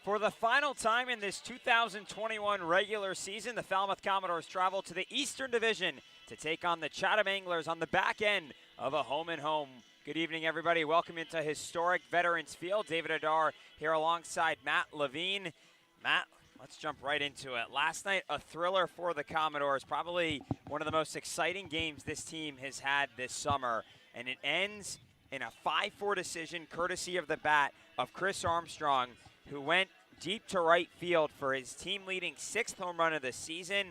For the final time in this 2021 regular season, the Falmouth Commodores travel to the Eastern Division to take on the Chatham Anglers on the back end of a home-and-home. Good evening, everybody. Welcome into historic Veterans Field. David Adar here alongside Matt Levine. Matt, let's jump right into it. Last night, a thriller for the Commodores, probably one of the most exciting games this team has had this summer, and it ends in a 5-4 decision courtesy of the bat of Chris Armstrong, who went deep to right field for his team-leading 6th home run of the season,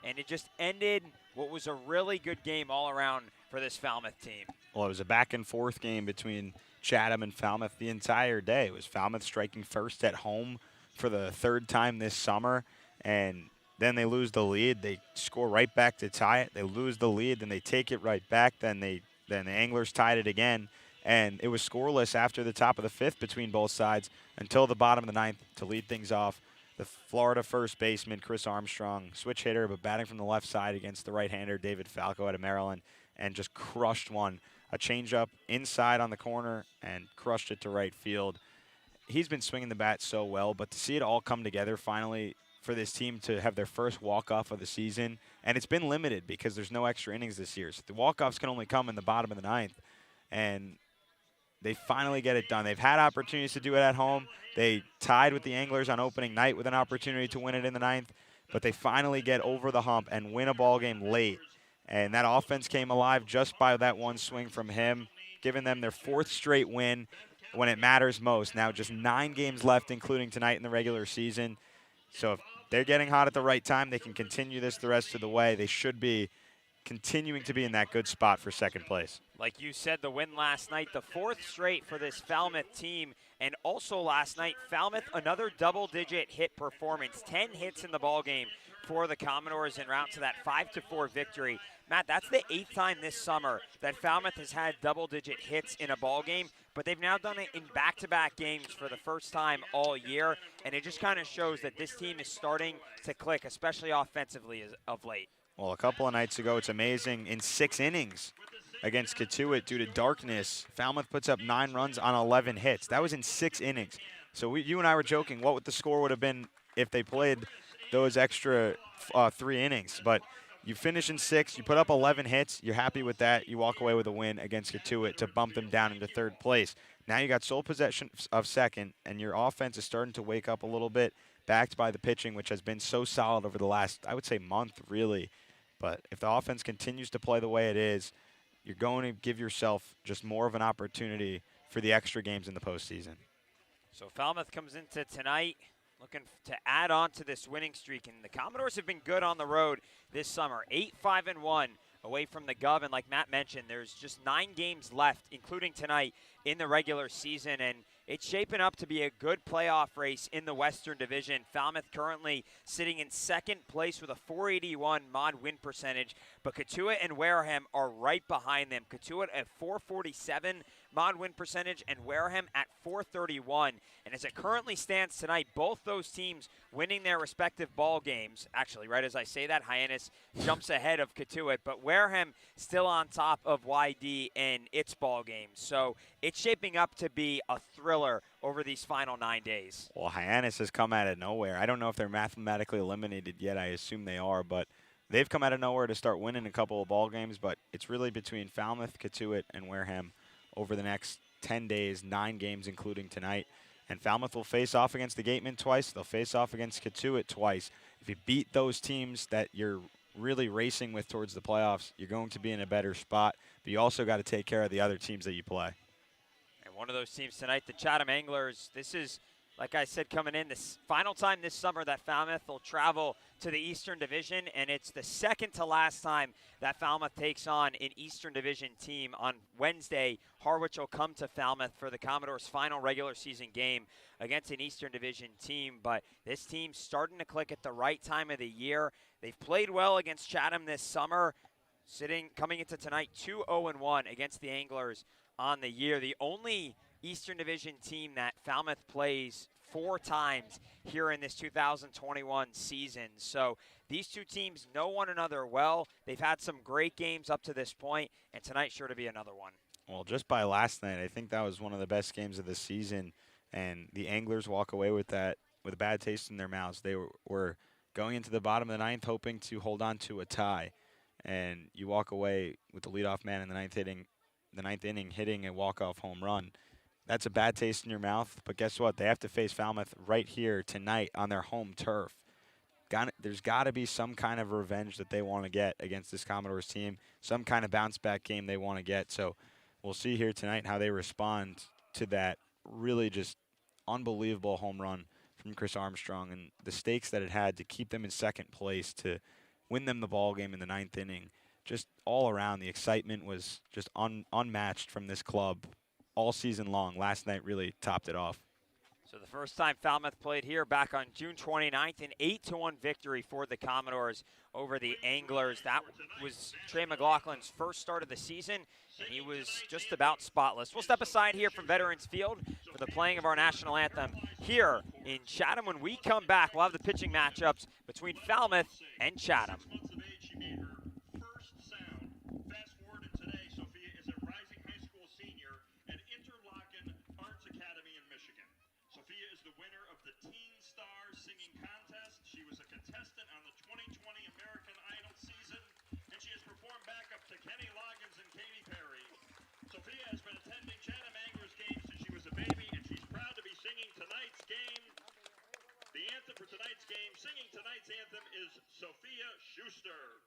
and it just ended what was a really good game all around for this Falmouth team. Well, it was a back-and-forth game between Chatham and Falmouth the entire day. It was Falmouth striking first at home for the 3rd time this summer, and then they lose the lead. They score right back to tie it. They lose the lead, then they take it right back. Then the Anglers tied it again. And it was scoreless after the top of the 5th between both sides until the bottom of the 9th to lead things off. The Florida first baseman, Chris Armstrong, switch hitter, but batting from the left side against the right-hander, David Falco out of Maryland, and just crushed one. A changeup inside on the corner and crushed it to right field. He's been swinging the bat so well, but to see it all come together finally for this team to have their first walk-off of the season, and it's been limited because there's no extra innings this year. So the walk-offs can only come in the bottom of the 9th, and they finally get it done. They've had opportunities to do it at home. They tied with the Anglers on opening night with an opportunity to win it in the 9th, but they finally get over the hump and win a ball game late. And that offense came alive just by that one swing from him, giving them their 4th straight win when it matters most. Now just 9 games left, including tonight in the regular season. So if they're getting hot at the right time, they can continue this the rest of the way. They should be continuing to be in that good spot for 2nd place. Like you said, the win last night, the 4th straight for this Falmouth team. And also last night, Falmouth, another double-digit hit performance. 10 hits in the ballgame for the Commodores en route to that 5-4 victory. Matt, that's the 8th time this summer that Falmouth has had double-digit hits in a ballgame, but they've now done it in back-to-back games for the first time all year, and it just kind of shows that this team is starting to click, especially offensively of late. Well, a couple of nights ago, it's amazing, in 6 innings against Cotuit due to darkness, Falmouth puts up 9 runs on 11 hits. That was in 6 innings. So you and I were joking what the score would have been if they played those extra 3 innings. But you finish in 6, you put up 11 hits, you're happy with that. You walk away with a win against Cotuit to bump them down into 3rd place. Now you got sole possession of 2nd, and your offense is starting to wake up a little bit, backed by the pitching, which has been so solid over the last, I would say, month, really. But if the offense continues to play the way it is, you're going to give yourself just more of an opportunity for the extra games in the postseason. So Falmouth comes into tonight looking to add on to this winning streak, and the Commodores have been good on the road this summer. 8-5-1 away from the Gov, and like Matt mentioned, there's just 9 games left, including tonight, in the regular season, and it's shaping up to be a good playoff race in the Western Division. Falmouth currently sitting in 2nd place with a .481 mod win percentage, but Cotuit and Wareham are right behind them. Cotuit at .447 mod win percentage and Wareham at .431. And as it currently stands tonight, both those teams winning their respective ball games. Actually, right as I say that, Hyannis jumps ahead of Cotuit, but Wareham still on top of YD in its ball games. So it's shaping up to be a thriller over these final 9 days. Well, Hyannis has come out of nowhere. I don't know if they're mathematically eliminated yet. I assume they are, but they've come out of nowhere to start winning a couple of ball games. But it's really between Falmouth, Cotuit, and Wareham over the next 10 days, 9 games including tonight. And Falmouth will face off against the Gatemen twice. They'll face off against Cotuit twice. If you beat those teams that you're really racing with towards the playoffs, you're going to be in a better spot. But you also got to take care of the other teams that you play. And one of those teams tonight, the Chatham Anglers, this is, like I said, coming in this final time this summer that Falmouth will travel to the Eastern Division, and it's the 2nd to last time that Falmouth takes on an Eastern Division team. On Wednesday, Harwich will come to Falmouth for the Commodores' final regular season game against an Eastern Division team, but this team's starting to click at the right time of the year. They've played well against Chatham this summer, coming into tonight 2-0-1 against the Anglers on the year. The only Eastern Division team that Falmouth plays 4 times here in this 2021 season. So these two teams know one another well. They've had some great games up to this point, and tonight's sure to be another one. Well, just by last night, I think that was one of the best games of the season, and the Anglers walk away with that with a bad taste in their mouths. They were going into the bottom of the ninth hoping to hold on to a tie, and you walk away with the leadoff man in the ninth inning hitting a walk-off home run. That's a bad taste in your mouth, but guess what? They have to face Falmouth right here tonight on their home turf. There's got to be some kind of revenge that they want to get against this Commodores team, some kind of bounce-back game they want to get. So we'll see here tonight how they respond to that really just unbelievable home run from Chris Armstrong and the stakes that it had to keep them in second place, to win them the ball game in the ninth inning. Just all around, the excitement was just unmatched from this club all season long. Last night really topped it off. So the first time Falmouth played here back on June 29th, an 8-1 victory for the Commodores over the Anglers. That was Trey McLaughlin's first start of the season, and he was just about spotless. We'll step aside here from Veterans Field for the playing of our national anthem here in Chatham. When we come back, we'll have the pitching matchups between Falmouth and Chatham. For tonight's game, singing tonight's anthem is Sophia Schuster.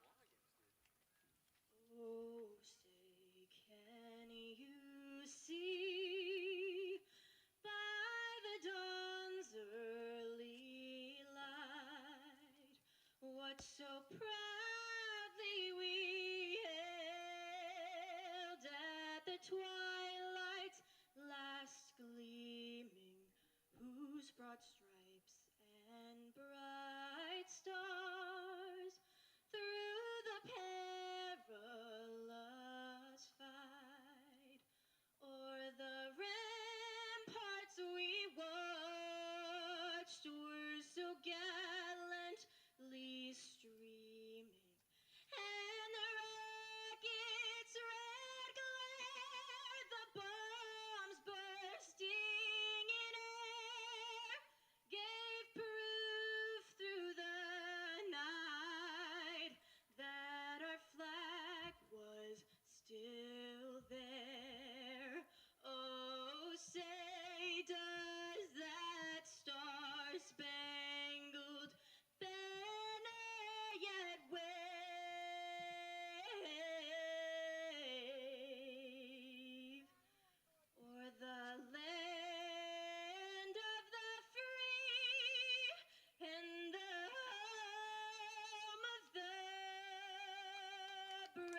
Oh, say, can you see by the dawn's early light what so proudly we hailed at the twilight's last gleaming, whose broad stripes and bright stars through the perilous fight o'er the ramparts we watched were so gallantly streaming, and the rocket's red glare, the bombs bursting in air, gave proof through the night that our flag was still there. Oh, say, does that star-spangled banner yet wave o'er the land of the free and the home of the brave?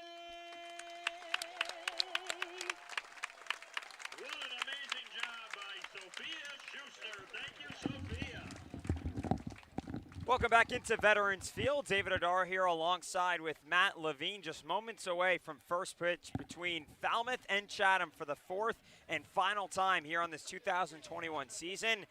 What an amazing job by Sophia Schuster. Thank you, Sophia. Welcome back into Veterans Field. David Adar here alongside with Matt Levine, just moments away from first pitch between Falmouth and Chatham for the fourth and final time here on this 2021 season.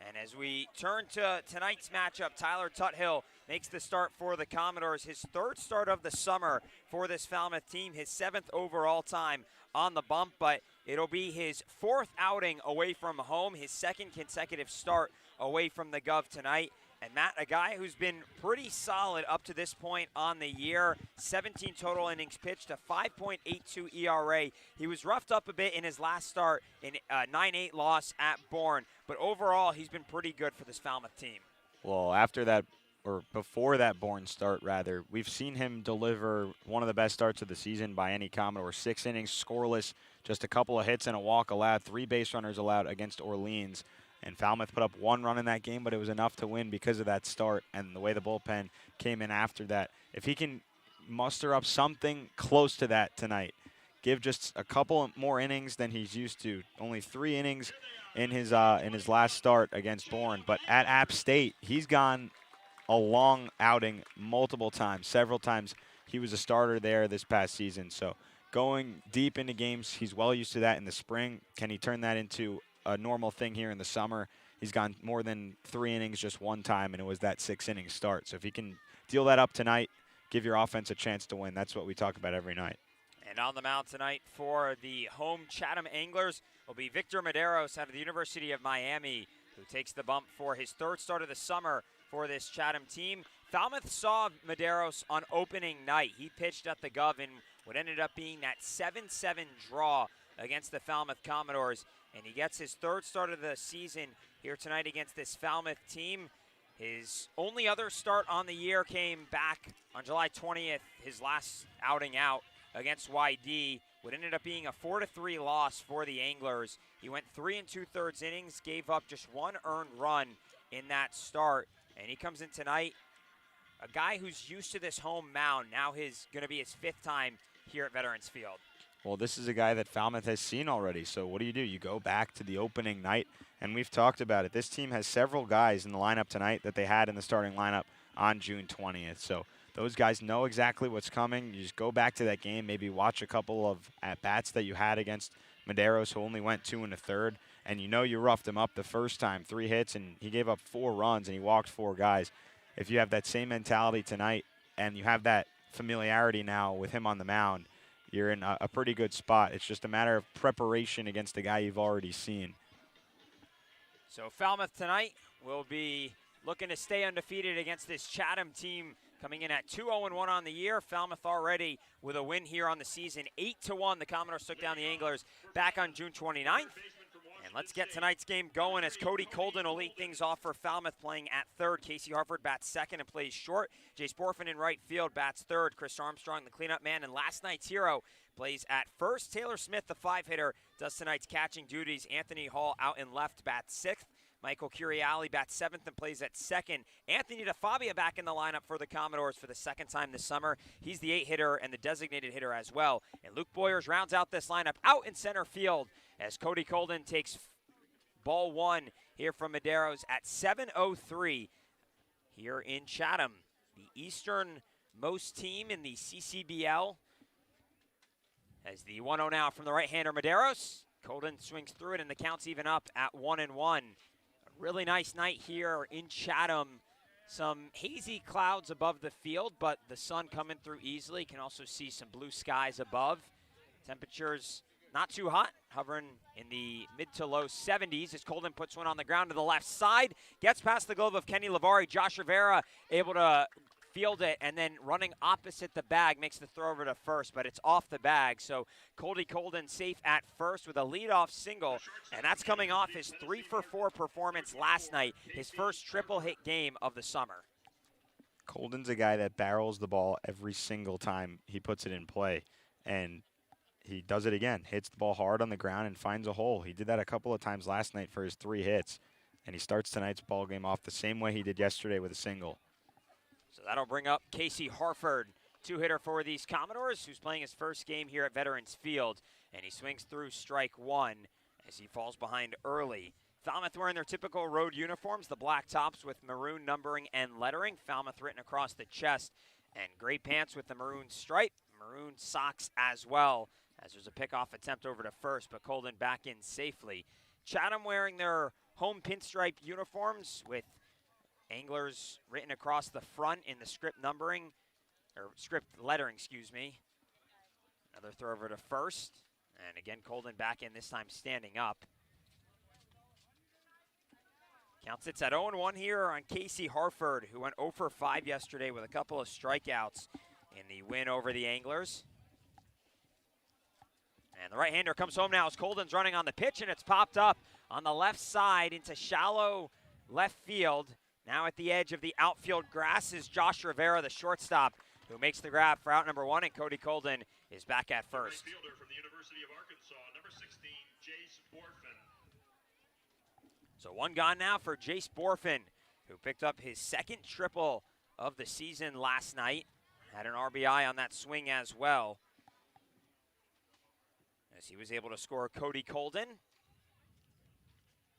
And as we turn to tonight's matchup, Tyler Tuthill makes the start for the Commodores, his third start of the summer for this Falmouth team, his seventh overall time on the bump, but it'll be his fourth outing away from home, his second consecutive start away from the Gov tonight. And Matt, a guy who's been pretty solid up to this point on the year, 17 total innings pitched, a 5.82 ERA. He was roughed up a bit in his last start in a 9-8 loss at Bourne, but overall he's been pretty good for this Falmouth team. Well, after that, or before that Bourne start, rather, we've seen him deliver one of the best starts of the season by any Commodore. 6 innings, scoreless, just a couple of hits and a walk allowed, 3 base runners allowed against Orleans. And Falmouth put up 1 run in that game, but it was enough to win because of that start and the way the bullpen came in after that. If he can muster up something close to that tonight, give just a couple more innings than he's used to. Only 3 innings in his last start against Bourne, but at App State, he's gone a long outing multiple times. Several times he was a starter there this past season. So going deep into games, he's well used to that in the spring. Can he turn that into a normal thing here in the summer? He's gone more than 3 innings just one time, and it was that 6-inning start. So if he can deal that up tonight, give your offense a chance to win. That's what we talk about every night. And on the mound tonight for the home Chatham Anglers will be Victor Medeiros out of the University of Miami. who takes the bump for his third start of the summer for this Chatham team. Falmouth saw Medeiros on opening night. He pitched at the Gov in what ended up being that 7-7 draw against the Falmouth Commodores, and he gets his third start of the season here tonight against this Falmouth team. His only other start on the year came back on July 20th, his last outing out against YD. What ended up being a 4-3 loss for the Anglers. He went 3 2/3 innings, gave up just one earned run in that start, and he comes in tonight, a guy who's used to this home mound. Now he's going to be his 5th time here at Veterans Field. Well, this is a guy that Falmouth has seen already, so what do? You go back to the opening night, and we've talked about it. This team has several guys in the lineup tonight that they had in the starting lineup on June 20th, so those guys know exactly what's coming. You just go back to that game, maybe watch a couple of at-bats that you had against Medeiros, who only went 2 1/3, and you know you roughed him up the first time, 3 hits, and he gave up 4 runs, and he walked 4 guys. If you have that same mentality tonight, and you have that familiarity now with him on the mound, you're in a pretty good spot. It's just a matter of preparation against the guy you've already seen. So Falmouth tonight will be looking to stay undefeated against this Chatham team, coming in at 2-0-1 on the year. Falmouth already with a win here on the season, 8-1. The Commodores took down the Anglers back on June 29th. And let's get tonight's game going as Cody Colden will lead things off for Falmouth, playing at third. Casey Harford bats second and plays short. Jace Borfin in right field bats third. Chris Armstrong, the cleanup man, and last night's hero, plays at first. Taylor Smith, the 5-hitter, does tonight's catching duties. Anthony Hall out in left bats sixth. Michael Curiali bats seventh and plays at second. Anthony DeFabia back in the lineup for the Commodores for the second time this summer. He's the 8-hitter and the designated hitter as well. And Luke Boyers rounds out this lineup out in center field as Cody Colden takes ball 1 here from Medeiros at 7:03 here in Chatham. The easternmost team in the CCBL. As the 1-0 now from the right-hander Medeiros. Colden swings through it and the count's even up at 1-1. Really nice night here in Chatham. Some hazy clouds above the field, but the sun coming through easily. Can also see some blue skies above. Temperatures not too hot, hovering in the mid to low 70s as Colden puts one on the ground to the left side. Gets past the glove of Kenny Lavari. Josh Rivera able to field it, and then running opposite the bag makes the throw over to first, but it's off the bag. So Cody Colden safe at first with a leadoff single, and that's coming off his 3-for-4 performance last night, his first triple hit game of the summer. Colden's a guy that barrels the ball every single time he puts it in play, and he does it again. Hits the ball hard on the ground and finds a hole. He did that a couple of times last night for his 3 hits, and he starts tonight's ball game off the same way he did yesterday with a single. So that'll bring up Casey Harford, 2-hitter for these Commodores, who's playing his first game here at Veterans Field. And he swings through strike 1 as he falls behind early. Falmouth wearing their typical road uniforms, the black tops with maroon numbering and lettering, Falmouth written across the chest, and gray pants with the maroon stripe, maroon socks as well, as there's a pickoff attempt over to first, but Colden back in safely. Chatham wearing their home pinstripe uniforms with Anglers written across the front in the script numbering, or script lettering, excuse me. Another throw over to first. And again, Colden back in, this time standing up. Count sits at 0-1 here on Casey Harford, who went 0-for-5 yesterday with a couple of strikeouts in the win over the Anglers. And the right-hander comes home now as Colden's running on the pitch, and it's popped up on the left side into shallow left field. Now at the edge of the outfield grass is Josh Rivera, the shortstop, who makes the grab for out number 1, and Cody Colden is back at first. Right fielder from the University of Arkansas, number 16, Jace Borfin. So 1 gone now for Jace Borfin, who picked up his second triple of the season last night. Had an RBI on that swing as well, as he was able to score Cody Colden.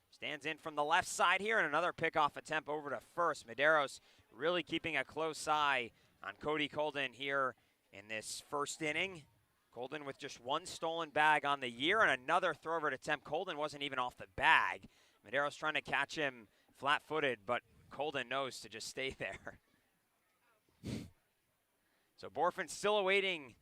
Stands in from the left side here, and another pickoff attempt over to first. Medeiros really keeping a close eye on Cody Colden here in this first inning. Colden with just 1 stolen bag on the year, and another throw over attempt. Colden wasn't even off the bag. Medeiros trying to catch him flat-footed, but Colden knows to just stay there. So Borfin still awaiting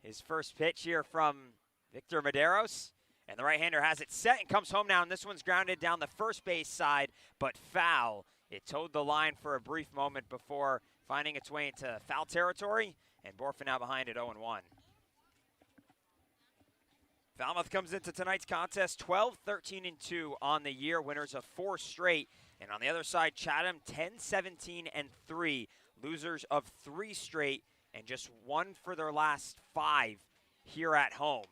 his first pitch here from Victor Medeiros. And the right-hander has it set and comes home now, and this one's grounded down the first base side, but foul. It towed the line for a brief moment before finding its way into foul territory, and Borfin now behind at 0-1. Falmouth comes into tonight's contest 12-13-2 on the year, winners of 4 straight. And on the other side, Chatham 10-17-3, losers of 3 straight, and just 1 for their last 5 here at home.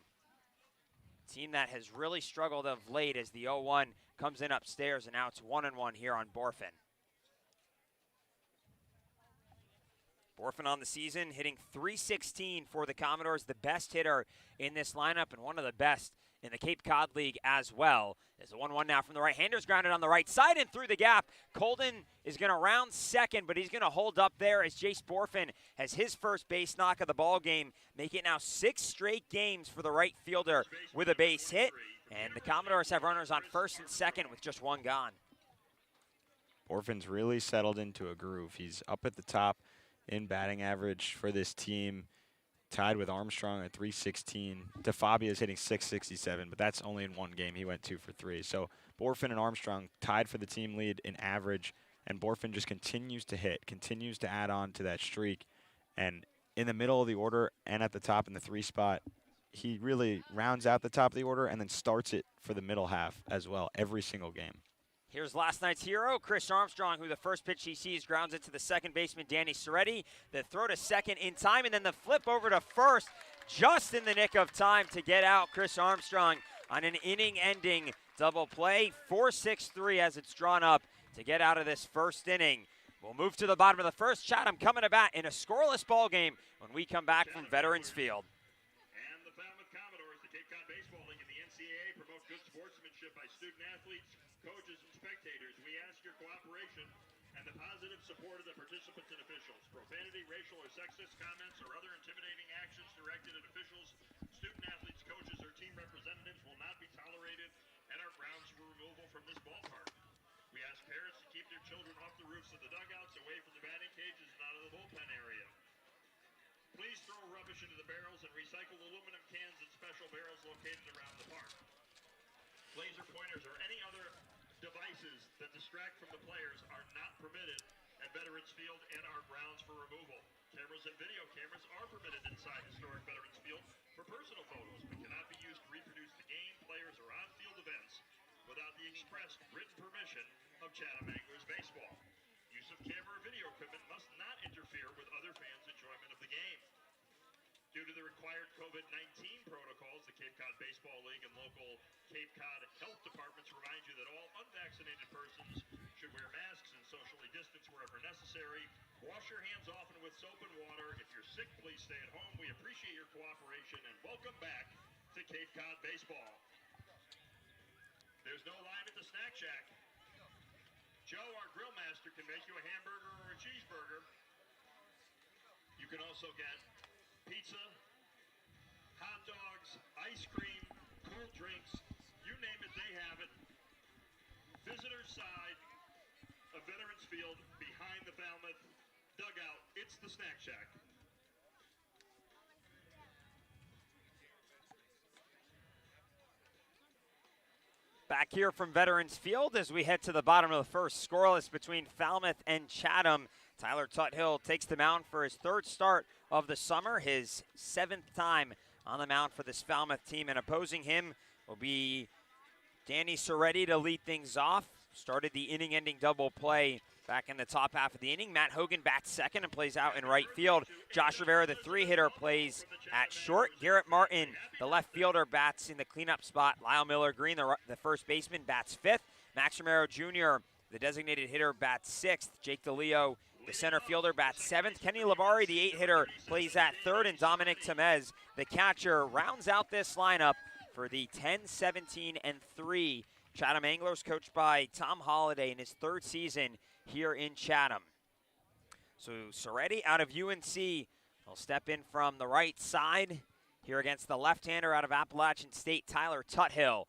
Team that has really struggled of late as the 0-1 comes in upstairs, and now it's 1-1 here on Borfin. Borfin on the season, hitting .316 for the Commodores, the best hitter in this lineup and one of the best in the Cape Cod League as well. There's a 1-1 now from the right-handers, grounded on the right side and through the gap. Colden is going to round second, but he's going to hold up there as Jace Borfin has his first base knock of the ball game, making it now 6 straight games for the right fielder with a base hit. And the Commodores have runners on first and second with just 1 gone. Borfin's really settled into a groove. He's up at the top in batting average for this team, tied with Armstrong at .316. DeFabio is hitting .667, but that's only in 1 game. He went 2 for 3. So Borfin and Armstrong tied for the team lead in average, and Borfin just continues to hit, continues to add on to that streak. And in the middle of the order and at the top in the 3 spot, he really rounds out the top of the order and then starts it for the middle half as well every single game. Here's last night's hero, Chris Armstrong, who the first pitch he sees grounds into the second baseman, Danny Soretti. The throw to second in time, and then the flip over to first just in the nick of time to get out Chris Armstrong on an inning-ending double play. 4-6-3 as it's drawn up to get out of this first inning. We'll move to the bottom of the first. Chatham coming to bat in a scoreless ball game when we come back from Veterans Field. And the Falmouth Commodores, the Cape Cod Baseball League, and the NCAA promote good sportsmanship by student-athletes, coaches, and spectators. We ask your cooperation and the positive support of the participants and officials. Profanity, racial, or sexist comments or other intimidating actions directed at officials, student-athletes, coaches, or team representatives will not be tolerated and are grounds for removal from this ballpark. We ask parents to keep their children off the roofs of the dugouts, away from the batting cages, and out of the bullpen area. Please throw rubbish into the barrels and recycle aluminum cans in special barrels located around the park. Laser pointers or any other devices that distract from the players are not permitted at Veterans Field and are grounds for removal. Cameras and video cameras are permitted inside historic Veterans Field for personal photos, but cannot be used to reproduce the game, players, or on-field events without the express written permission of Chatham Anglers Baseball. Use of camera or video equipment must not interfere with other fans' enjoyment of the game. Due to the required COVID-19 protocols, the Cape Cod Baseball League and local Cape Cod health departments remind you that all unvaccinated persons should wear masks and socially distance wherever necessary. Wash your hands often with soap and water. If you're sick, please stay at home. We appreciate your cooperation and welcome back to Cape Cod Baseball. There's no line at the Snack Shack. Joe, our grill master, can make you a hamburger or a cheeseburger. You can also get pizza, hot dogs, ice cream, cool drinks, you name it, they have it. Visitor's side of Veterans Field, behind the Falmouth dugout, it's the Snack Shack. Back here from Veterans Field as we head to the bottom of the first, scoreless between Falmouth and Chatham. Tyler Tuthill takes the mound for his 3rd start of the summer, his 7th time on the mound for this Falmouth team, and opposing him will be Danny Soretti to lead things off. Started the inning-ending double play back in the top half of the inning. Matt Hogan bats second and plays out in right field. Josh Rivera, the 3-hitter, plays at short. Garrett Martin, the left fielder, bats in the cleanup spot. Lyle Miller Green, the first baseman, bats 5th. Max Romero Jr., the designated hitter, bats 6th. Jake DeLeo, the center fielder, bats 7th. Kenny Lavari, the 8-hitter, plays at 3rd. And Dominic Temez, the catcher, rounds out this lineup for the 10-17-3 Chatham Anglers, coached by Tom Holliday in his 3rd season here in Chatham. So Soretti out of UNC will step in from the right side here against the left-hander out of Appalachian State, Tyler Tuthill.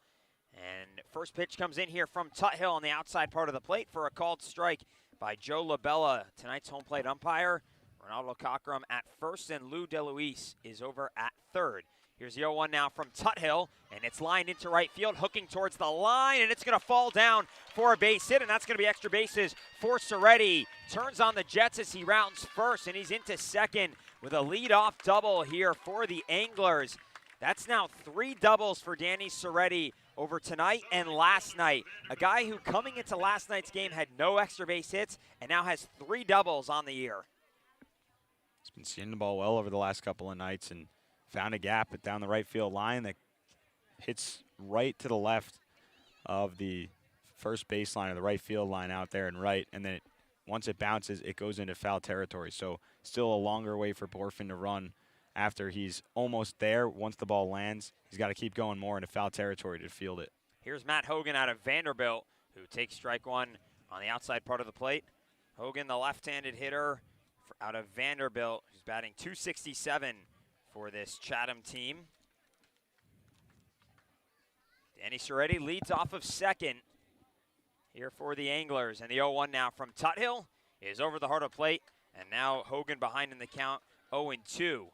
And first pitch comes in here from Tuthill on the outside part of the plate for a called strike by Joe LaBella, tonight's home plate umpire. Ronaldo Cockrum at first, and Lou DeLuise is over at 3rd. Here's the 0-1 now from Tuthill, and it's lined into right field, hooking towards the line, and it's going to fall down for a base hit, and that's going to be extra bases for Soretti. Turns on the Jets as he rounds first, and he's into second with a leadoff double here for the Anglers. That's now 3 doubles for Danny Soretti over tonight and last night. A guy who coming into last night's game had no extra base hits and now has 3 doubles on the year. He's been seeing the ball well over the last couple of nights and found a gap down the right field line that hits right to the left of the first baseline or the right field line out there and right. And then once it bounces, it goes into foul territory. So still a longer way for Borfin to run after he's almost there. Once the ball lands, he's got to keep going more into foul territory to field it. Here's Matt Hogan out of Vanderbilt, who takes strike one on the outside part of the plate. Hogan, the left-handed hitter out of Vanderbilt, who's batting .267 for this Chatham team. Danny Soretti leads off of second here for the Anglers. And the 0-1 now from Tuthill is over the heart of plate. And now Hogan behind in the count, 0-2.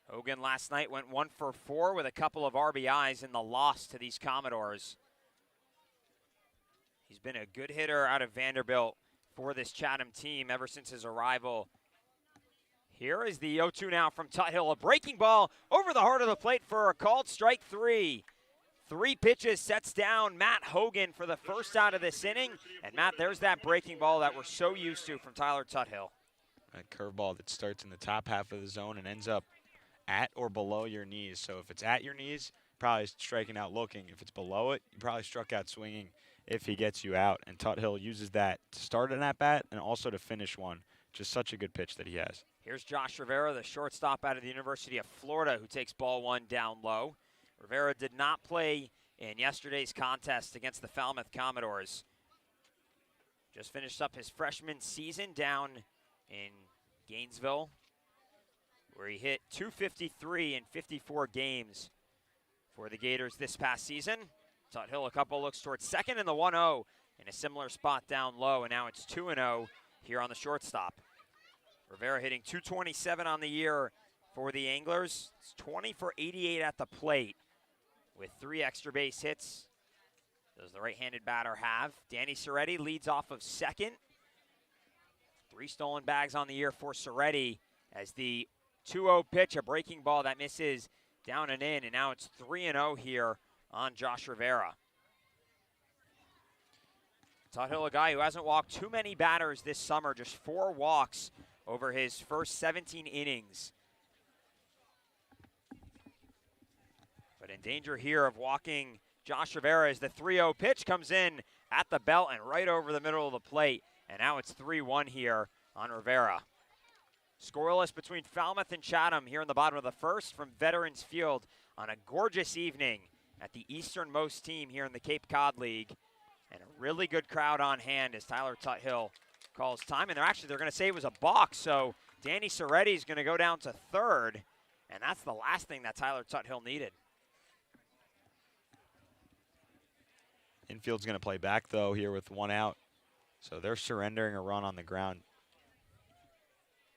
Hogan last night went 1 for 4 with a couple of RBIs in the loss to these Commodores. He's been a good hitter out of Vanderbilt for this Chatham team ever since his arrival. Here is the 0-2 now from Tuthill. A breaking ball over the heart of the plate for a called strike 3. 3 pitches sets down Matt Hogan for the first out of this inning. And Matt, there's that breaking ball that we're so used to from Tyler Tuthill. A curveball that starts in the top half of the zone and ends up at or below your knees. So if it's at your knees, probably striking out looking. If it's below it, you probably struck out swinging if he gets you out. And Tuthill uses that to start an at-bat and also to finish one. Just such a good pitch that he has. Here's Josh Rivera, the shortstop out of the University of Florida, who takes ball 1 down low. Rivera did not play in yesterday's contest against the Falmouth Commodores. Just finished up his freshman season down in Gainesville, where he hit .253 in 54 games for the Gators this past season. Tuthill a couple looks towards second in the 1-0 in a similar spot down low, and now it's 2-0 here on the shortstop. Rivera hitting .227 on the year for the Anglers. It's 20 for 88 at the plate with 3 extra base hits. Does the right-handed batter have? Danny Soretti leads off of second. 3 stolen bags on the year for Soretti as the 2-0 pitch, a breaking ball that misses down and in, and now it's 3-0 here on Josh Rivera. Tuthill, a guy who hasn't walked too many batters this summer, just 4 walks over his first 17 innings. But in danger here of walking Josh Rivera as the 3-0 pitch comes in at the belt and right over the middle of the plate. And now it's 3-1 here on Rivera. Scoreless between Falmouth and Chatham here in the bottom of the first from Veterans Field on a gorgeous evening at the easternmost team here in the Cape Cod League. And a really good crowd on hand as Tyler Tuthill calls time. And they're going to say it was a balk, so Danny Soretti is going to go down to third. And that's the last thing that Tyler Tuthill needed. Infield's going to play back, though, here with 1 out. So they're surrendering a run on the ground.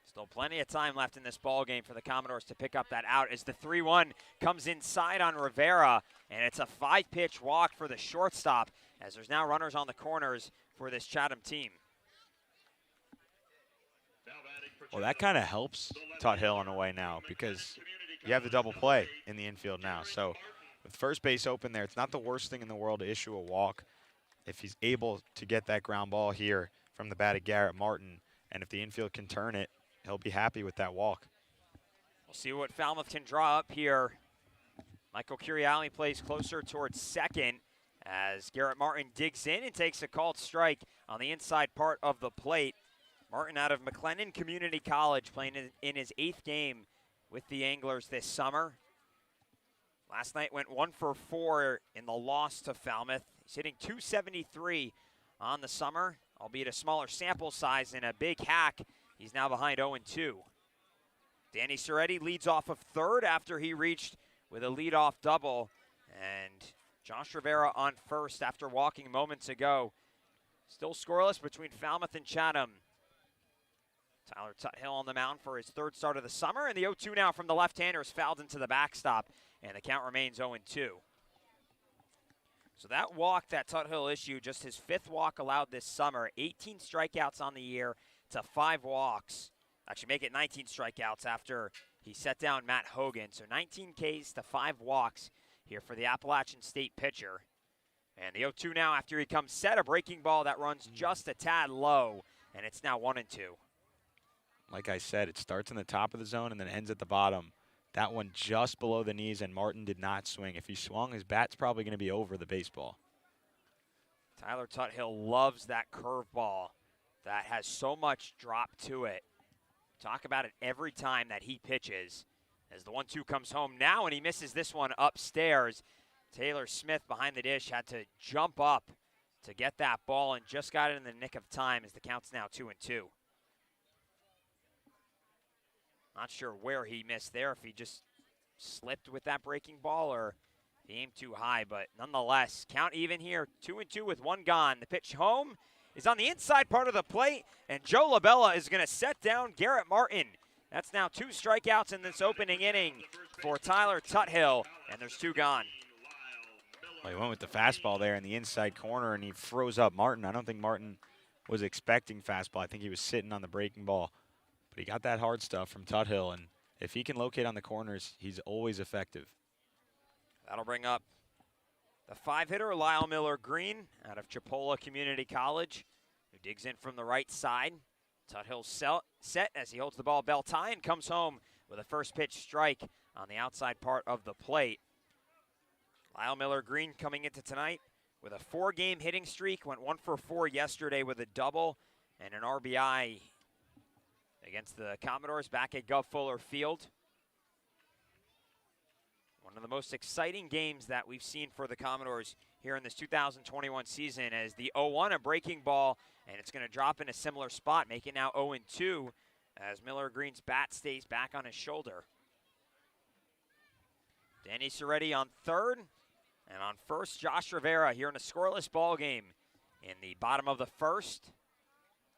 Still plenty of time left in this ball game for the Commodores to pick up that out as the 3-1 comes inside on Rivera, and it's a 5-pitch walk for the shortstop as there's now runners on the corners for this Chatham team. Well, that kind of helps Tuthill in a way now because you have the double play in the infield now. So with first base open there, it's not the worst thing in the world to issue a walk if he's able to get that ground ball here from the bat of Garrett Martin. And if the infield can turn it, he'll be happy with that walk. We'll see what Falmouth can draw up here. Michael Curiali plays closer towards second as Garrett Martin digs in and takes a called strike on the inside part of the plate. Martin out of McLennan Community College playing in his 8th game with the Anglers this summer. Last night went 1 for 4 in the loss to Falmouth. He's hitting .273 on the summer, albeit a smaller sample size and a big hack. He's now behind 0-2. Danny Soretti leads off of third after he reached with a leadoff double. And Josh Rivera on first after walking moments ago. Still scoreless between Falmouth and Chatham. Tyler Tuthill on the mound for his third start of the summer, and the 0-2 now from the left-hander is fouled into the backstop, and the count remains 0-2. So that walk that Tuthill issued, just his 5th walk allowed this summer, 18 strikeouts on the year to 5 walks. Actually make it 19 strikeouts after he set down Matt Hogan. So 19 Ks to 5 walks here for the Appalachian State pitcher. And the 0-2 now after he comes set, a breaking ball that runs just a tad low, and it's now 1-2. Like I said, it starts in the top of the zone and then ends at the bottom. That one just below the knees, and Martin did not swing. If he swung, his bat's probably going to be over the baseball. Tyler Tuthill loves that curveball that has so much drop to it. Talk about it every time that he pitches. As the 1-2 comes home now, and he misses this one upstairs. Taylor Smith behind the dish had to jump up to get that ball and just got it in the nick of time as the count's now 2-2. Not sure where he missed there, if he just slipped with that breaking ball or he aimed too high, but nonetheless, count even here, 2-2 with 1 gone. The pitch home is on the inside part of the plate, and Joe LaBella is going to set down Garrett Martin. That's now 2 strikeouts in this opening inning for Tyler Tuthill, and there's 2 gone. Well, he went with the fastball there in the inside corner, and he froze up Martin. I don't think Martin was expecting fastball. I think he was sitting on the breaking ball. But he got that hard stuff from Tuthill, and if he can locate on the corners, he's always effective. That'll bring up the 5-hitter, Lyle Miller Green, out of Chipola Community College, who digs in from the right side. Tuthill set as he holds the ball belt high and comes home with a first pitch strike on the outside part of the plate. Lyle Miller Green coming into tonight with a 4-game hitting streak, went 1 for 4 yesterday with a double and an RBI against the Commodores back at Gov Fuller Field. One of the most exciting games that we've seen for the Commodores here in this 2021 season, as the 0-1, a breaking ball, and it's going to drop in a similar spot, make it now 0-2 as Miller Green's bat stays back on his shoulder. Danny Soretti on third, and on first, Josh Rivera here in a scoreless ball game in the bottom of the first.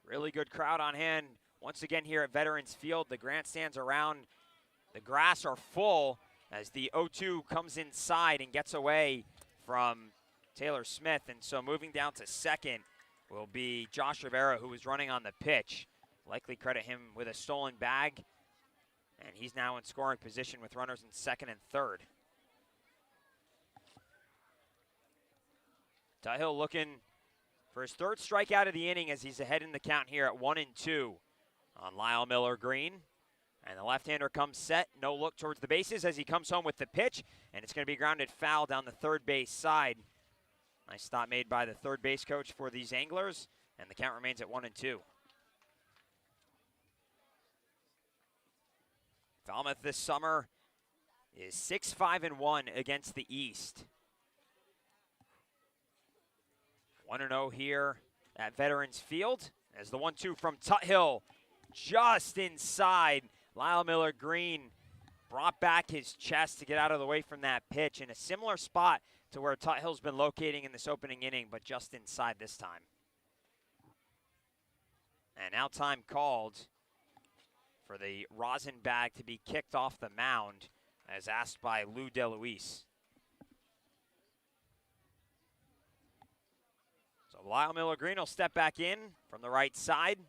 Really good crowd on hand once again here at Veterans Field. The grandstands around the grass are full as the 0-2 comes inside and gets away from Taylor Smith. And so moving down to second will be Josh Rivera, who was running on the pitch. Likely credit him with a stolen bag. And he's now in scoring position with runners in second and third. Tuthill looking for his 3rd strikeout of the inning as he's ahead in the count here at 1-2 on Lyle Miller Green. And the left-hander comes set, no look towards the bases as he comes home with the pitch, and it's going to be grounded foul down the third base side. Nice stop made by the third base coach for these Anglers, and the count remains at 1-2. Falmouth this summer is 6-5-1 against the East. 1-0 here at Veterans Field as the 1-2 from Tuthill just inside. Lyle Miller Green brought back his chest to get out of the way from that pitch in a similar spot to where Tuthill's been locating in this opening inning, but just inside this time. And now time called for the rosin bag to be kicked off the mound as asked by Lou DeLuise. So Lyle Miller Green will step back in from the right side.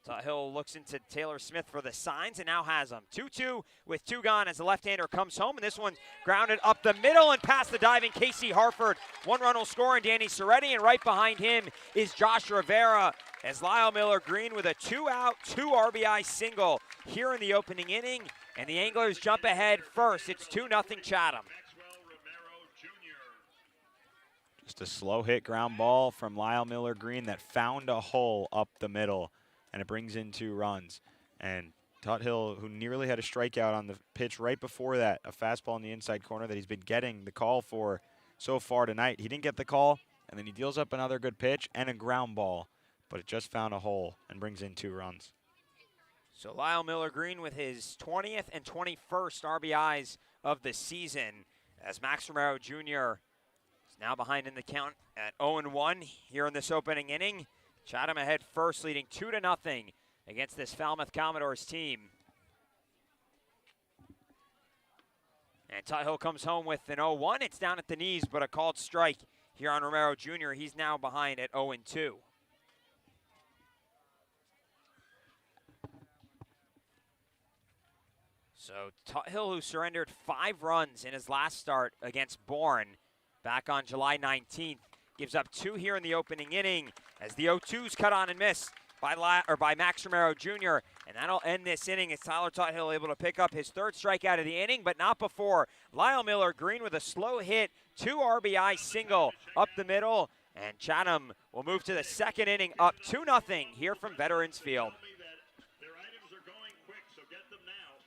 Tuthill looks into Taylor Smith for the signs and now has them. 2-2 with 2 gone as the left-hander comes home, and this one's grounded up the middle and past the diving Casey Harford. 1 run will score in Danny Soretti, and right behind him is Josh Rivera as Lyle Miller Green with a 2-out, 2 RBI single here in the opening inning, and the Anglers jump ahead first. It's 2-0 Chatham. Just a slow hit ground ball from Lyle Miller Green that found a hole up the middle, and it brings in 2 runs. And Tuthill, who nearly had a strikeout on the pitch right before that, a fastball in the inside corner that he's been getting the call for so far tonight. He didn't get the call, and then he deals up another good pitch and a ground ball, but it just found a hole and brings in 2 runs. So Lyle Miller Green with his 20th and 21st RBIs of the season as Max Romero Jr. is now behind in the count at 0-1 here in this opening inning. Chatham ahead first, leading 2-0 against this Falmouth Commodores team. And Tuthill comes home with an 0-1. It's down at the knees, but a called strike here on Romero Jr. He's now behind at 0-2. So Tuthill, who surrendered 5 runs in his last start against Bourne back on July 19th, gives up 2 here in the opening inning as the 0-2's cut on and miss by Max Romero Jr. And that'll end this inning as Tyler Tuthill able to pick up his 3rd strikeout of the inning, but not before Lyle Miller Green with a slow hit, 2 RBI single up the middle, and Chatham will move to the 2nd inning up 2-0 here from Veterans Field. Their items are going quick, so get them now.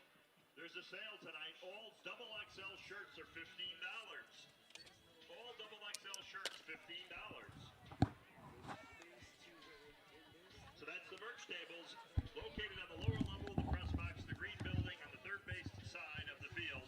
There's a sale tonight. All double XL shirts are $15. All double XL shirts, $15. So that's the merch tables located on the lower level of the press box, the green building on the 3rd base side of the field.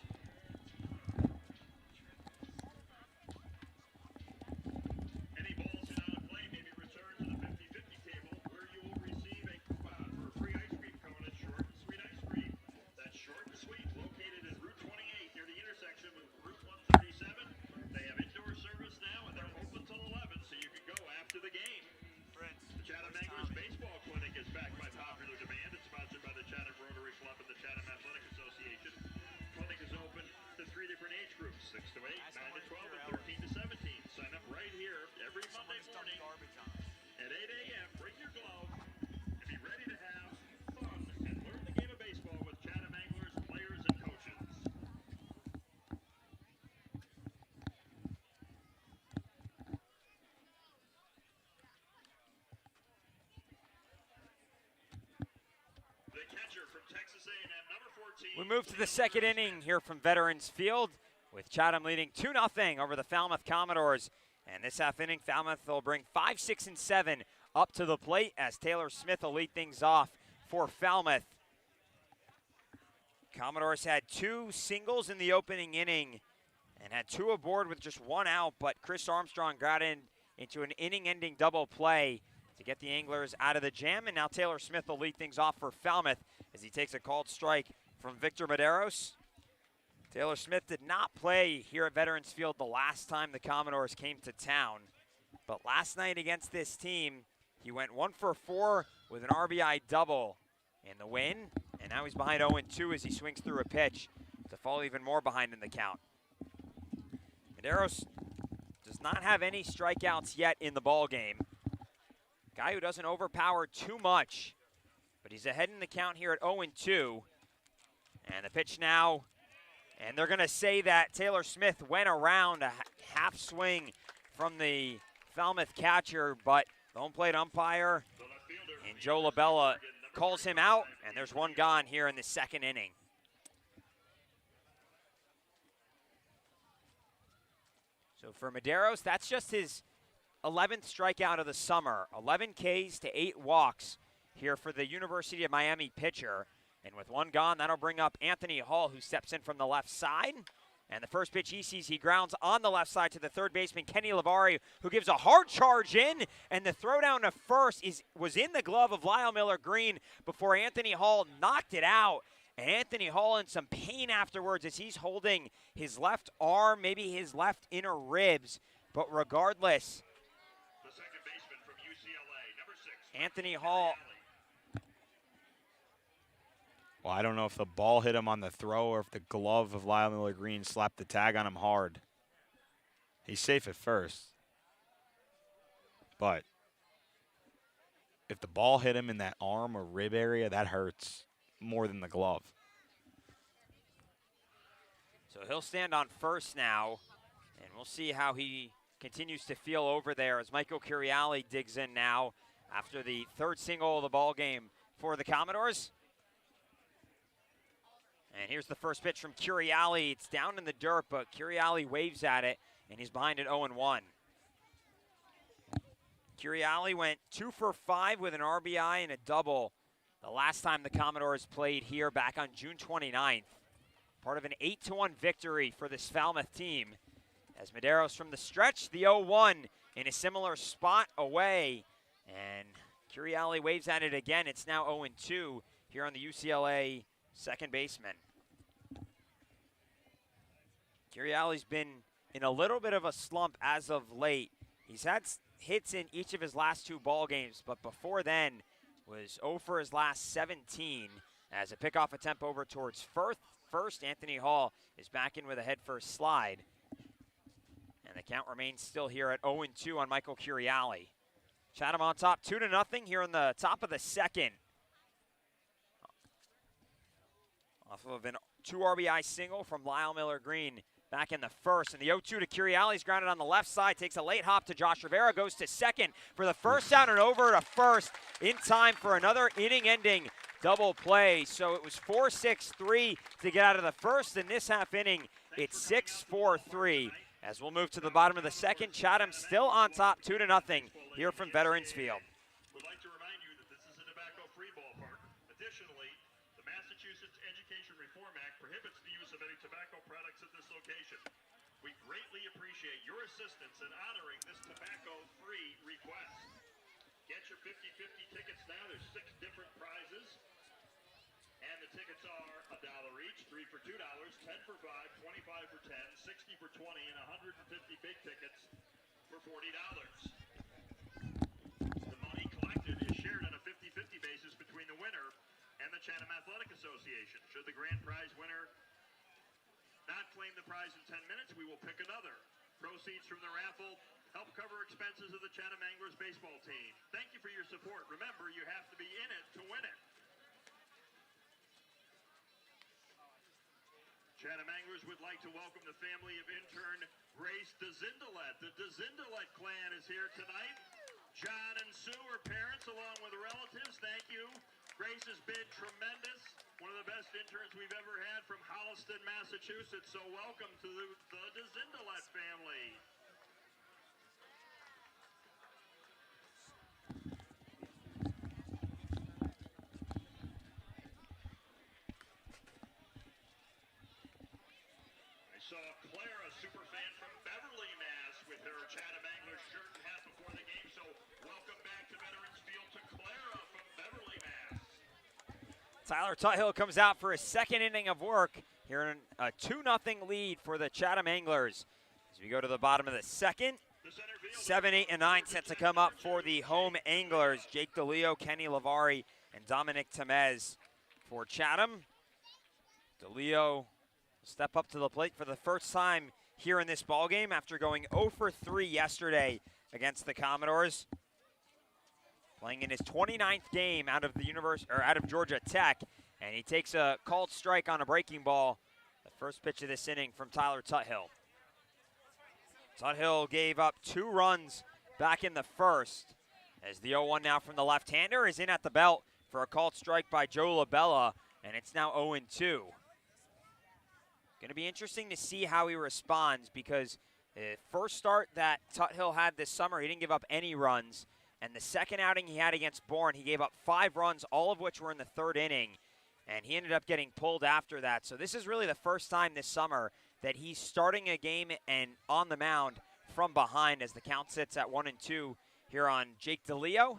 Any balls in out of play may be returned to the 50-50 table, where you will receive a coupon for a free ice cream cone at Short and Sweet Ice Cream. That's Short and Sweet, located at Route 28 near the intersection with Route 137. They have indoor service now, and they're open till 11, so you can go after the game. The Chatham Anglers Baseball Clinic is backed by popular demand. It's sponsored by the Chatham Rotary Club and the Chatham Athletic Association. Clinic is open to 3 different age groups, 6 to 8, 9 to 12, and 13 to 17. Sign up right here every Monday morning at 8 a.m. Bring your glove and be ready to have fun and learn the game of baseball with Chatham Anglers players and coaches. The catcher from Texas A&M, number 14. We move to the 2nd inning here from Veterans Field with Chatham leading 2-0 over the Falmouth Commodores. And this half inning, Falmouth will bring 5, 6, and 7 up to the plate as Taylor Smith will lead things off for Falmouth. Commodores had 2 singles in the opening inning and had 2 aboard with just 1 out, but Chris Armstrong got into an inning-ending double play to get the Anglers out of the jam, and now Taylor Smith will lead things off for Falmouth as he takes a called strike from Victor Medeiros. Taylor Smith did not play here at Veterans Field the last time the Commodores came to town, but last night against this team, he went 1 for 4 with an RBI double in the win, and now he's behind 0-2 as he swings through a pitch to fall even more behind in the count. Medeiros does not have any strikeouts yet in the ball game. Guy who doesn't overpower too much, but he's ahead in the count here at 0-2. And the pitch now, and they're going to say that Taylor Smith went around a half swing from the Falmouth catcher, but the home plate umpire and Joe LaBella calls him out, and there's 1 gone here in the 2nd inning. So for Medeiros, that's just his 11th strikeout of the summer. 11 Ks to 8 walks here for the University of Miami pitcher. And with 1 gone, that'll bring up Anthony Hall, who steps in from the left side. And the first pitch he sees, he grounds on the left side to the 3rd baseman, Kenny Lavari, who gives a hard charge in. And the throw down to first was in the glove of Lyle Miller Green before Anthony Hall knocked it out. And Anthony Hall in some pain afterwards as he's holding his left arm, maybe his left inner ribs. But regardless, The second baseman from UCLA, number 6. Anthony Hall. Well, I don't know if the ball hit him on the throw or if the glove of Lyle Miller Green slapped the tag on him hard. He's safe at first. But if the ball hit him in that arm or rib area, that hurts more than the glove. So he'll stand on first now, and we'll see how he continues to feel over there as Michael Curiali digs in now after the 3rd single of the ball game for the Commodores. And here's the first pitch from Curiali. It's down in the dirt, but Curiali waves at it, and he's behind at 0-1. Curiali went 2 for 5 with an RBI and a double the last time the Commodores played here back on June 29th. Part of an 8-1 victory for this Falmouth team. As Medeiros from the stretch, the 0-1 in a similar spot away. And Curiali waves at it again. It's now 0-2 here on the UCLA second baseman. Curiali's been in a little bit of a slump as of late. He's had hits in each of his last 2 ball games, but before then was 0 for his last 17. As a pickoff attempt over towards first, Anthony Hall is back in with a head-first slide. And the count remains still here at 0-2 on Michael Curiali. Chatham on top 2-0 here in the top of the second. Off of an 2 RBI single from Lyle Miller Green back in the first. And the 0-2 to Curiali's grounded on the left side. Takes a late hop to Josh Rivera. Goes to second for the first down and over to first in time for another inning-ending double play. So it was 4-6-3 to get out of the first. In this half inning, it's 6-4-3. As we'll move to the bottom of the second, Chatham still on top 2-0 here from Veterans Field. Would like to remind you that this is a tobacco-free ballpark. Additionally, the Massachusetts Education Reform Act prohibits the use of any tobacco products at this location. We greatly appreciate your assistance in honoring this tobacco-free request. Get your 50/50 tickets now. There's 6 different prizes. And the tickets are $1 each, 3 for $2, 10 for $5, 25 for $10, 60 for $20, and 150 big tickets for $40. The money collected is shared on a 50/50 basis between the winner and the Chatham Athletic Association. Should the grand prize winner not claim the prize in 10 minutes, we will pick another. Proceeds from the raffle help cover expenses of the Chatham Anglers baseball team. Thank you for your support. Remember, you have to be in it to win it. Chatham Anglers would like to welcome the family of intern Grace DeZindelet. The DeZindelet clan is here tonight. John and Sue are parents along with relatives. Thank you. Grace has been tremendous. One of the best interns we've ever had from Holliston, Massachusetts. So welcome to the DeZindelet family. Saw Clara, super fan from Beverly, Mass, with her Chatham Anglers shirt and hat before the game. So welcome back to Veterans Field to Clara from Beverly, Mass. Tyler Tuthill comes out for his second inning of work here in a 2-0 lead for the Chatham Anglers. As we go to the bottom of the second, 7, 8, and 9 set to come up for the home Anglers. Jake DeLeo, Kenny Lavari, and Dominic Temez for Chatham. DeLeo step up to the plate for the first time here in this ballgame after going 0 for 3 yesterday against the Commodores. Playing in his 29th game out of Georgia Tech, and he takes a called strike on a breaking ball. The first pitch of this inning from Tyler Tuthill. Tuthill gave up 2 runs back in the first, as the 0-1 now from the left-hander is in at the belt for a called strike by Joe LaBella, and it's now 0-2. Going to be interesting to see how he responds, because the first start that Tuthill had this summer, he didn't give up any runs. And the second outing he had against Bourne, he gave up 5 runs, all of which were in the 3rd inning. And he ended up getting pulled after that. So this is really the first time this summer that he's starting a game and on the mound from behind, as the count sits at 1-2 here on Jake DeLeo.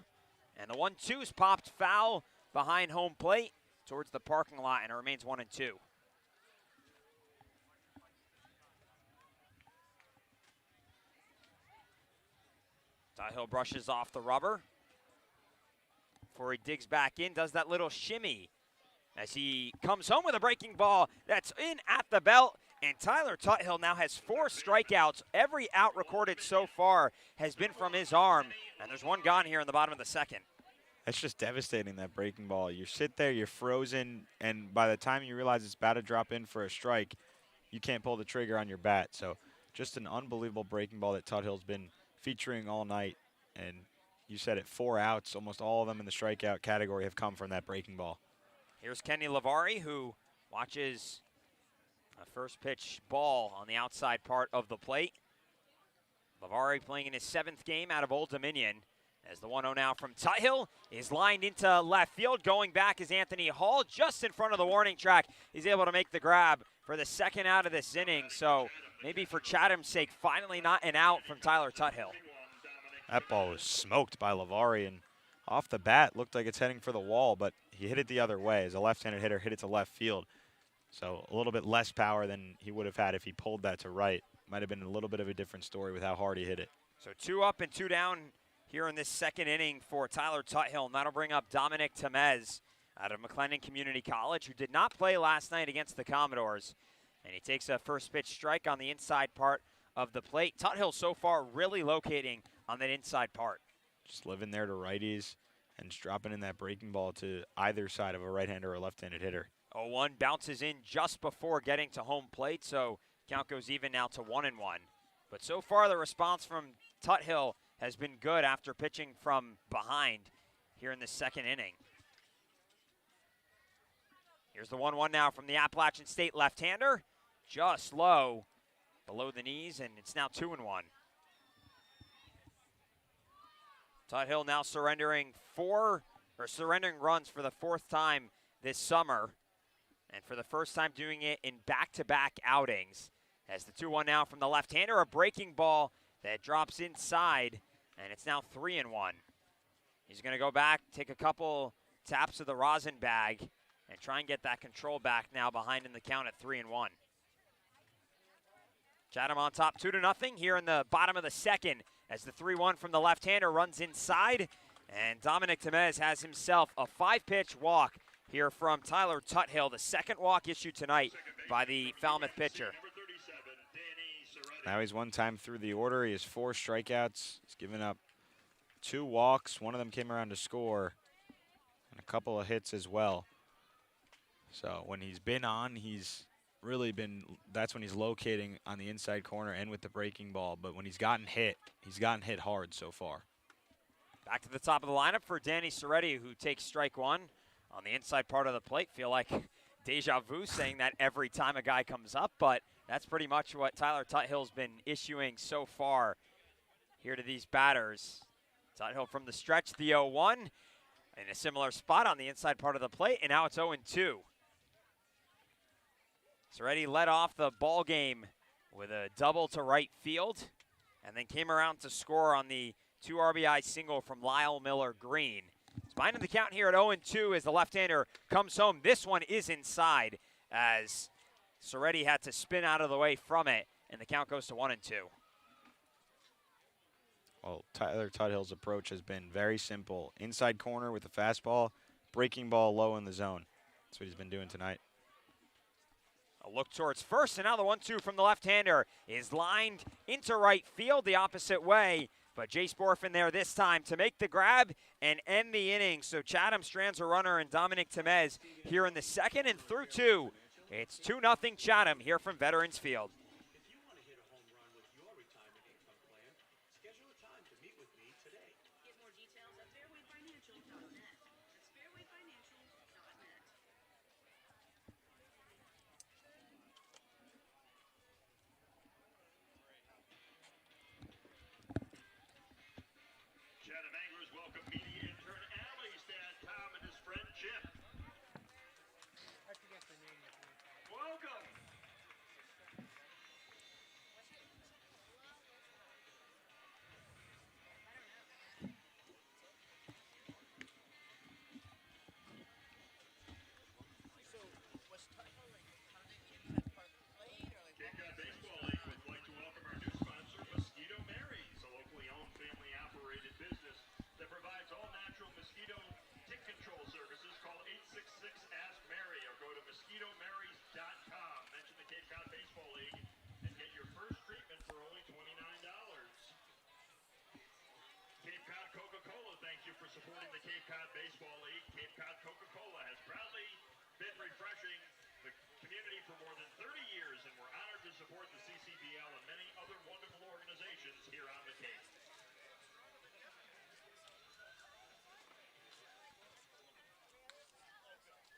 And the 1-2 is popped foul behind home plate towards the parking lot, and it remains 1-2. Tuthill brushes off the rubber before he digs back in, does that little shimmy as he comes home with a breaking ball that's in at the belt. And Tyler Tuthill now has 4 strikeouts. Every out recorded so far has been from his arm, and there's 1 gone here in the bottom of the second. That's just devastating, that breaking ball. You sit there, you're frozen, and by the time you realize it's about to drop in for a strike, you can't pull the trigger on your bat. So just an unbelievable breaking ball that Tuthill's been featuring all night, and you said it, 4 outs, almost all of them in the strikeout category have come from that breaking ball. Here's Kenny Lavari, who watches a first pitch ball on the outside part of the plate. Lavari playing in his 7th game out of Old Dominion, as the 1-0 now from Tuthill is lined into left field. Going back is Anthony Hall, just in front of the warning track. He's able to make the grab for the second out of this inning. So maybe for Chatham's sake, finally not an out from Tyler Tuthill. That ball was smoked by Lavari, and off the bat, looked like it's heading for the wall, but he hit it the other way. As a left-handed hitter, hit it to left field. So a little bit less power than he would have had if he pulled that to right. Might have been a little bit of a different story with how hard he hit it. So 2 up and 2 down here in this second inning for Tyler Tuthill. And that'll bring up Dominic Temez out of McLennan Community College, who did not play last night against the Commodores. And he takes a first pitch strike on the inside part of the plate. Tuthill so far really locating on that inside part. Just living there to righties and just dropping in that breaking ball to either side of a right-hander or a left-handed hitter. 0-1 bounces in just before getting to home plate, so count goes even now to 1-1. But so far the response from Tuthill has been good after pitching from behind here in the second inning. Here's the 1-1 now from the Appalachian State left-hander. Just low, below the knees, and it's now 2-1. Tuthill now surrendering runs for the 4th time this summer, and for the first time doing it in back-to-back outings. As the 2-1 now from the left-hander, a breaking ball that drops inside, and it's now 3-1. He's going to go back, take a couple taps of the rosin bag, and try and get that control back now behind in the count at 3-1. Chatham on top 2-0 here in the bottom of the second as the 3-1 from the left-hander runs inside, and Dominic Temez has himself a 5-pitch walk here from Tyler Tuthill, the second walk issued tonight by the Falmouth pitcher. Now he's 1 time through the order. He has 4 strikeouts. He's given up 2 walks. One of them came around to score, and a couple of hits as well. So when he's been on, he's really been, that's when he's locating on the inside corner and with the breaking ball. But when he's gotten hit hard so far. Back to the top of the lineup for Danny Soretti, who takes strike 1 on the inside part of the plate. Feel like deja vu saying that every time a guy comes up, but that's pretty much what Tyler Tuthill's been issuing so far here to these batters. Tuthill from the stretch, the 0-1, in a similar spot on the inside part of the plate, and now it's 0-2. Soretti led off the ball game with a double to right field, and then came around to score on the 2 RBI single from Lyle Miller Green. It's minding the count here at 0-2 as the left-hander comes home. This one is inside as Soretti had to spin out of the way from it, and the count goes to 1-2. Well, Tyler Tuthill's approach has been very simple. Inside corner with the fastball, breaking ball low in the zone. That's what he's been doing tonight. A look towards first, and now the 1-2 from the left-hander is lined into right field the opposite way. But Jace Borfin there this time to make the grab and end the inning. So Chatham strands a runner and Dominic Temez here in the second, and through 2. It's 2-0 Chatham here from Veterans Field. If you want to hit a home run with your retirement income plan, schedule a time to meet with me today. Get more details at fairwayfinancial.net. That's fairwayfinancial.net. Chatham Anglers welcome media intern Allie's dad Tom and his friend Chip. Welcome. Cape Cod Baseball League would like to welcome our new sponsor, Mosquito Mary's, a locally owned, family-operated business that provides all-natural mosquito tick control services. Call 866-ASK-MARY or go to mosquitomarys.com. Mention the Cape Cod Baseball League and get your first treatment for only $29. Cape Cod Coca-Cola thanks you for supporting the Cape Cod Baseball League. Cape Cod Coca-Cola has proudly been refreshing the community for more than 30 years, and we're honored to support the CCBL and many other wonderful organizations here on the Cape.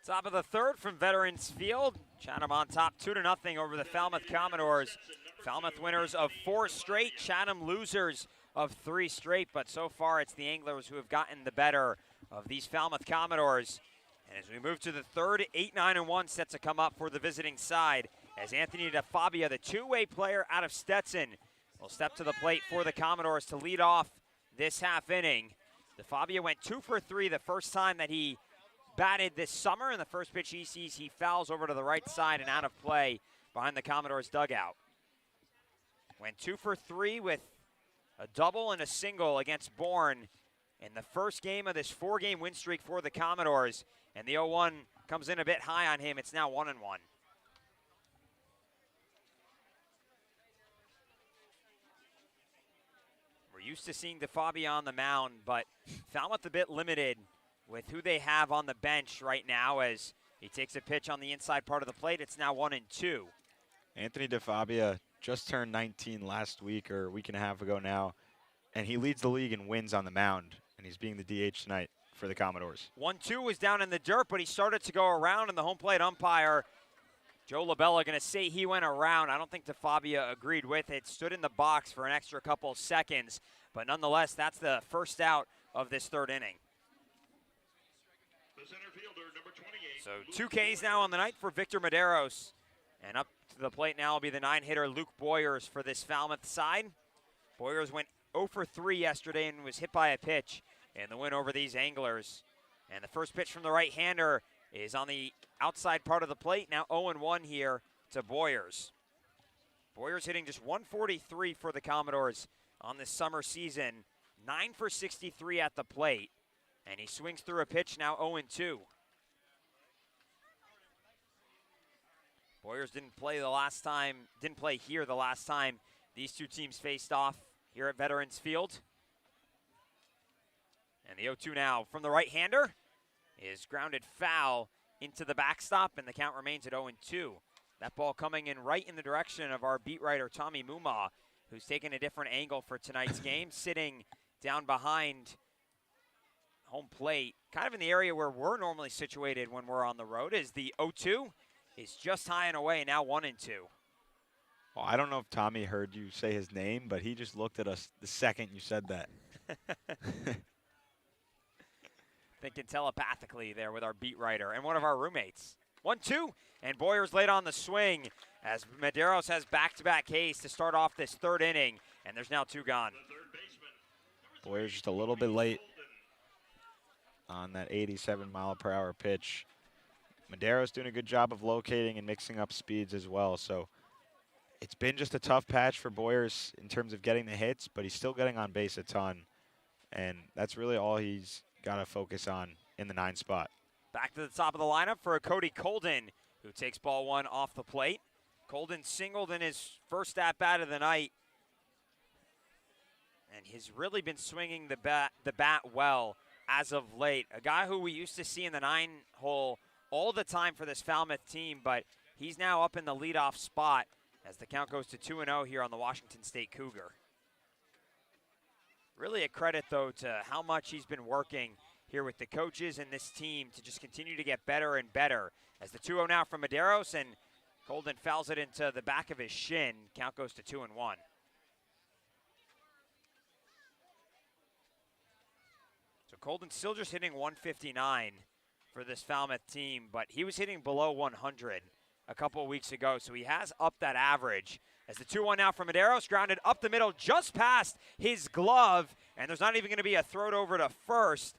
Top of the third from Veterans Field. Chatham on top 2-0 over the Falmouth Commodores. Falmouth winners of 4 straight, Chatham losers of 3 straight, but so far it's the Anglers who have gotten the better of these Falmouth Commodores. And as we move to the third, 8-9-1 set to come up for the visiting side as Anthony DeFabia, the 2-way player out of Stetson, will step to the plate for the Commodores to lead off this half inning. DeFabio went 2 for 3 the first time that he batted this summer, and the first pitch he sees, he fouls over to the right side and out of play behind the Commodores dugout. Went 2 for 3 with a double and a single against Bourne in the first game of this 4-game win streak for the Commodores, and the 0-1 comes in a bit high on him. It's now 1-1. We're used to seeing DeFabio on the mound, but Falmouth a bit limited with who they have on the bench right now as he takes a pitch on the inside part of the plate. It's now 1-2. Anthony DeFabio just turned 19 last week or a week and a half ago now, and he leads the league in wins on the mound, and he's being the DH tonight for the Commodores. 1-2 was down in the dirt, but he started to go around, and the home plate umpire, Joe LaBella, going to say he went around. I don't think DeFabio agreed with it. Stood in the box for an extra couple seconds, but nonetheless, that's the first out of this third inning. The center fielder, number 28. So 2 Ks now on the night for Victor Medeiros, and up to the plate now will be the 9-hitter Luke Boyers for this Falmouth side. Boyers went 0 for 3 yesterday and was hit by a pitch in the win over these Anglers. And the first pitch from the right-hander is on the outside part of the plate. Now 0-1 here to Boyers. Boyers hitting just 143 for the Commodores on this summer season. 9 for 63 at the plate. And he swings through a pitch, now 0-2. Boyers didn't play here the last time these two teams faced off here at Veterans Field. And the 0-2 now from the right-hander is grounded foul into the backstop, and the count remains at 0-2. That ball coming in right in the direction of our beat writer, Tommy Mumma, who's taken a different angle for tonight's game, sitting down behind home plate, kind of in the area where we're normally situated when we're on the road. Is the 0-2 is just high and away, now 1-2. Well, I don't know if Tommy heard you say his name, but he just looked at us the second you said that. Thinking telepathically there with our beat writer and one of our roommates. 1-2, and Boyers laid on the swing as Medeiros has back-to-back Ks to start off this third inning, and there's now 2 gone. Boyers just a little bit late on that 87-mile-per-hour pitch. Medeiros doing a good job of locating and mixing up speeds as well, so it's been just a tough patch for Boyers in terms of getting the hits, but he's still getting on base a ton, and that's really all he's got to focus on in the 9 spot. Back to the top of the lineup for Cody Colden, who takes ball 1 off the plate. Colden singled in his first at-bat of the night, and he's really been swinging the bat well as of late. A guy who we used to see in the 9-hole all the time for this Falmouth team, but he's now up in the leadoff spot as the count goes to 2-0 here on the Washington State Cougar. Really a credit, though, to how much he's been working here with the coaches and this team to just continue to get better and better. As the 2-0 now from Medeiros, and Colden fouls it into the back of his shin. Count goes to 2-1. So Colden still just hitting 159 for this Falmouth team, but he was hitting below 100 a couple of weeks ago, so he has upped that average. As the 2-1 now from Medeiros, grounded up the middle just past his glove, and there's not even going to be a throw over to first.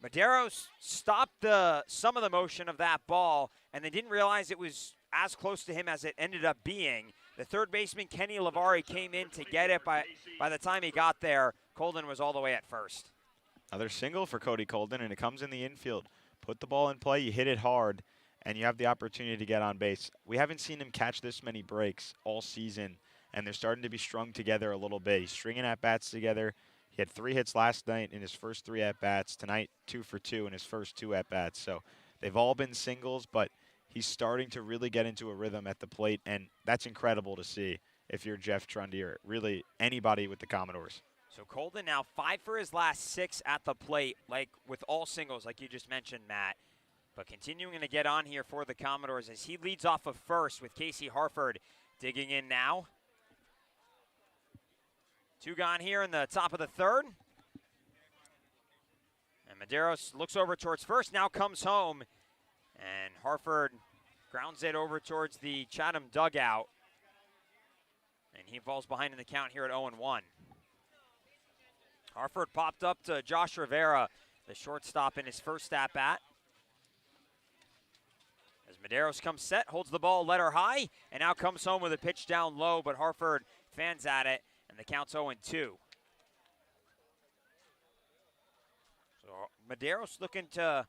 Medeiros stopped some of the motion of that ball, and they didn't realize it was as close to him as it ended up being. The third baseman, Kenny Lavari, came in to get it. By the time he got there, Colden was all the way at first. Another single for Cody Colden, and it comes in the infield. Put the ball in play, you hit it hard, and you have the opportunity to get on base. We haven't seen him catch this many breaks all season, and they're starting to be strung together a little bit. He's stringing at-bats together. He had 3 hits last night in his first 3 at-bats. Tonight, 2 for 2 in his first 2 at-bats. So they've all been singles, but he's starting to really get into a rhythm at the plate, and that's incredible to see if you're Jeff Trundy or really anybody with the Commodores. So Colden now 5 for his last 6 at the plate, like with all singles, like you just mentioned, Matt. But continuing to get on here for the Commodores as he leads off of first with Casey Harford digging in now. 2 gone here in the top of the third. And Medeiros looks over towards first, now comes home. And Harford grounds it over towards the Chatham dugout. And he falls behind in the count here at 0-1. Harford popped up to Josh Rivera, the shortstop, in his first at-bat. As Medeiros comes set, holds the ball letter high, and now comes home with a pitch down low, but Harford fans at it, and the count's 0-2. So Medeiros looking to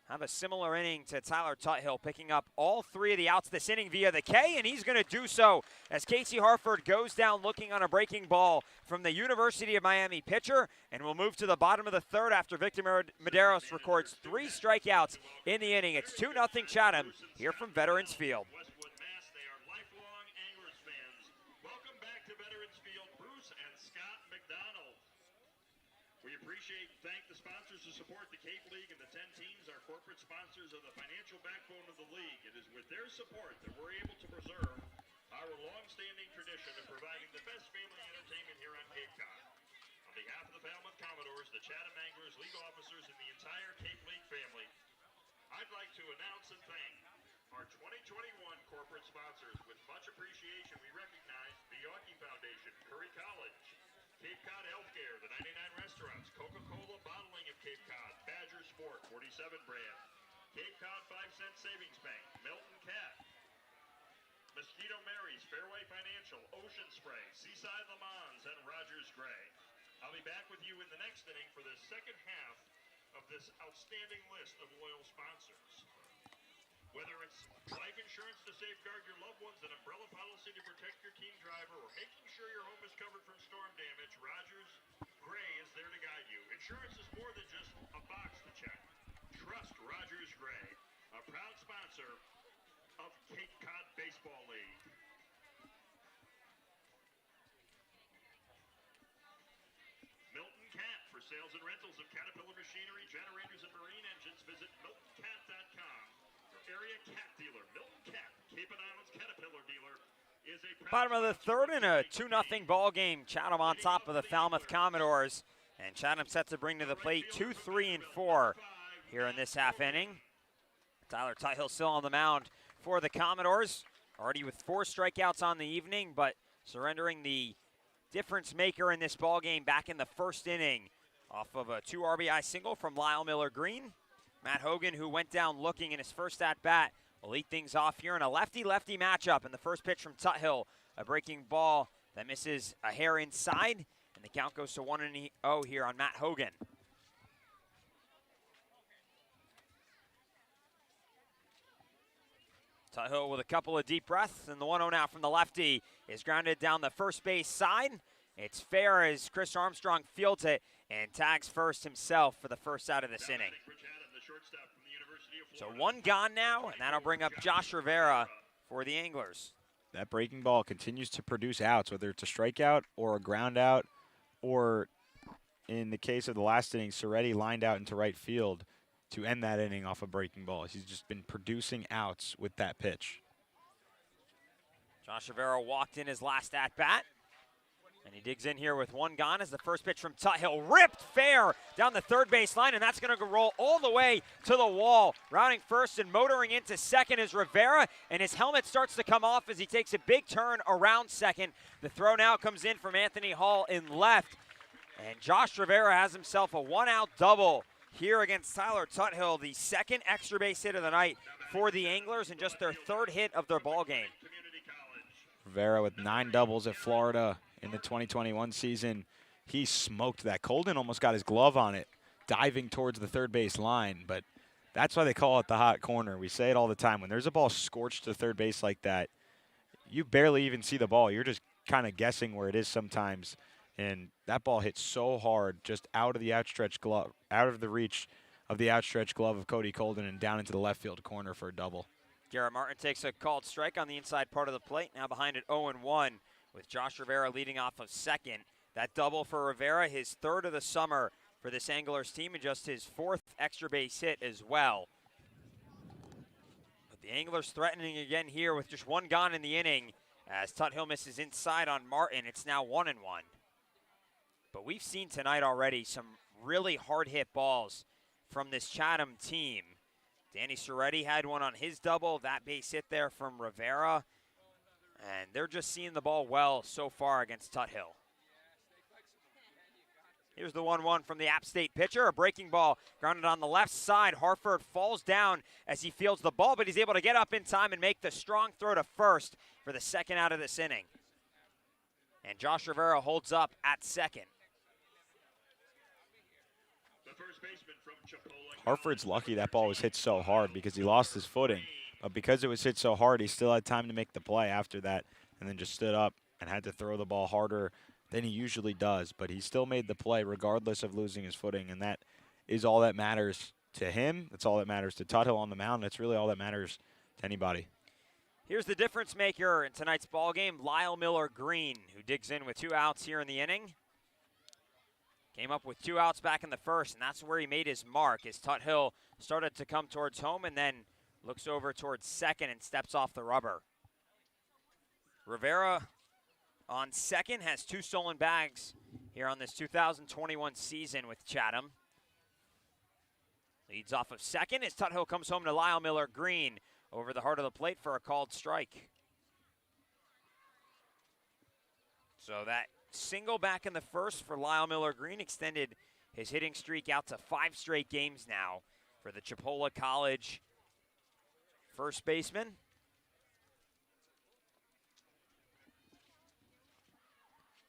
have a similar inning to Tyler Tuthill, picking up all 3 of the outs this inning via the K, and he's going to do so as Casey Harford goes down looking on a breaking ball from the University of Miami pitcher, and we'll move to the bottom of the third after Victor Medeiros records 3 strikeouts in the inning. It's 2-0 Chatham here from Veterans Field. Westwood, Mass. They are lifelong Anglers fans. Welcome back to Veterans Field, Bruce and Scott McDonald. We appreciate and thank the sponsors who support the Cape League and the 10 teams, our corporate sponsors of the financial backbone of the league. It is with their support that we're able to preserve our long-standing tradition of providing the best family entertainment here on Cape Cod. On behalf of the Falmouth Commodores, the Chatham Anglers, league officers, and the entire Cape League family, I'd like to announce and thank our 2021 corporate sponsors. With much appreciation, we recognize the Yawkey Foundation, Curry College, Cape Cod Healthcare, the 99 Restaurants, Coca-Cola Bottling of Cape Cod, Badger Sport, 47 brand, Cape Cod 5-cent Savings Bank, Milton Cat, Mosquito Mary's, Fairway Financial, Ocean Spray, Seaside Le Mans, and Rogers Gray. I'll be back with you in the next inning for the second half of this outstanding list of loyal sponsors. Whether it's life insurance to safeguard your loved ones, an umbrella policy to protect your team driver, or making sure your home is covered from storm damage, Rogers Gray is there to guide you. Insurance is more than just a box to check. Trust Rogers Gray, a proud sponsor of Cape Cod Baseball League. Milton Cat, for sales and rentals of Caterpillar machinery, generators, and marine engines, visit miltoncat.com. Area cat dealer, Milton Cat, Cape and Islands Caterpillar dealer, is a Bottom of the third in a 2-0 ball game. Chatham on top of the Falmouth Commodores, and Chatham set to bring to the plate 2, 3, and 4 here in this half inning. Tyler Tuthill still on the mound for the Commodores, already with 4 strikeouts on the evening, but surrendering the difference maker in this ball game back in the first inning off of a 2 RBI single from Lyle Miller Green. Matt Hogan, who went down looking in his first at-bat, will lead things off here in a lefty-lefty matchup. And the first pitch from Tuthill, a breaking ball that misses a hair inside, and the count goes to 1-0 here on Matt Hogan. Tuthill with a couple of deep breaths, and the 1-0 now from the lefty is grounded down the first base side. It's fair as Chris Armstrong fields it and tags first himself for the first out of this inning. So 1 gone now, and that'll bring up Josh Rivera for the Anglers. That breaking ball continues to produce outs, whether it's a strikeout or a ground out, or in the case of the last inning, Soretti lined out into right field to end that inning off a breaking ball. He's just been producing outs with that pitch. Josh Rivera walked in his last at-bat. And he digs in here with 1 gone as the first pitch from Tuthill ripped fair down the third base line, and that's going to roll all the way to the wall. Rounding first and motoring into second is Rivera, and his helmet starts to come off as he takes a big turn around second. The throw now comes in from Anthony Hall in left, and Josh Rivera has himself a 1-out double here against Tyler Tuthill, the second extra base hit of the night for the Anglers and just their 3rd hit of their ball game. Rivera with 9 doubles at Florida in the 2021 season. He smoked that. Colden almost got his glove on it, diving towards the third base line, but that's why they call it the hot corner. We say it all the time. When there's a ball scorched to third base like that, you barely even see the ball. You're just kind of guessing where it is sometimes, and that ball hit so hard just out of the outstretched glove, out of the reach of the outstretched glove of Cody Colden and down into the left field corner for a double. Garrett Martin takes a called strike on the inside part of the plate, now behind it 0-1. With Josh Rivera leading off of second. That double for Rivera, his 3rd of the summer for this Anglers team, and just his 4th extra base hit as well. But the Anglers threatening again here with just 1 gone in the inning as Tuthill misses inside on Martin. It's now 1-1. But we've seen tonight already some really hard-hit balls from this Chatham team. Danny Soretti had one on his double, that base hit there from Rivera. And they're just seeing the ball well so far against Tuthill. Here's the 1-1 from the App State pitcher. A breaking ball grounded on the left side. Hartford falls down as he fields the ball, but he's able to get up in time and make the strong throw to first for the second out of this inning. And Josh Rivera holds up at second. The first baseman from Chipola. Hartford's lucky that ball was hit so hard because he lost his footing. But because it was hit so hard, he still had time to make the play after that and then just stood up and had to throw the ball harder than he usually does. But he still made the play regardless of losing his footing, and that is all that matters to him. That's all that matters to Tuthill on the mound. That's really all that matters to anybody. Here's the difference maker in tonight's ball game, Lyle Miller Green, who digs in with 2 outs here in the inning. Came up with 2 outs back in the first, and that's where he made his mark as Tuthill started to come towards home and then looks over towards second and steps off the rubber. Rivera on second has 2 stolen bags here on this 2021 season with Chatham. Leads off of second as Tuthill comes home to Lyle Miller Green over the heart of the plate for a called strike. So that single back in the first for Lyle Miller Green extended his hitting streak out to 5 straight games now for the Chipola College first baseman.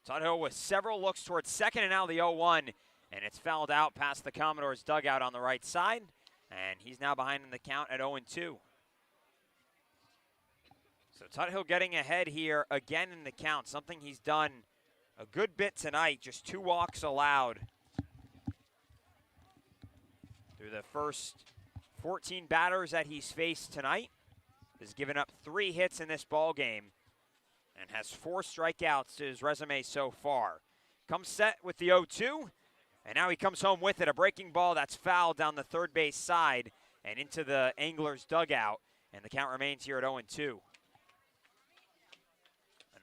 Tuthill with several looks towards second, and now the 0-1, and it's fouled out past the Commodores dugout on the right side, and he's now behind in the count at 0-2. So Tuthill getting ahead here again in the count, something he's done a good bit tonight, just 2 walks allowed through the first 14 batters that he's faced tonight. Has given up 3 hits in this ball game and has 4 strikeouts to his resume so far. Comes set with the 0-2, and now he comes home with it. A breaking ball that's fouled down the third base side and into the Anglers dugout, and the count remains here at 0-2.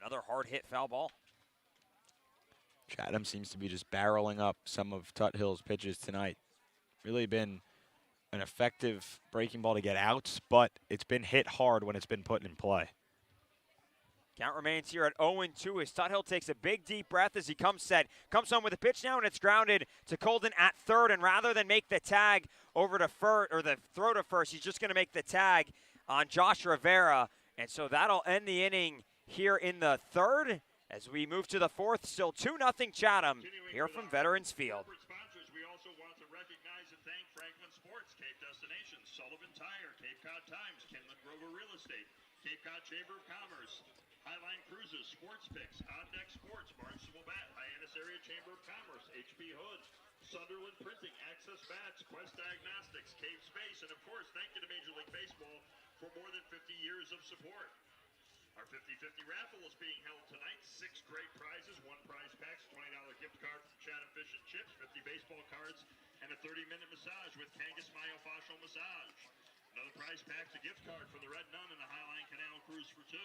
Another hard hit foul ball. Chatham seems to be just barreling up some of Tuthill's pitches tonight. Really been an effective breaking ball to get outs, but it's been hit hard when it's been put in play. Count remains here at 0-2 as Tuthill takes a big deep breath as he comes set. Comes home with a pitch now, and it's grounded to Colden at third, and rather than make the tag over to first, or the throw to first, he's just going to make the tag on Josh Rivera, and so that'll end the inning here in the third as we move to the fourth. Still 2-0 Chatham here from Veterans Field. Corporate sponsors, we also want to recognize and thank Franklin Sports, Cape Destinations, Sullivan Tire, Cape Cod Times, Kenland Grover Real Estate, Cape Cod Chamber of Commerce, Highline Cruises, Sports Picks, On Deck Sports, Barnstable Bat, Hyannis Area Chamber of Commerce, HP Hood, Sunderland Printing, Access Bats, Quest Diagnostics, Cave Space, and of course, thank you to Major League Baseball for more than 50 years of support. Our 50-50 raffle is being held tonight. 6 great prizes, 1 prize pack, $20 gift card from Chatham Fish and Chips, 50 baseball cards, and a 30-minute massage with Kangas Myofascial Massage. Another prize pack's a gift card from the Red Nun and the Highline Canal Cruise for 2.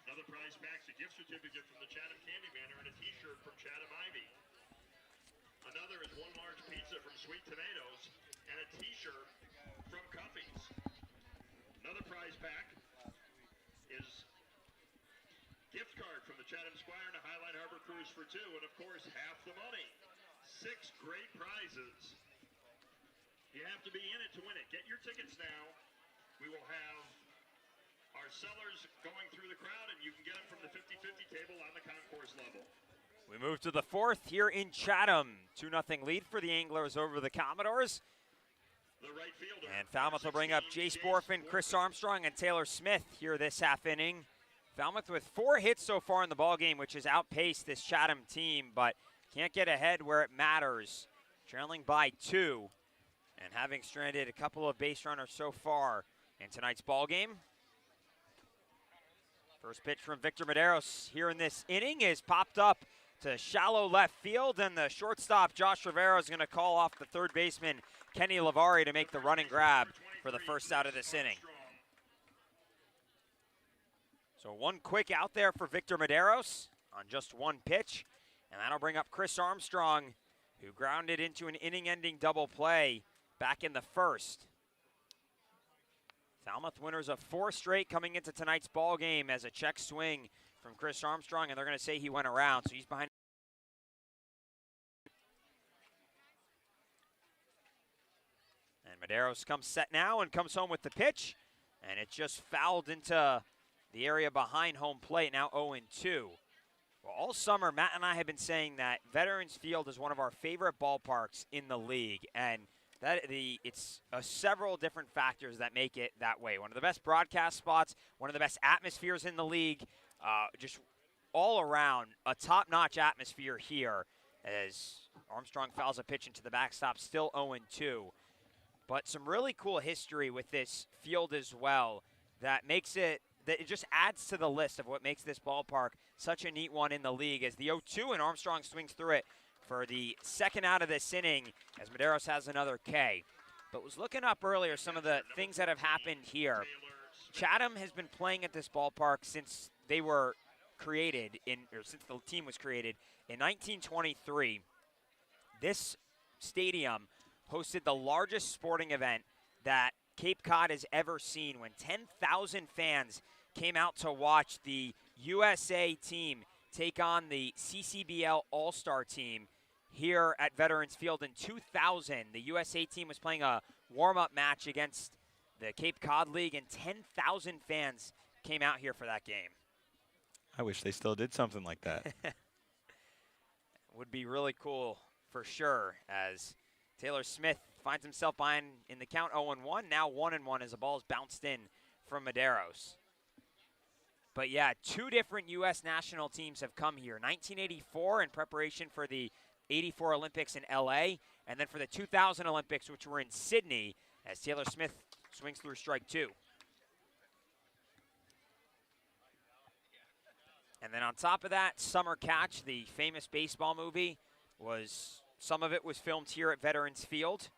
Another prize pack's a gift certificate from the Chatham Candy Manor and a t-shirt from Chatham Ivy. Another is 1 large pizza from Sweet Tomatoes and a t-shirt from Cuffy's. Another prize pack is gift card from the Chatham Squire and a Highline Harbor Cruise for 2, and of course, half the money. 6 great prizes. You have to be in it to win it. Get your tickets now. We will have our sellers going through the crowd, and you can get them from the 50-50 table on the concourse level. We move to the fourth here in Chatham. 2-0 lead for the Anglers over the Commodores. The right fielder. And Falmouth will bring up Jace Borfin, Chris Armstrong, and Taylor Smith here this half inning. Falmouth with 4 hits so far in the ballgame, which has outpaced this Chatham team, but can't get ahead where it matters. Trailing by 2 and having stranded a couple of base runners so far in tonight's ballgame. First pitch from Victor Medeiros here in this inning is popped up to shallow left field, and the shortstop Josh Rivera is going to call off the third baseman Kenny Lavari to make the running grab for the first out of this inning. So 1 quick out there for Victor Medeiros on just 1 pitch, and that'll bring up Chris Armstrong, who grounded into an inning-ending double play back in the first. Falmouth winners of 4 straight coming into tonight's ball game as a check swing from Chris Armstrong, and they're going to say he went around, so he's behind. And Medeiros comes set now and comes home with the pitch. And it just fouled into the area behind home plate, now 0-2. Well, all summer, Matt and I have been saying that Veterans Field is one of our favorite ballparks in the league. And it's several different factors that make it that way. One of the best broadcast spots, one of the best atmospheres in the league, just all around a top-notch atmosphere here as Armstrong fouls a pitch into the backstop, still 0-2. But some really cool history with this field as well that it just adds to the list of what makes this ballpark such a neat one in the league as the 0-2 and Armstrong swings through it for the second out of this inning as Medeiros has another K. But was looking up earlier some of the things that have happened here. Chatham has been playing at this ballpark since they were created since the team was created in 1923. This stadium hosted the largest sporting event that Cape Cod has ever seen when 10,000 fans came out to watch the USA team take on the CCBL All-Star team here at Veterans Field in 2000. The USA team was playing a warm-up match against the Cape Cod League, and 10,000 fans came out here for that game. I wish they still did something like that. Would be really cool for sure, as Taylor Smith finds himself behind in the count 0-1, now 1-1 as the ball is bounced in from Medeiros. But yeah, two different U.S. national teams have come here. 1984 in preparation for the 84 Olympics in L.A., and then for the 2000 Olympics, which were in Sydney, as Taylor Smith swings through strike two. And then on top of that, Summer Catch, the famous baseball movie, some of it was filmed here at Veterans Field.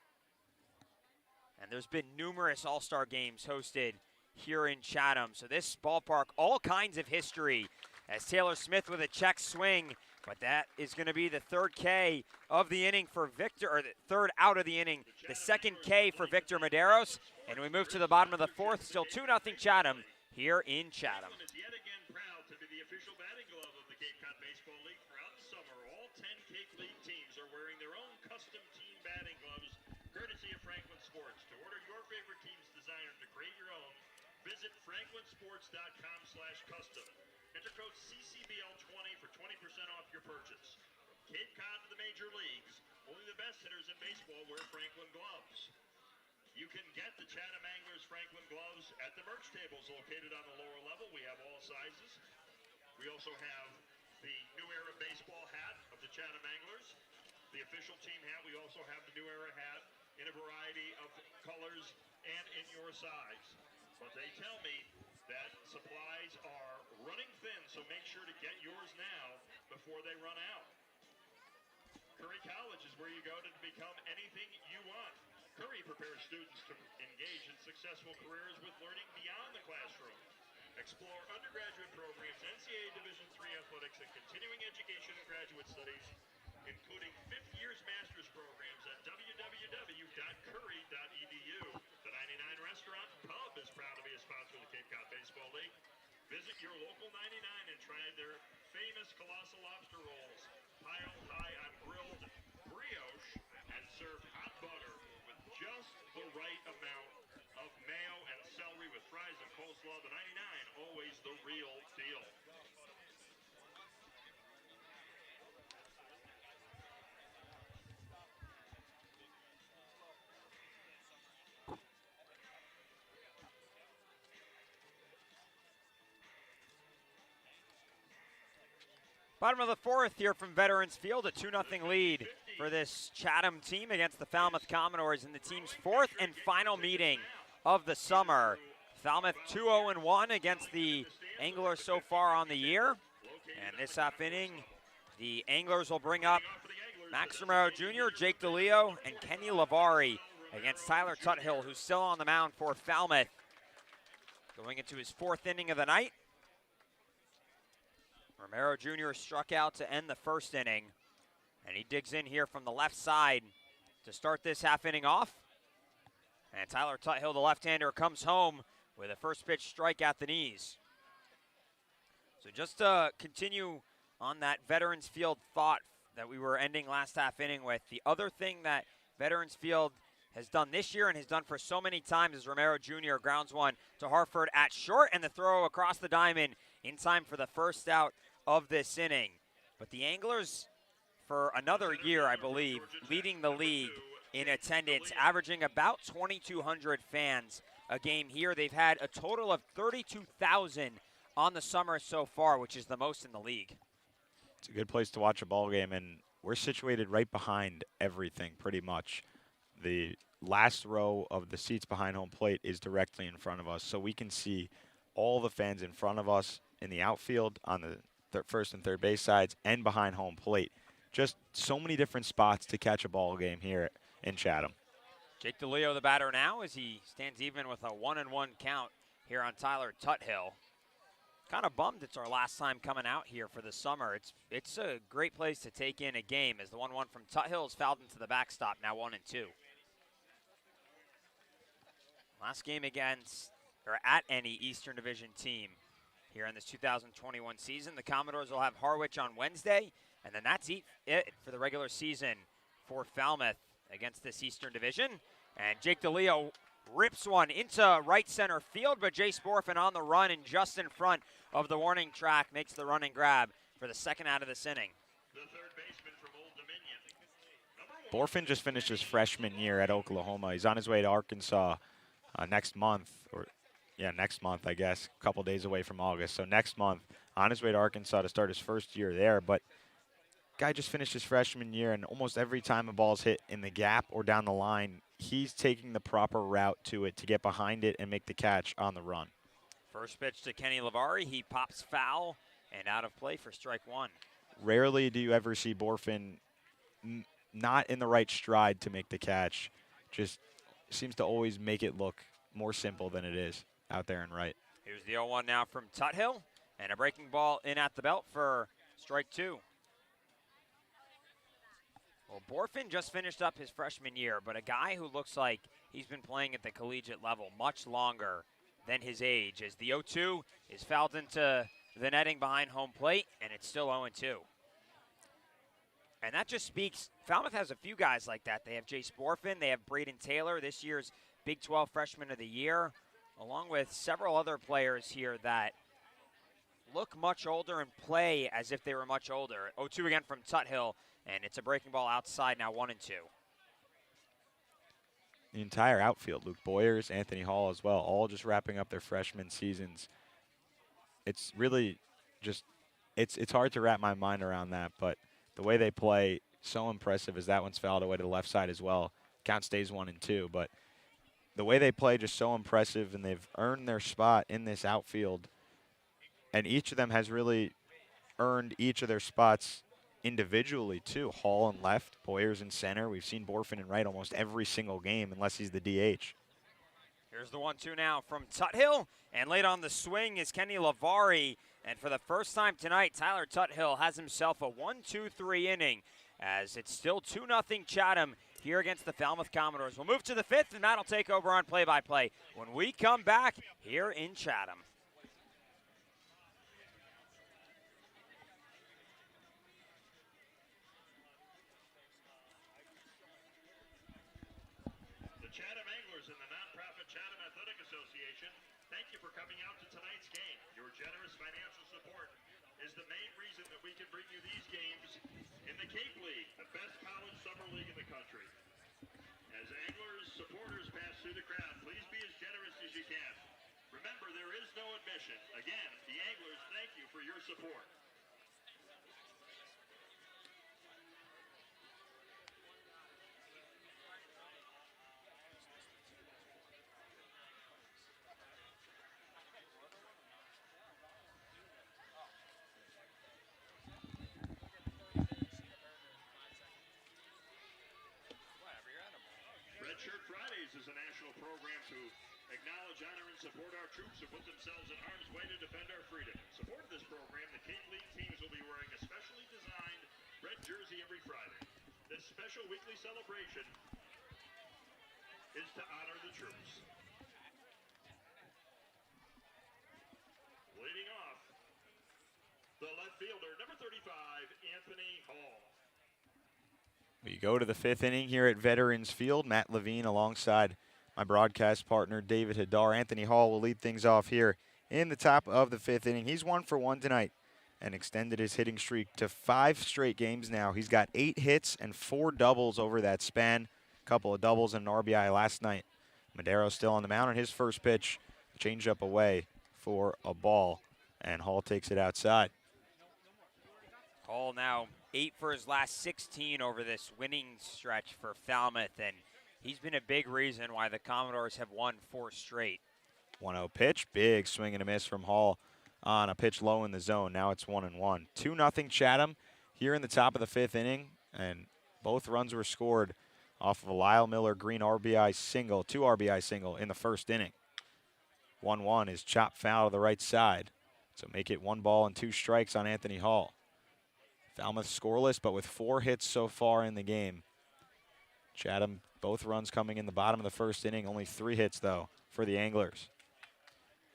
And there's been numerous All-Star games hosted here in Chatham. So this ballpark, all kinds of history as Taylor Smith with a check swing. But that is going to be the third K of the inning for Victor, or the third out of the inning, the second K for Victor Medeiros. And we move to the bottom of the fourth, still 2-0 Chatham here in Chatham. Is yet again proud to be the official batting glove of the Cape Cod Baseball League. Throughout the summer, all 10 Cape League teams are wearing their own custom team batting gloves, courtesy of Franklin Sports. To order your favorite team's design or to create your own, visit franklinsports.com/custom. Enter code CCBL20 for 20% off your purchase. From Cape Cod to the major leagues, only the best hitters in baseball wear Franklin gloves. You can get the Chatham Anglers Franklin gloves at the merch tables located on the lower level. We have all sizes. We also have the New Era baseball hat of the Chatham Anglers, the official team hat. We also have the New Era hat in a variety of colors and in your size. But they tell me that supplies are running thin, so make sure to get yours now before they run out. Curry College is where you go to become anything you want. Curry prepares students to engage in successful careers with learning beyond the classroom. Explore undergraduate programs, NCAA Division III athletics, and continuing education and graduate studies, including fifth year's master's programs at www.curry.edu. The 99 Restaurant and Pub is proud to be a sponsor of the Cape Cod Baseball League. Visit your local 99 and try their famous colossal lobster rolls, piled high on grilled brioche and served hot butter with just the right amount of mayo and celery with fries and coleslaw. The 99, always the real deal. Bottom of the fourth here from Veterans Field, a 2-0 lead for this Chatham team against the Falmouth Commodores in the team's fourth and final meeting of the summer. Falmouth 2-0-1 against the Anglers so far on the year. And this half inning, the Anglers will bring up Max Romero Jr., Jake DeLeo, and Kenny Lavari against Tyler Tuthill, who's still on the mound for Falmouth. Going into his fourth inning of the night. Romero Jr. struck out to end the first inning, and he digs in here from the left side to start this half inning off. And Tyler Tuthill, the left-hander, comes home with a first pitch strike at the knees. So just to continue on that Veterans Field thought that we were ending last half inning with, the other thing that Veterans Field has done this year and has done for so many times as Romero Jr. grounds one to Hartford at short, and the throw across the diamond in time for the first out of this inning. But the Anglers, for another year, I believe, leading the league in attendance, averaging about 2,200 fans a game here. They've had a total of 32,000 on the summer so far, which is the most in the league. It's a good place to watch a ball game, and we're situated right behind everything pretty much. The last row of the seats behind home plate is directly in front of us, so we can see all the fans in front of us in the outfield, on the first and third base sides, and behind home plate. Just so many different spots to catch a ball game here in Chatham. Jake DeLeo, the batter now, as he stands even with a 1-1 count here on Tyler Tuthill. Kind of bummed it's our last time coming out here for the summer. It's a great place to take in a game, as the 1-1 from Tuthill is fouled into the backstop, now 1-2. Last game against, or at any Eastern Division team here in this 2021 season. The Commodores will have Harwich on Wednesday, and then that's it for the regular season for Falmouth against this Eastern Division. And Jake DeLeo rips one into right center field, but Jay Sporfin on the run and just in front of the warning track makes the run and grab for the second out of this inning. The third baseman from Old Dominion. Borfin just finished his freshman year at Oklahoma. He's on his way to Arkansas next month, next month, I guess, a couple days away from August. So next month, on his way to Arkansas to start his first year there. But guy just finished his freshman year, and almost every time a ball's hit in the gap or down the line, he's taking the proper route to it to get behind it and make the catch on the run. First pitch to Kenny Lavari. He pops foul and out of play for strike one. Rarely do you ever see Borfin not in the right stride to make the catch. Just seems to always make it look more simple than it is out there and right. Here's the 0-1 now from Tuthill, and a breaking ball in at the belt for strike two. Well, Borfin just finished up his freshman year, but a guy who looks like he's been playing at the collegiate level much longer than his age, as the 0-2 is fouled into the netting behind home plate, and it's still 0-2. And that just speaks, Falmouth has a few guys like that. They have Jay Sporfin, they have Braden Taylor, this year's Big 12 Freshman of the Year, along with several other players here that look much older and play as if they were much older. 0-2 again from Tuthill, and it's a breaking ball outside, now 1-2. The entire outfield, Luke Boyers, Anthony Hall as well, all just wrapping up their freshman seasons. It's really just, it's hard to wrap my mind around that, but the way they play, so impressive, as that one's fouled away to the left side as well. Count stays 1-2, but the way they play, just so impressive, and they've earned their spot in this outfield. And each of them has really earned each of their spots individually, too. Hall in left, Boyers in center. We've seen Borfin in right almost every single game, unless he's the DH. Here's the 1-2 now from Tuthill, and late on the swing is Kenny Lavari. And for the first time tonight, Tyler Tuthill has himself a 1-2-3 inning, as it's still 2-0 Chatham here against the Falmouth Commodores. We'll move to the fifth, and that'll take over on play-by-play when we come back here in Chatham. The Chatham Anglers and the nonprofit Chatham Athletic Association thank you for coming out to tonight's game. Your generous financial support is the main reason that we can bring you these games in the Cape League, the best college summer league in the country. As Anglers supporters pass through the crowd, please be as generous as you can. Remember, there is no admission. Again, the Anglers thank you for your support. Red Shirt Fridays is a national program to acknowledge, honor, and support our troops who put themselves in harm's way to defend our freedom. In support of this program, the Cape League teams will be wearing a specially designed red jersey every Friday. This special weekly celebration is to honor the troops. Leading off, the left fielder, number 35, Anthony Hall. We go to the 5th inning here at Veterans Field. Matt Levine alongside my broadcast partner, David Hadar. Anthony Hall will lead things off here in the top of the 5th inning. He's 1 for 1 tonight and extended his hitting streak to 5 straight games now. He's got 8 hits and 4 doubles over that span. A couple of doubles and an RBI last night. Madero's still on the mound on his first pitch. Changeup away for a ball, and Hall takes it outside. Hall now 8 for his last 16 over this winning stretch for Falmouth, and he's been a big reason why the Commodores have won 4 straight. 1-0 pitch, big swing and a miss from Hall on a pitch low in the zone. Now it's 1-1. 2-0 Chatham here in the top of the 5th inning, and both runs were scored off of a Lyle Miller Green RBI single, 2 RBI single in the first inning. 1-1 is chopped foul to the right side, so make it 1 ball and 2 strikes on Anthony Hall. Falmouth scoreless, but with 4 hits so far in the game. Chatham, both runs coming in the bottom of the first inning. Only 3 hits, though, for the Anglers.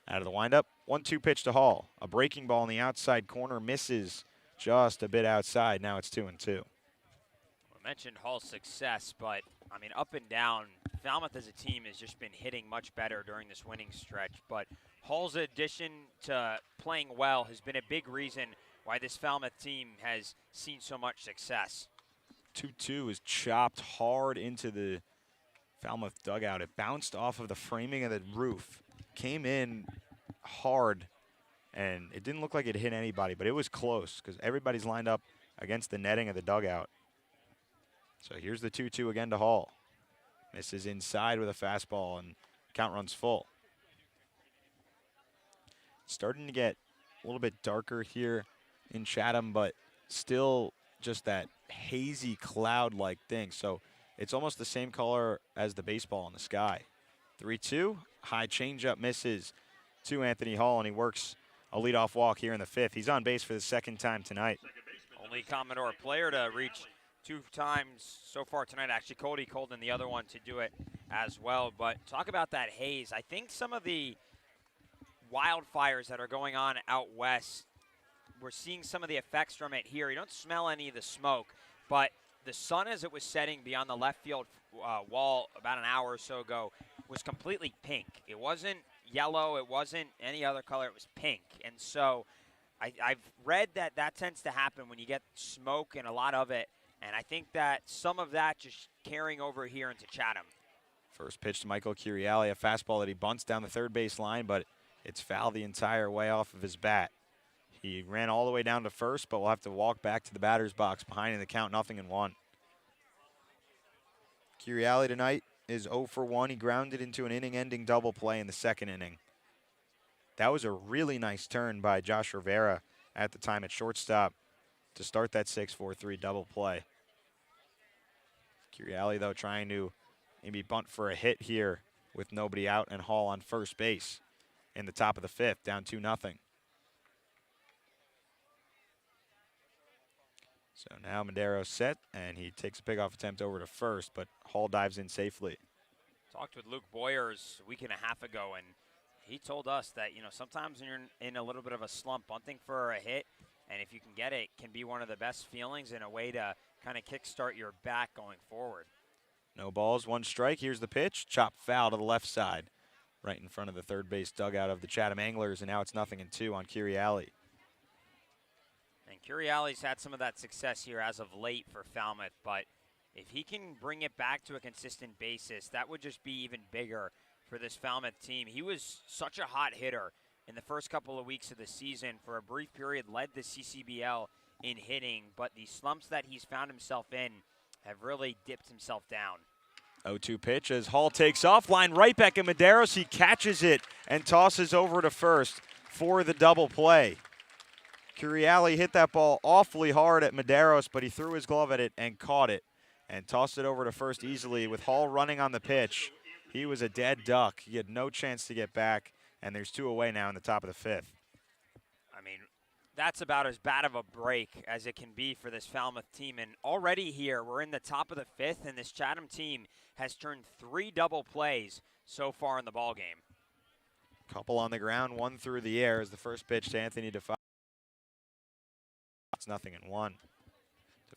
Out of the windup, 1-2 pitch to Hall. A breaking ball in the outside corner misses just a bit outside. Now it's 2-2. I mentioned Hall's success, but, I mean, up and down, Falmouth as a team has just been hitting much better during this winning stretch. But Hall's addition to playing well has been a big reason why this Falmouth team has seen so much success. 2-2 is chopped hard into the Falmouth dugout. It bounced off of the framing of the roof, came in hard, and it didn't look like it hit anybody, but it was close because everybody's lined up against the netting of the dugout. So here's the 2-2 again to Hall. Misses inside with a fastball, and count runs full. Starting to get a little bit darker here in Chatham, but still just that hazy cloud-like thing. So it's almost the same color as the baseball in the sky. 3-2, high changeup misses to Anthony Hall, and he works a leadoff walk here in the 5th. He's on base for the 2nd time tonight. Only Commodore player to reach 2 times so far tonight. Actually, Cody Colden, the other one, to do it as well. But talk about that haze. I think some of the wildfires that are going on out west, we're seeing some of the effects from it here. You don't smell any of the smoke, but the sun as it was setting beyond the left field wall about an hour or so ago was completely pink. It wasn't yellow. It wasn't any other color. It was pink. And so I've read that that tends to happen when you get smoke and a lot of it. And I think that some of that just carrying over here into Chatham. First pitch to Michael Curiali, a fastball that he bunts down the third base line, but it's fouled the entire way off of his bat. He ran all the way down to first, but will have to walk back to the batter's box behind in the count, 0-1. Curiali tonight is 0 for 1. He grounded into an inning-ending double play in the 2nd inning. That was a really nice turn by Josh Rivera at the time at shortstop to start that 6-4-3 double play. Curiali, though, trying to maybe bunt for a hit here with nobody out and Hall on first base in the top of the 5th, down 2-0. So now Madero's set, and he takes a pickoff attempt over to first, but Hall dives in safely. Talked with Luke Boyers a week and a half ago, and he told us that, you know, sometimes when you're in a little bit of a slump, bunting for a hit, and if you can get it, can be one of the best feelings and a way to kind of kickstart your back going forward. No balls, 1 strike. Here's the pitch. Chopped foul to the left side, right in front of the third base dugout of the Chatham Anglers, and now it's 0-2 on Curiali. And Curiali's had some of that success here as of late for Falmouth, but if he can bring it back to a consistent basis, that would just be even bigger for this Falmouth team. He was such a hot hitter in the first couple of weeks of the season. For a brief period, led the CCBL in hitting, but the slumps that he's found himself in have really dipped himself down. 0-2 pitch as Hall takes off, line right back at Maderos. He catches it and tosses over to first for the double play. Curiali hit that ball awfully hard at Maderos, but he threw his glove at it and caught it and tossed it over to first easily with Hall running on the pitch. He was a dead duck. He had no chance to get back, and there's 2 away now in the top of the 5th. I mean, that's about as bad of a break as it can be for this Falmouth team. And already here, we're in the top of the 5th, and this Chatham team has turned 3 double plays so far in the ballgame. Couple on the ground, 1 through the air as the first pitch to Anthony DeFi. It's 0-1.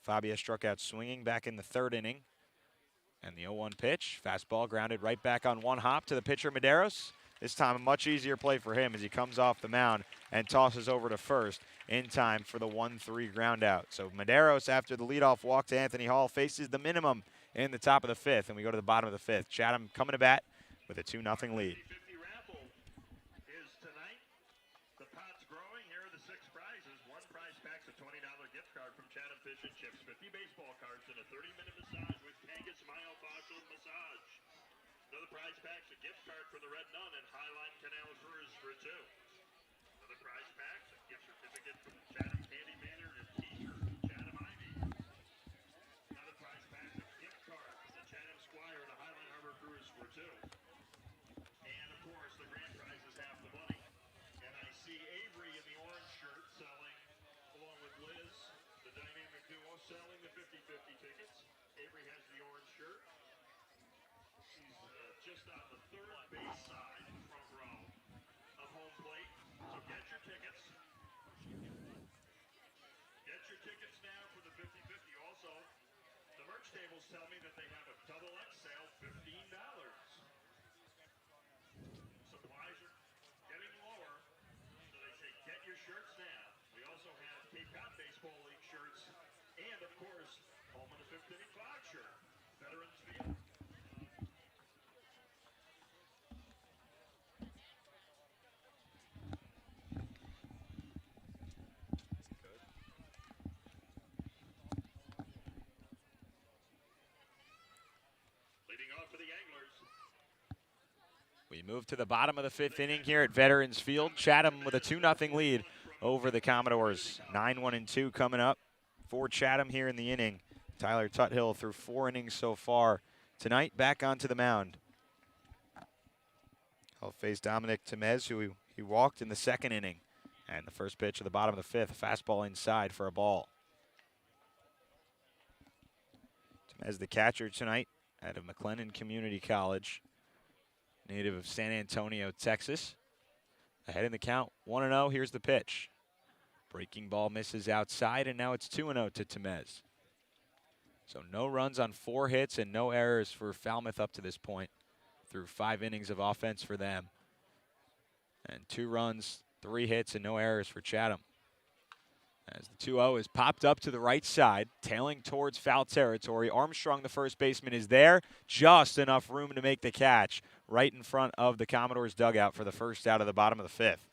Fabia struck out swinging back in the third inning. And the 0-1 pitch, fastball grounded right back on one hop to the pitcher Medeiros. This time a much easier play for him as he comes off the mound and tosses over to first in time for the 1-3 ground out. So Medeiros, after the leadoff walk to Anthony Hall, faces the minimum in the top of the fifth, and we go to the bottom of the fifth. Chatham coming to bat with a 2-0 lead. 50 raffle is tonight. The pot's growing. Here are the 6 prizes. One prize pack's a $20 gift card from Chatham Fish and Chips, 50 baseball cards, and a 30-minute massage with Kangas Myofascial Massage. Another prize pack's a gift card for the Red Nun and Highline Canal Cruise for 2. Another prize pack's a gift certificate from Chatham Candy Manor and t-shirt from Chatham Ivy. Another prize pack's a gift card from the Chatham Squire to Highline Harbor Cruise for 2. And of course, the grand prize is half the money. And I see Avery in the orange shirt selling, along with Liz, the dynamic duo, selling the 50-50 tickets. Avery has the orange shirt. She's just on the third base side, front row of home plate. So get your tickets. Get your tickets now for the 50-50. Also, the merch tables tell me that they have a double X sale, $15. Supplies are getting lower, so they say get your shirts now. We also have Cape Cod Baseball League shirts, and of course, home of the 5th inning clock shirt, Veterans Field. Leading off for the Anglers. We move to the bottom of the fifth inning here at Veterans Field. Chatham with a 2-0 lead over the Commodores. 9-1-2 coming up for Chatham here in the inning. Tyler Tuthill through 4 innings so far tonight, back onto the mound. He'll face Dominic Temez, who he walked in the second inning. And the first pitch of the bottom of the fifth, fastball inside for a ball. Temez, the catcher tonight out of McLennan Community College, native of San Antonio, Texas. Ahead in the count, 1-0. Here's the pitch. Breaking ball misses outside, and now it's 2-0 to Temez. So no runs on 4 hits and no errors for Falmouth up to this point through 5 innings of offense for them. And 2 runs, 3 hits, and no errors for Chatham. As the 2-0 is popped up to the right side, tailing towards foul territory. Armstrong, the first baseman, is there. Just enough room to make the catch right in front of the Commodores dugout for the first out of the bottom of the fifth.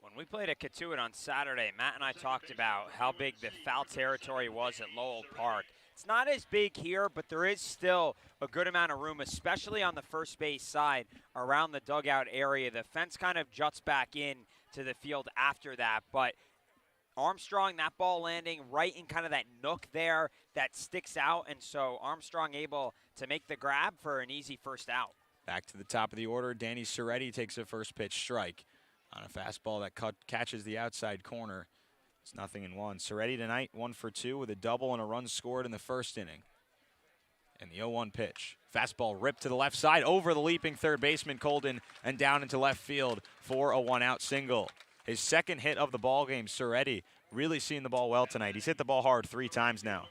When we played at Catuit on Saturday, Matt and I talked about how big the foul territory was at Lowell Park. It's not as big here, but there is still a good amount of room, especially on the first base side around the dugout area. The fence kind of juts back in to the field after that, but Armstrong, that ball landing right in kind of that nook there that sticks out, and so Armstrong able to make the grab for an easy first out. Back to the top of the order, Danny Soretti takes a first pitch strike on a fastball that catches the outside corner. It's 0-1. Soretti tonight 1 for 2 with a double and a run scored in the first inning. And the 0-1 pitch. Fastball ripped to the left side over the leaping third baseman Colden and down into left field for a 1-out single. His second hit of the ball game. Soretti really seeing the ball well tonight. He's hit the ball hard 3 times now.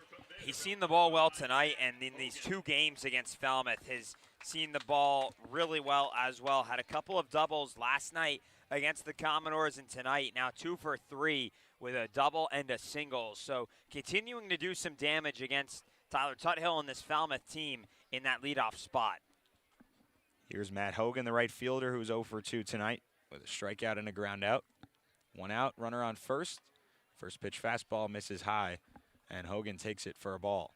He's seen the ball well tonight, and in these 2 games against Falmouth has seen the ball really well as well. Had a couple of doubles last night against the Commodores, and tonight now 2 for 3 with a double and a single. So continuing to do some damage against Tyler Tuthill and this Falmouth team in that leadoff spot. Here's Matt Hogan, the right fielder, who's 0 for 2 tonight with a strikeout and a ground out. 1 out, runner on first. First pitch fastball misses high, and Hogan takes it for a ball.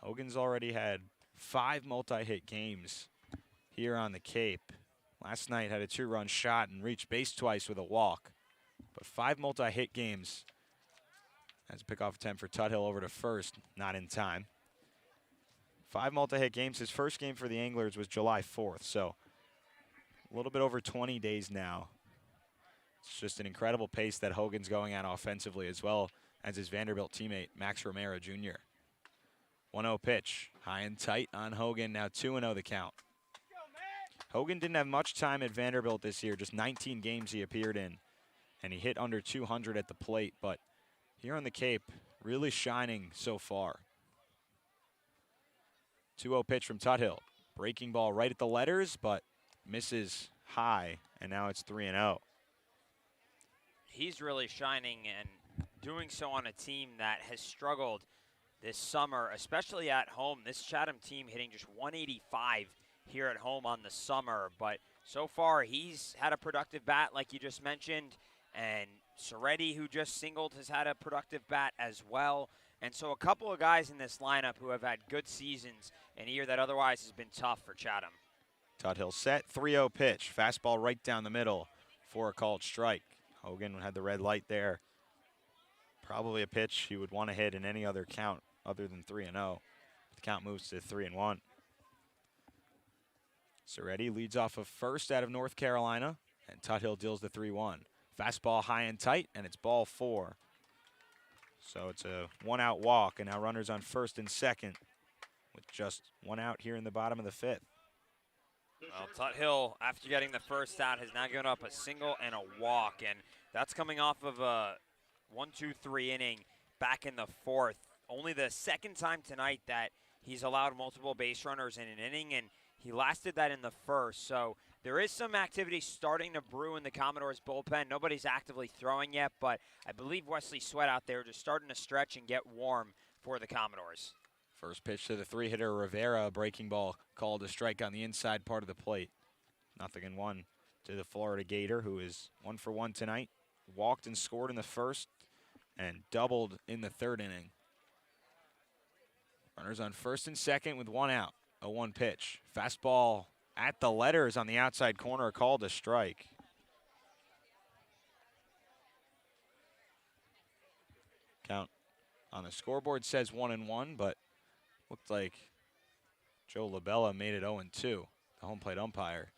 Hogan's already had 5 multi-hit games here on the Cape. Last night had a 2-run shot and reached base twice with a walk. But 5 multi-hit games. That's a pickoff attempt for Tuthill over to first, not in time. 5 multi-hit games. His first game for the Anglers was July 4th, so a little bit over 20 days now. It's just an incredible pace that Hogan's going at offensively, as well as his Vanderbilt teammate, Max Romero Jr. 1-0 pitch, high and tight on Hogan, now 2-0 the count. Hogan didn't have much time at Vanderbilt this year, just 19 games he appeared in, and he hit under 200 at the plate, but here on the Cape, really shining so far. 2-0 pitch from Tuthill. Breaking ball right at the letters, but misses high, and now it's 3-0. He's really shining and doing so on a team that has struggled this summer, especially at home. This Chatham team hitting just 185 here at home on the summer, but so far he's had a productive bat like you just mentioned, and Soretti, who just singled, has had a productive bat as well. And so a couple of guys in this lineup who have had good seasons in a year that otherwise has been tough for Chatham. Tuthill set, 3-0 pitch. Fastball right down the middle for a called strike. Hogan had the red light there. Probably a pitch he would want to hit in any other count other than 3-0. The count moves to 3-1. Soretti leads off of first out of North Carolina, and Tuthill deals the 3-1. Fastball high and tight, and it's ball 4. So it's a 1-out walk, and now runners on first and second with just 1 out here in the bottom of the 5th. Well, Tuthill, after getting the first out, has now given up a single and a walk, and that's coming off of a 1-2-3 inning back in the 4th. Only the second time tonight that he's allowed multiple base runners in an inning, and he lasted that in the 1st. So there is some activity starting to brew in the Commodores bullpen. Nobody's actively throwing yet, but I believe Wesley Sweat out there just starting to stretch and get warm for the Commodores. First pitch to the 3-hitter Rivera, breaking ball called a strike on the inside part of the plate. 0-1 to the Florida Gator, who is 1 for 1 tonight. Walked and scored in the 1st and doubled in the 3rd inning. Runners on first and second with 1 out. 0-1 pitch. Fastball at the letters on the outside corner, called a strike. Count on the scoreboard says 1-1, but looked like Joe Labella made it 0-2, the home plate umpire.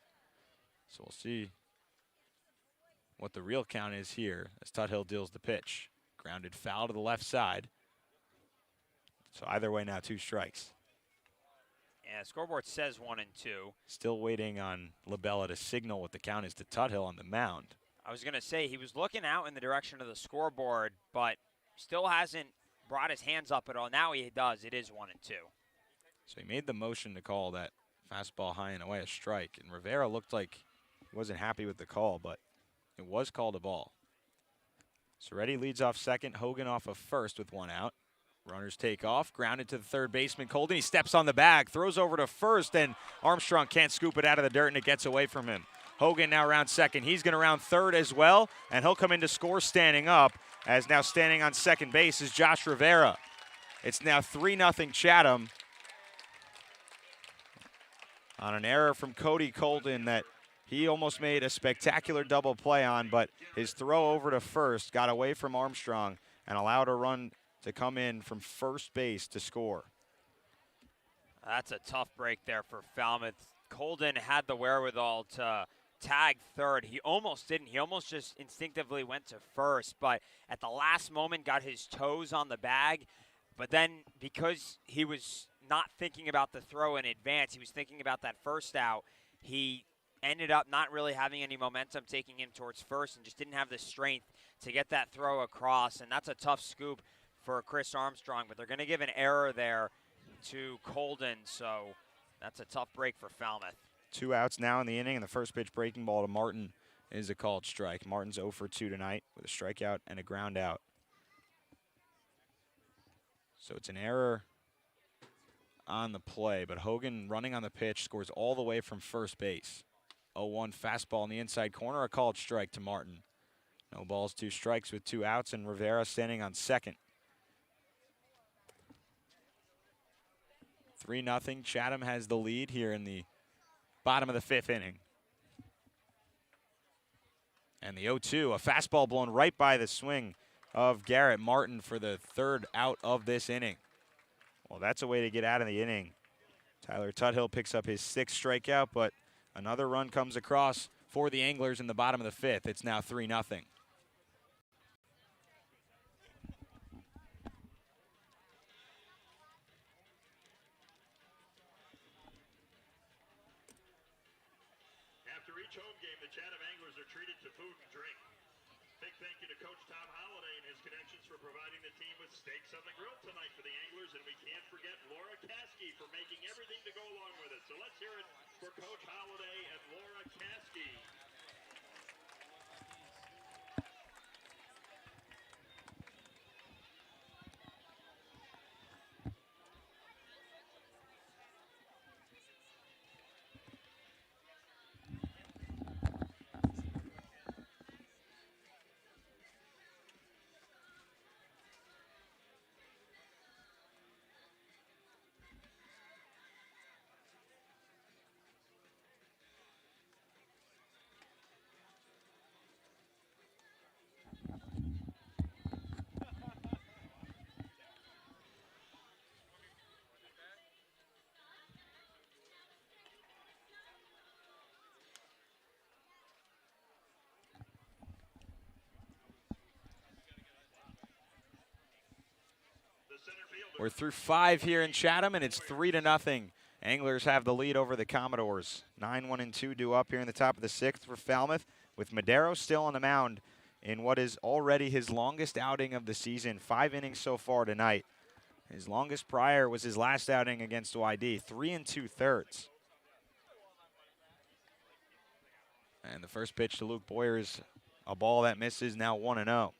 So we'll see what the real count is here as Tuthill deals the pitch. Grounded foul to the left side. So either way now, 2 strikes. Yeah, scoreboard says 1-2. Still waiting on Labella to signal what the count is to Tuthill on the mound. I was going to say he was looking out in the direction of the scoreboard, but still hasn't brought his hands up at all. Now he does. It is 1-2. So he made the motion to call that fastball high and away a strike. And Rivera looked like he wasn't happy with the call, but it was called a ball. Soretti leads off second, Hogan off of first with 1 out. Runners take off, grounded to the third baseman, Colden. He steps on the bag, throws over to first, and Armstrong can't scoop it out of the dirt, and it gets away from him. Hogan now round second. He's going to round third as well, and he'll come in to score standing up, as now standing on second base is Josh Rivera. It's now 3-0 Chatham on an error from Cody Colden that he almost made a spectacular double play on, but his throw over to first got away from Armstrong and allowed a run to come in from first base to score. That's a tough break there for Falmouth. Colden had the wherewithal to tag third. He almost didn't. He almost just instinctively went to first, but at the last moment got his toes on the bag. But then because he was not thinking about the throw in advance, he was thinking about that first out, he ended up not really having any momentum taking him towards first and just didn't have the strength to get that throw across, and that's a tough scoop for Chris Armstrong, but they're going to give an error there to Colden, so that's a tough break for Falmouth. 2 outs now in the inning, and the first pitch breaking ball to Martin is a called strike. Martin's 0 for 2 tonight with a strikeout and a ground out. So it's an error on the play, but Hogan running on the pitch scores all the way from first base. 0-1 fastball in the inside corner, a called strike to Martin. No balls, 2 strikes with 2 outs, and Rivera standing on second. 3-0. Chatham has the lead here in the bottom of the 5th inning. And the 0-2, a fastball blown right by the swing of Garrett Martin for the 3rd out of this inning. Well, that's a way to get out of the inning. Tyler Tuthill picks up his 6th strikeout, but another run comes across for the Anglers in the bottom of the 5th. It's now 3-0. After each home game, the Chatham Anglers are treated to food and drink. Big thank you to Coach Tom Holliday and his connections for providing the team with steaks on the grill tonight for the Anglers. And we can't forget Laura Caskey for making everything to go along with it. So let's hear it for Coach Holliday and Laura Caskey. We're through 5 here in Chatham, and it's 3-0. Anglers have the lead over the Commodores. 9-1-2 due up here in the top of the 6th for Falmouth, with Madero still on the mound in what is already his longest outing of the season. 5 innings so far tonight. His longest prior was his last outing against YD, 3 2/3. And the first pitch to Luke Boyers, a ball that misses, now 1-0.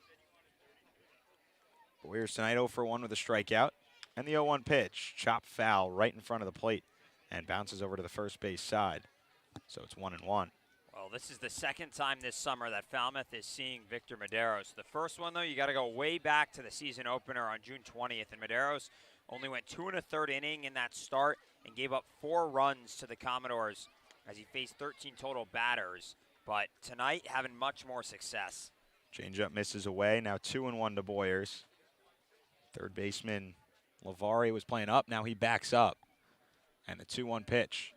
Boyers tonight 0 for 1 with a strikeout. And the 0-1 pitch, chop foul right in front of the plate and bounces over to the first base side. So it's 1-1. Well, this is the second time this summer that Falmouth is seeing Victor Medeiros. The first one, though, you got to go way back to the season opener on June 20th. And Medeiros only went 2 1/3 inning in that start and gave up 4 runs to the Commodores as he faced 13 total batters. But tonight, having much more success. Changeup misses away. Now 2-1 to Boyers. Third baseman Lavari was playing up. Now he backs up. And the 2-1 pitch.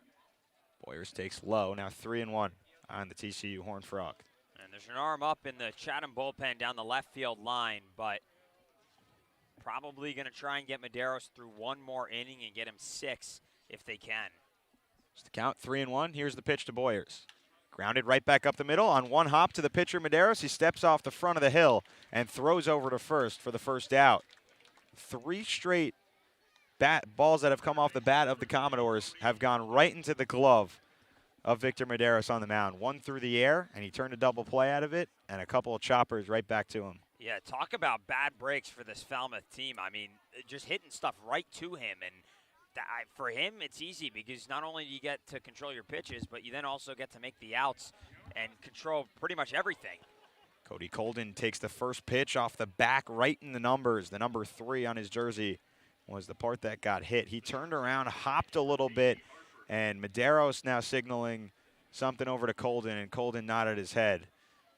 Boyers takes low. Now 3-1 on the TCU Horned Frog. And there's an arm up in the Chatham bullpen down the left field line, but probably going to try and get Medeiros through one more inning and get him 6 if they can. Just the count, 3-1. Here's the pitch to Boyers. Grounded right back up the middle on one hop to the pitcher Medeiros. He steps off the front of the hill and throws over to first for the first out. 3 straight balls that have come off the bat of the Commodores have gone right into the glove of Victor Medeiros on the mound. One through the air, and he turned a double play out of it, and a couple of choppers right back to him. Yeah, talk about bad breaks for this Falmouth team. I mean, just hitting stuff right to him. And for him, it's easy because not only do you get to control your pitches, but you then also get to make the outs and control pretty much everything. Cody Colden takes the first pitch off the back right in the numbers. The number 3 on his jersey was the part that got hit. He turned around, hopped a little bit, and Medeiros now signaling something over to Colden, and Colden nodded his head.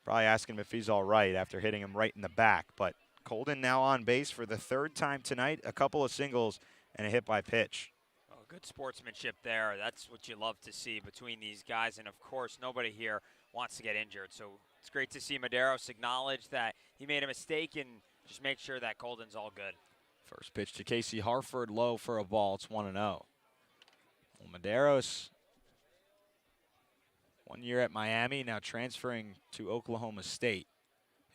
Probably asking him if he's all right after hitting him right in the back. But Colden now on base for the 3rd time tonight, a couple of singles and a hit by pitch. Oh, good sportsmanship there. That's what you love to see between these guys. And, of course, nobody here wants to get injured. So it's great to see Medeiros acknowledge that he made a mistake and just make sure that Colden's all good. First pitch to Casey Harford, low for a ball. It's 1-0. Well, Medeiros, 1 year at Miami, now transferring to Oklahoma State.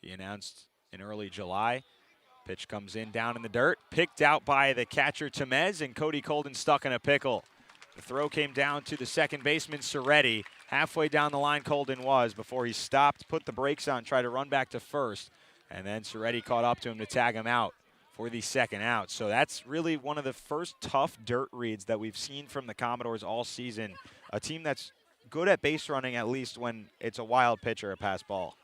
He announced in early July. Pitch comes in down in the dirt, picked out by the catcher Temez, and Cody Colden stuck in a pickle. The throw came down to the second baseman Soretti. Halfway down the line Colden was before he stopped, put the brakes on, tried to run back to first, and then Soretti caught up to him to tag him out for the second out. So that's really one of the first tough dirt reads that we've seen from the Commodores all season. A team that's good at base running, at least when it's a wild pitch or a pass ball.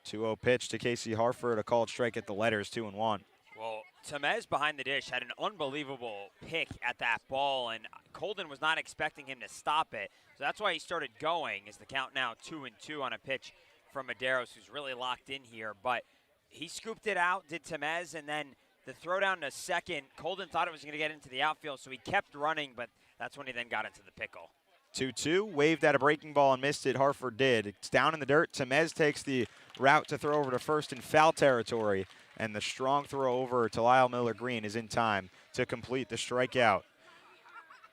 2-0 pitch to Casey Harford, a called strike at the letters, 2-1. Well, Temez behind the dish had an unbelievable pick at that ball, and Colden was not expecting him to stop it. So that's why he started going, is the count now 2-2 on a pitch from Medeiros, who's really locked in here. But he scooped it out, did Temez, and then the throw down to second, Colden thought it was going to get into the outfield, so he kept running, but that's when he then got into the pickle. 2-2, waved at a breaking ball and missed it. Harford did. It's down in the dirt. Temez takes the route to throw over to first in foul territory, and the strong throw over to Lyle Miller-Green is in time to complete the strikeout.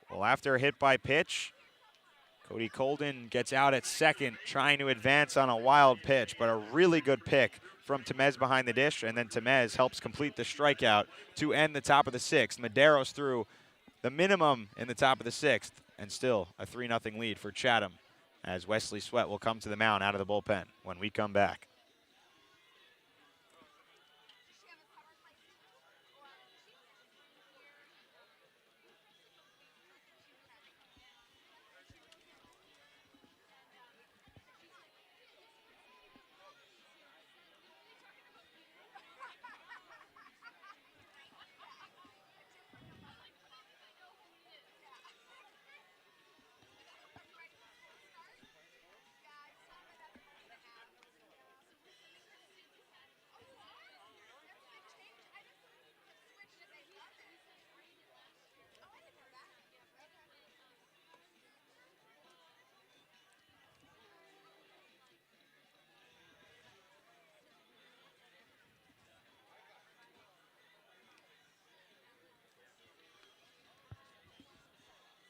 Well, after a hit by pitch, Cody Colden gets out at second, trying to advance on a wild pitch, but a really good pick from Temez behind the dish, and then Temez helps complete the strikeout to end the top of the sixth. Madero's through the minimum in the top of the sixth, and still a 3-0 lead for Chatham, as Wesley Sweat will come to the mound out of the bullpen when we come back.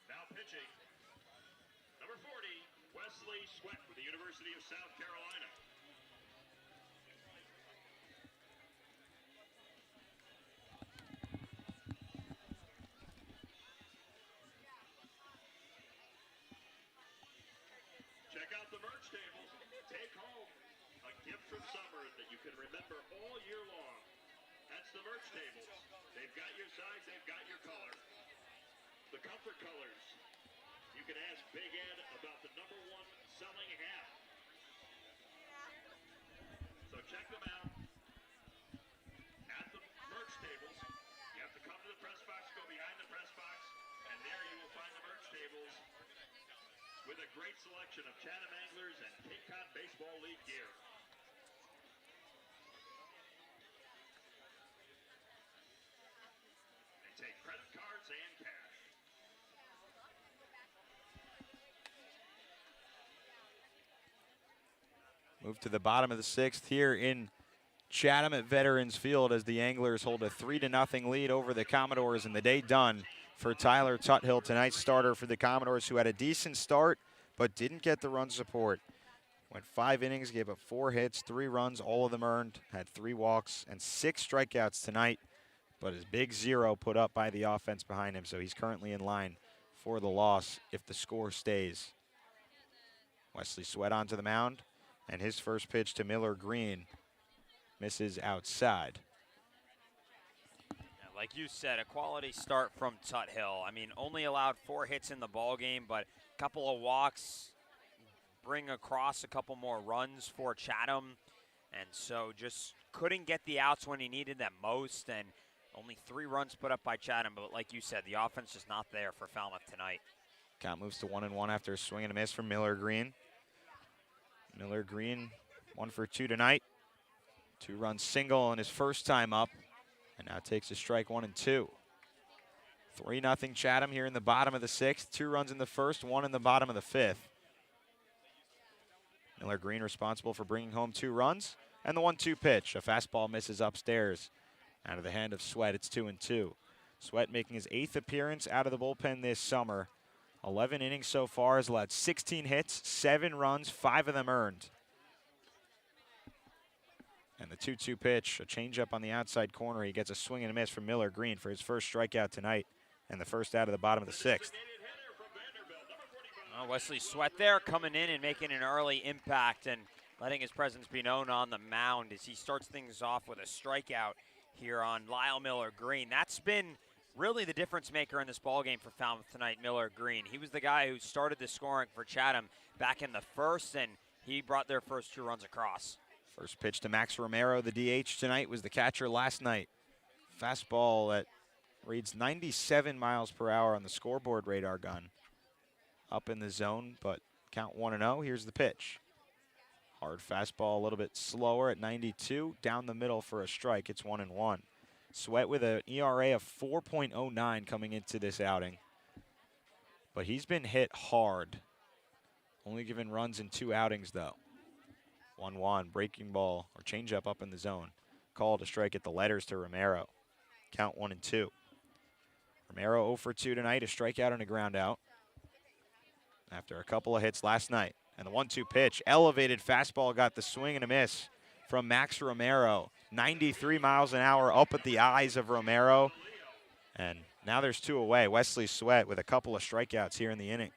Now pitching, number 40, Wesley Sweat with the University of South Carolina. Check out the merch tables. Take home a gift from summer that you can remember all year long. That's the merch tables. They've got your size, they've got your color. The comfort colors. You can ask Big Ed about the #1 selling hat. So check them out at the merch tables. You have to come to the press box, go behind the press box, and there you will find the merch tables with a great selection of Chatham Anglers and Cape Cod Baseball League gear. They take credit cards and cash. Move to the bottom of the sixth here in Chatham at Veterans Field as the Anglers hold a 3-0 lead over the Commodores, and the day done for Tyler Tuthill, tonight's starter for the Commodores, who had a decent start but didn't get the run support. Went 5 innings, gave up 4 hits, 3 runs, all of them earned, had 3 walks and 6 strikeouts tonight, but his big 0 put up by the offense behind him, so he's currently in line for the loss if the score stays. Wesley Sweat onto the mound, and his first pitch to Miller Green misses outside. Like you said, a quality start from Tuthill. I mean, only allowed 4 hits in the ball game, but a couple of walks bring across a couple more runs for Chatham, and so just couldn't get the outs when he needed them most, and only 3 runs put up by Chatham. But like you said, the offense just not there for Falmouth tonight. Count moves to 1-1 after a swing and a miss from Miller Green. Miller Green 1 for 2 tonight. 2-run single on his first time up, and now takes a strike 1 and 2. 3-0 Chatham here in the bottom of the sixth. 2 runs in the first, 1 in the bottom of the fifth. Miller Green responsible for bringing home 2 runs, and the 1-2 pitch. A fastball misses upstairs. Out of the hand of Sweat, it's 2 and 2. Sweat making his 8th appearance out of the bullpen this summer. 11 innings so far, has allowed 16 hits, 7 runs, 5 of them earned. And the 2-2 pitch, a changeup on the outside corner. He gets a swing and a miss from Miller Green for his first strikeout tonight, and the first out of the bottom of the sixth. Wesley Sweat there coming in and making an early impact and letting his presence be known on the mound as he starts things off with a strikeout here on Lyle Miller Green. That's been really the difference maker in this ballgame for Falmouth tonight, Miller Green. He was the guy who started the scoring for Chatham back in the first, and he brought their first 2 runs across. First pitch to Max Romero, the DH tonight, was the catcher last night. Fastball that reads 97 miles per hour on the scoreboard radar gun. Up in the zone, but count 1-0. Here's the pitch. Hard fastball, a little bit slower at 92. Down the middle for a strike. It's 1-1. Sweat with an ERA of 4.09 coming into this outing. But he's been hit hard. Only given runs in 2 outings, though. 1-1, breaking ball or changeup up in the zone. Called a strike at the letters to Romero. Count 1-2. Romero 0 for 2 tonight, a strikeout and a ground out. after a couple of hits last night. And the 1-2 pitch, elevated fastball, got the swing and a miss from Max Romero. 93 miles an hour up at the eyes of Romero. And now there's 2 away. Wesley Sweat with a couple of strikeouts here in the inning.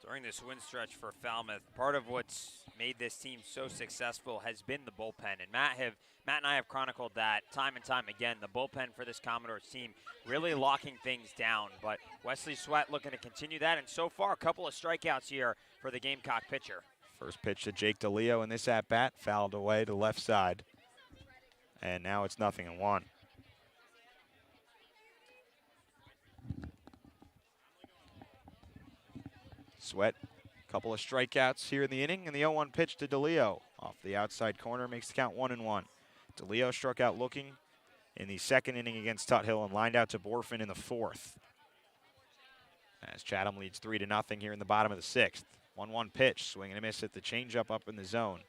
During this win stretch for Falmouth, part of what's made this team so successful has been the bullpen. And Matt and I have chronicled that time and time again. The bullpen for this Commodores team really locking things down. But Wesley Sweat looking to continue that. And so far, a couple of strikeouts here for the Gamecock pitcher. First pitch to Jake DeLeo in this at-bat, fouled away to left side. And now it's 0-1. Sweat, couple of strikeouts here in the inning, and the 0-1 pitch to DeLeo. Off the outside corner, makes the count 1-1. DeLeo struck out looking in the second inning against Tuthill and lined out to Borfin in the 4th. As Chatham leads 3-0 here in the bottom of the 6th. 1-1 pitch, swing and a miss at the changeup up in the zone.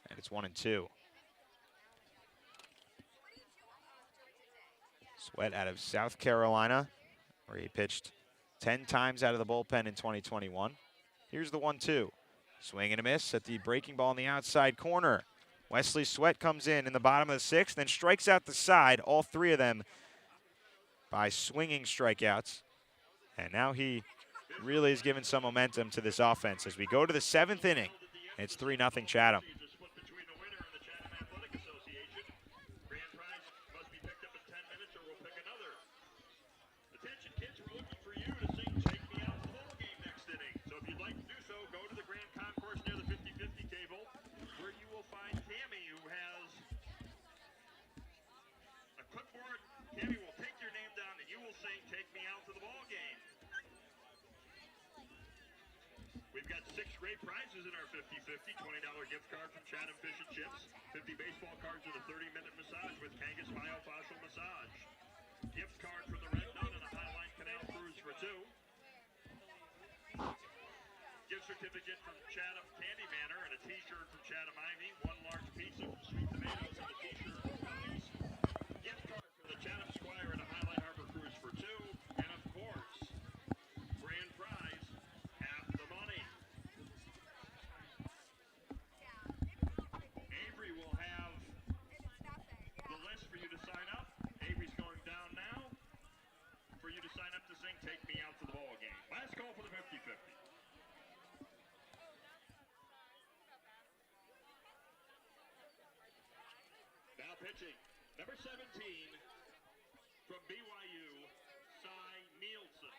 And it's 1-2. Sweat out of South Carolina, where he pitched 10 times out of the bullpen in 2021. Here's the 1-2. Swing and a miss at the breaking ball in the outside corner. Wesley Sweat comes in the bottom of the 6th, then strikes out the side, all 3 of them by swinging strikeouts. And now he really is giving some momentum to this offense as we go to the 7th inning. It's 3-0 Chatham. We've got 6 great prizes in our 50-50, $20 gift card from Chatham Fish and Chips, 50 baseball cards and a 30-minute massage with Kangas Myofascial Massage. Gift card from the Red Nun and a Highline Canal Cruise for 2. Gift certificate from Chatham Candy Manor and a t-shirt from Chatham Ivy, 1 large pizza from Sweet Tomatoes and a t-shirt from Cubbies. Gift card from the Chatham Squire and a Highline Harbor Cruise for 2. And of course, grand prize, half the money. Avery will have the list for you to sign up. Avery's going down now for you to sign up to sing Take Me Out to the Ball Game. Last call for the 50-50. Now pitching, number 17 from BYU, Cy Nielsen.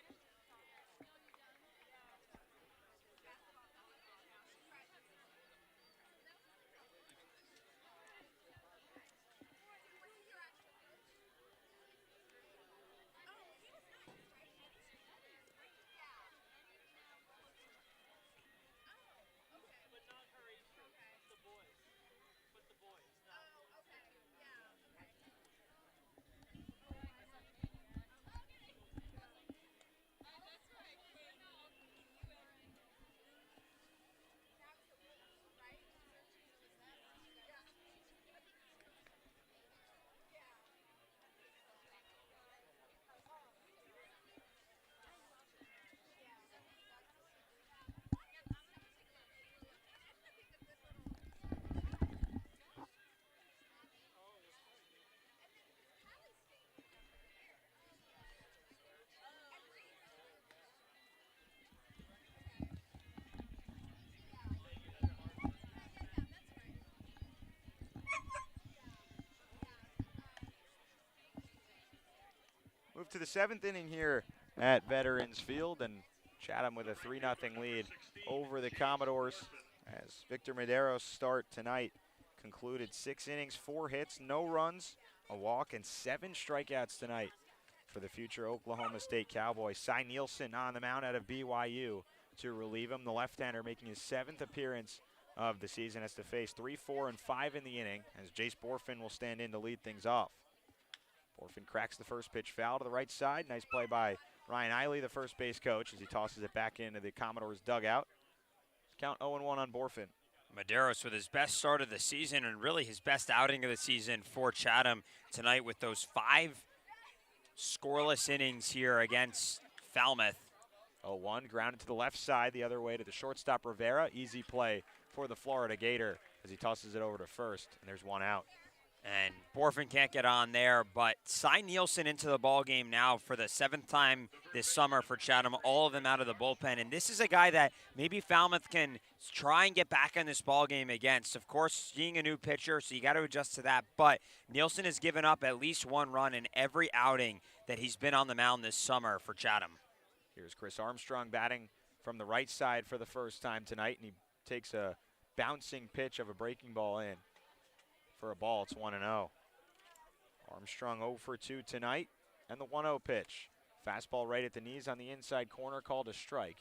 Move to the 7th inning here at Veterans Field, and Chatham with a 3-0 lead over the Commodores as Victor Madero's start tonight concluded 6 innings, 4 hits, no runs, a walk, and 7 strikeouts tonight for the future Oklahoma State Cowboys. Cy Nielsen on the mound out of BYU to relieve him. The left-hander making his 7th appearance of the season, has to face 3, 4, and 5 in the inning as Jace Borfin will stand in to lead things off. Borfin cracks the first pitch foul to the right side. Nice play by Ryan Eiley, the first base coach, as he tosses it back into the Commodores dugout. Count 0-1 on Borfin. Maderos with his best start of the season and really his best outing of the season for Chatham tonight with those 5 scoreless innings here against Falmouth. 0-1, grounded to the left side, the other way to the shortstop Rivera. Easy play for the Florida Gator as he tosses it over to first, and there's one out. And Borfin can't get on there, but Cy Nielsen into the ball game now for the 7th time this summer for Chatham, all of them out of the bullpen. And this is a guy that maybe Falmouth can try and get back in this ball game against. Of course, seeing a new pitcher, so you got to adjust to that. But Nielsen has given up at least one run in every outing that he's been on the mound this summer for Chatham. Here's Chris Armstrong batting from the right side for the first time tonight, and he takes a bouncing pitch of a breaking ball in. For a ball, it's 1-0. Armstrong 0 for 2 tonight, and the 1-0 pitch. Fastball right at the knees on the inside corner, called a strike,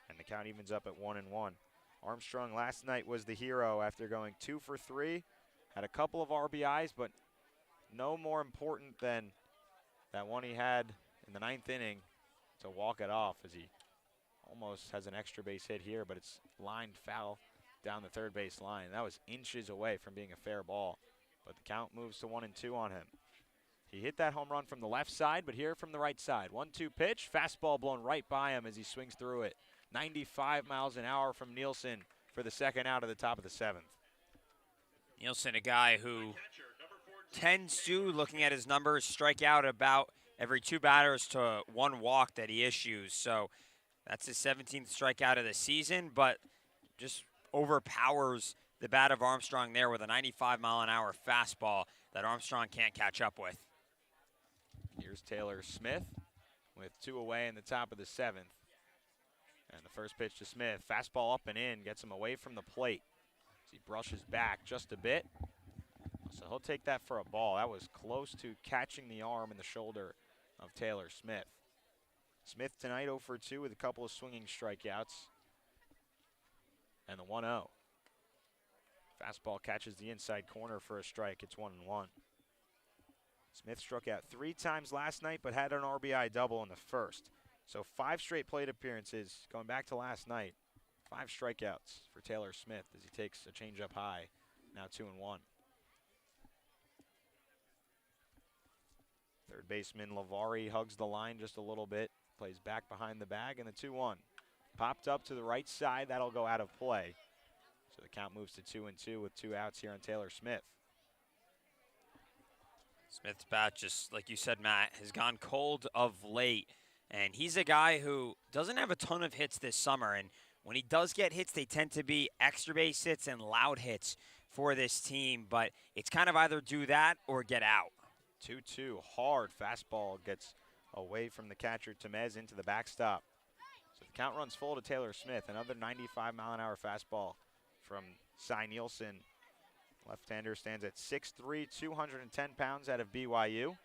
and the count evens up at 1-1. Armstrong last night was the hero after going 2 for 3, had a couple of RBIs, but no more important than that one he had in the 9th inning to walk it off, as he almost has an extra base hit here, but it's lined foul down the third base line. That was inches away from being a fair ball, but the count moves to 1-2 on him. He hit that home run from the left side, but here from the right side. 1-2 pitch, fastball blown right by him as he swings through it. 95 miles an hour from Nielsen for the second out of the top of the 7th. Nielsen, a guy who tends to, looking at his numbers, strike out about every 2 batters to 1 walk that he issues. So that's his 17th strikeout of the season, but just overpowers the bat of Armstrong there with a 95-mile-an-hour fastball that Armstrong can't catch up with. Here's Taylor Smith with 2 away in the top of the 7th. And the first pitch to Smith, fastball up and in, gets him away from the plate. As he brushes back just a bit. So he'll take that for a ball. That was close to catching the arm and the shoulder of Taylor Smith. Smith tonight 0 for 2 with a couple of swinging strikeouts. And the 1-0. Fastball catches the inside corner for a strike. It's 1-1. Smith struck out 3 times last night, but had an RBI double in the first. So 5 straight plate appearances going back to last night. 5 strikeouts for Taylor Smith as he takes a changeup high. Now 2-1. Third baseman Lavari hugs the line just a little bit. Plays back behind the bag, and the 2-1. Popped up to the right side. That'll go out of play. So the count moves to 2-2 with 2 outs here on Taylor Smith. Smith's bat, just like you said, Matt, has gone cold of late. And he's a guy who doesn't have a ton of hits this summer. And when he does get hits, they tend to be extra base hits and loud hits for this team. But it's kind of either do that or get out. 2-2, hard fastball gets away from the catcher Temez into the backstop. So the count runs full to Taylor Smith. Another 95-mile-an-hour fastball from Cy Nielsen. Left-hander stands at 6'3", 210 pounds out of BYU.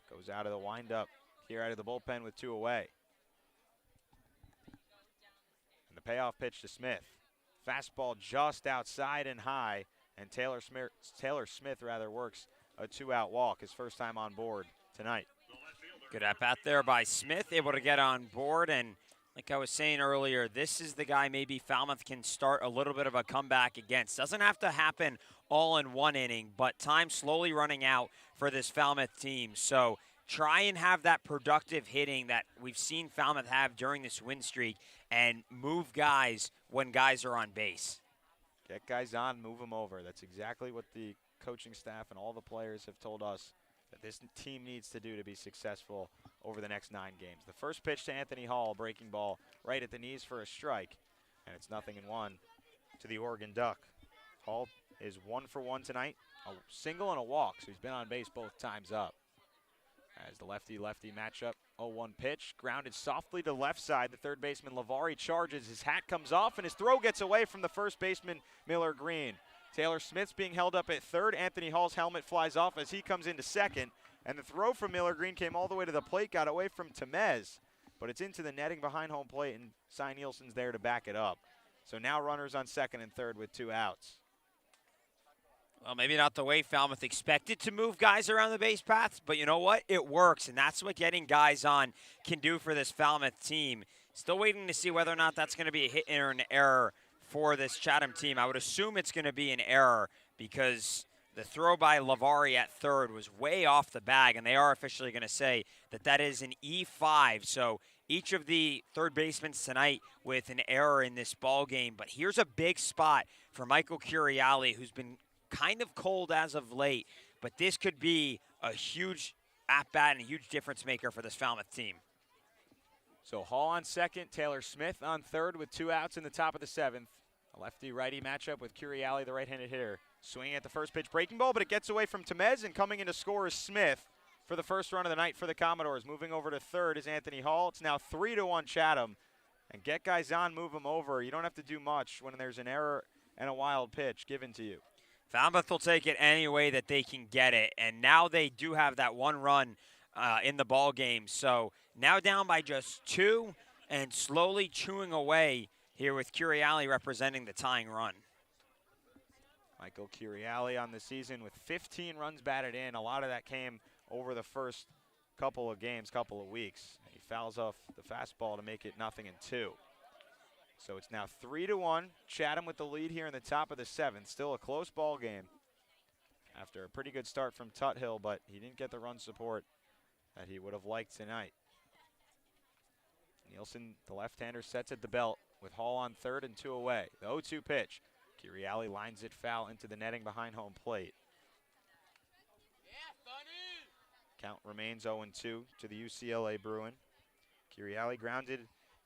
Goes out of the windup here out of the bullpen with 2 away. And the payoff pitch to Smith. Fastball just outside and high, and Taylor Smith works a 2-out walk, his first time on board tonight. Good at-bat there by Smith, able to get on board. And like I was saying earlier, this is the guy maybe Falmouth can start a little bit of a comeback against. Doesn't have to happen all in 1 inning, but time slowly running out for this Falmouth team. So try and have that productive hitting that we've seen Falmouth have during this win streak and move guys when guys are on base. Get guys on, move them over. That's exactly what the coaching staff and all the players have told us that this team needs to do to be successful over the next 9 games. The first pitch to Anthony Hall, breaking ball right at the knees for a strike, and it's 0-1 to the Oregon Duck. Hall is 1 for 1 tonight, a single and a walk, so he's been on base both times up. As the lefty-lefty matchup, 0-1 pitch, grounded softly to left side. The third baseman Lavari charges, his hat comes off, and his throw gets away from the first baseman Miller Green. Taylor Smith's being held up at third. Anthony Hall's helmet flies off as he comes into second. And the throw from Miller Green came all the way to the plate, got away from Temez. But it's into the netting behind home plate, and Cy Nielsen's there to back it up. So now runners on second and third with 2 outs. Well, maybe not the way Falmouth expected to move guys around the base paths, but you know what? It works, and that's what getting guys on can do for this Falmouth team. Still waiting to see whether or not that's going to be a hit or an error for this Chatham team. I would assume it's going to be an error because the throw by Lavari at third was way off the bag, and they are officially going to say that that is an E5. So each of the third basemen tonight with an error in this ball game. But here's a big spot for Michael Curiali, who's been kind of cold as of late. But this could be a huge at-bat and a huge difference maker for this Falmouth team. So Hall on second, Taylor Smith on third with 2 outs in the top of the 7th. A lefty-righty matchup with Curiali, the right-handed hitter. Swinging at the first pitch, breaking ball, but it gets away from Temez, and coming in to score is Smith for the first run of the night for the Commodores. Moving over to third is Anthony Hall. It's now 3-1 Chatham. And get guys on, move them over. You don't have to do much when there's an error and a wild pitch given to you. Falmouth will take it any way that they can get it, and now they do have that 1 run in the ball game. So now down by just 2 and slowly chewing away here with Curiali representing the tying run. Michael Curiali on the season with 15 runs batted in. A lot of that came over the first couple of games, couple of weeks. He fouls off the fastball to make it 0-2. So it's now 3-1. Chatham with the lead here in the top of the 7th. Still a close ball game after a pretty good start from Tuthill, but he didn't get the run support that he would have liked tonight. Nielsen, the left-hander, sets at the belt with Hall on third and 2 away. The 0-2 pitch. Curiali lines it foul into the netting behind home plate. Count remains 0-2 to the UCLA Bruin. Curiali grounded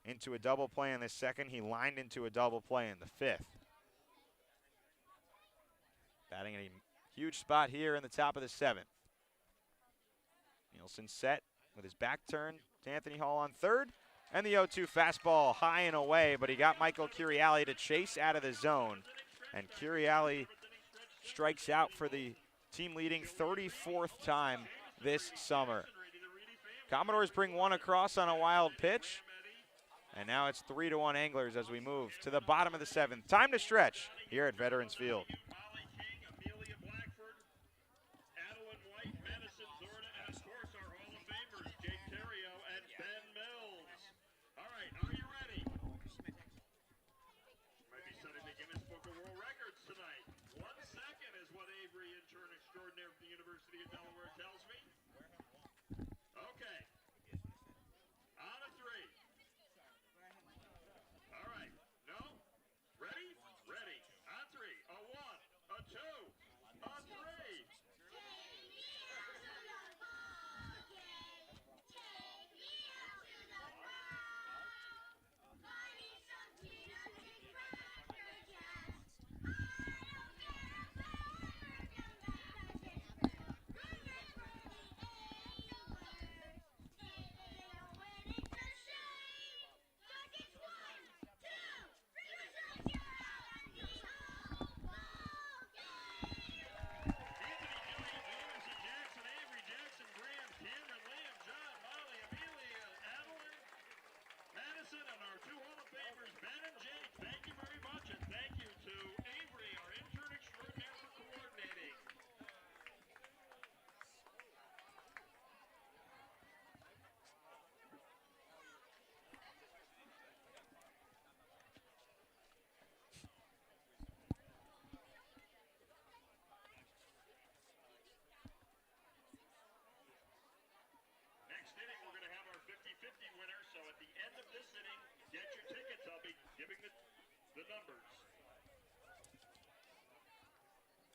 into a double play in the second. He lined into a double play in the 5th. Batting in a huge spot here in the top of the 7th. Nielsen set with his back turned to Anthony Hall on third. And the 0-2 fastball high and away, but he got Michael Curiali to chase out of the zone. And Curiali strikes out for the team-leading 34th time this summer. Commodores bring 1 across on a wild pitch. And now it's 3-1 Anglers as we move to the bottom of the 7th. Time to stretch here at Veterans Field.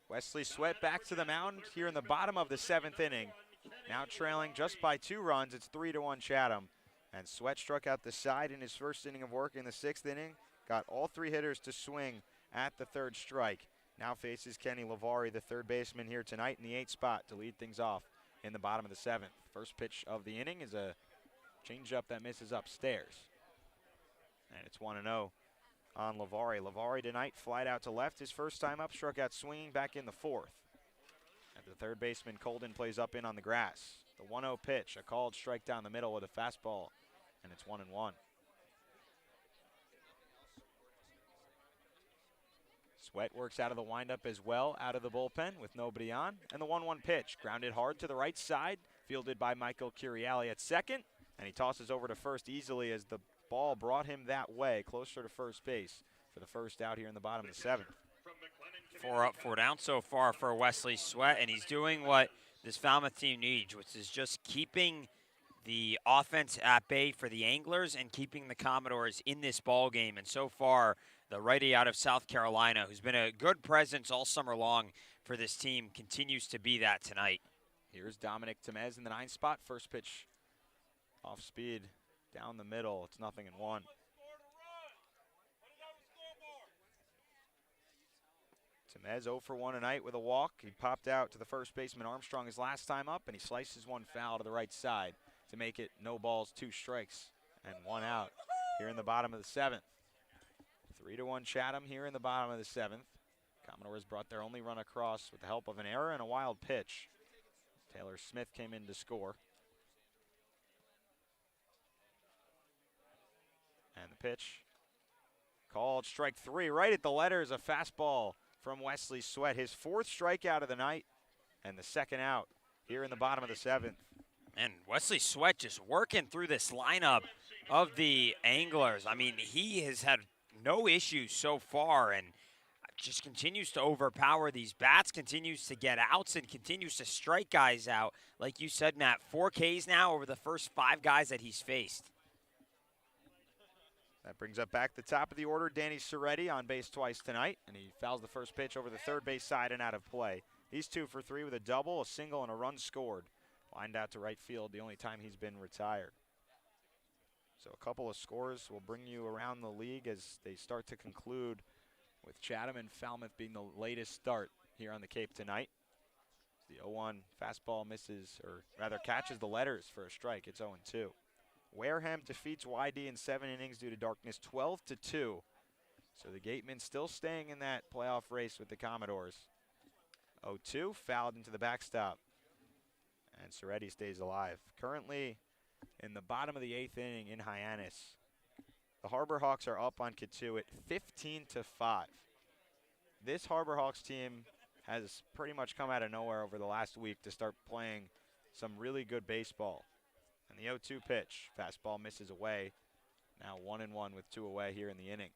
Wesley Sweat back to the mound here in the bottom of the 7th inning. Now trailing just by 2 runs. It's 3-1 Chatham. And Sweat struck out the side in his first inning of work in the 6th inning. Got all 3 hitters to swing at the 3rd strike. Now faces Kenny Lavari, the 3rd baseman here tonight in the 8th spot to lead things off in the bottom of the 7th. First pitch of the inning is a changeup that misses upstairs. And it's 1-0 on Lavari. Lavari tonight flied out to left his first time up, struck out swinging back in the 4th. And the 3rd baseman Colden plays up in on the grass. The 1-0 pitch, a called strike down the middle with a fastball, and it's 1-1. Sweat works out of the windup as well, out of the bullpen with nobody on. And the 1-1 pitch, grounded hard to the right side, fielded by Michael Curiali at second, and he tosses over to first easily as the ball brought him that way, closer to first base for the first out here in the bottom of the 7th. 4 up, 4 down so far for Wesley Sweat, and he's doing what this Falmouth team needs, which is just keeping the offense at bay for the Anglers and keeping the Commodores in this ball game. And so far, the righty out of South Carolina, who's been a good presence all summer long for this team, continues to be that tonight. Here's Dominic Temez in the 9 spot. First pitch off speed down the middle. It's 0-1. Temez 0 for 1 tonight with a walk. He popped out to the first baseman Armstrong his last time up, and he slices one foul to the right side to make it no balls, 2 strikes, and 1 out here in the bottom of the 7th. 3-1 Chatham here in the bottom of the 7th. Commodores brought their only run across with the help of an error and a wild pitch. Taylor Smith came in to score. And the pitch called strike 3 right at the letters, a fastball from Wesley Sweat, his 4th strikeout of the night and the 2nd out here in the bottom of the 7th. And Wesley Sweat just working through this lineup of the Anglers. I mean, he has had no issues so far and just continues to overpower these bats, continues to get outs, and continues to strike guys out. Like you said, Nat, 4 Ks now over the first 5 guys that he's faced. That brings up back the top of the order, Danny Soretti on base twice tonight, and he fouls the first pitch over the third base side and out of play. He's 2 for 3 with a double, a single, and a run scored. Lined out to right field the only time he's been retired. So a couple of scores will bring you around the league as they start to conclude, with Chatham and Falmouth being the latest start here on the Cape tonight. The 0-1 fastball misses, or rather catches the letters for a strike. It's 0-2. Wareham defeats YD in 7 innings due to darkness, 12-2. So the Gatemen still staying in that playoff race with the Commodores. 0-2, fouled into the backstop. And Soretti stays alive. Currently in the bottom of the 8th inning in Hyannis, the Harbor Hawks are up on Kituitt 15-5. This Harbor Hawks team has pretty much come out of nowhere over the last week to start playing some really good baseball. And the 0-2 pitch, fastball misses away. Now 1-1 with 2 away here in the inning.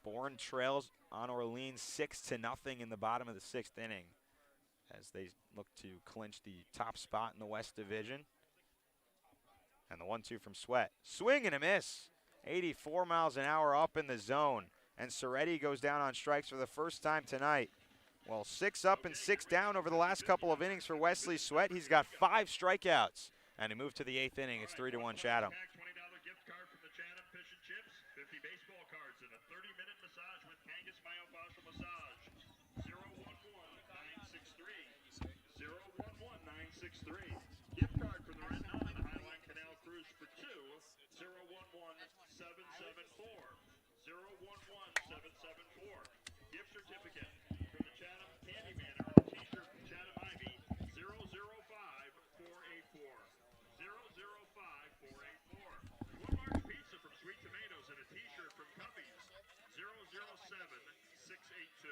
Bourne trails on Orleans 6-0 in the bottom of the 6th inning as they look to clinch the top spot in the West Division. And the 1-2 from Sweat. Swing and a miss. 84 miles an hour up in the zone. And Soretti goes down on strikes for the first time tonight. Well, 6 up and 6 down over the last couple of innings for Wesley Sweat. He's got 5 strikeouts. And he moved to the 8th inning. It's 3-1 Chatham. $20 gift card from the Chatham Fish and Chips. 50 baseball cards and a 30-minute massage with Kangas Myofascial Massage. 011-963. 011-963. Gift card from the Red Nun and the Highline Canal Cruise for 2. 011-774. 011-774. Gift certificate from the Chatham Candyman or a t-shirt from Chatham Ivy. 005-484. 005-484. One large pizza from Sweet Tomatoes and a t-shirt from Cubbies. 007-682.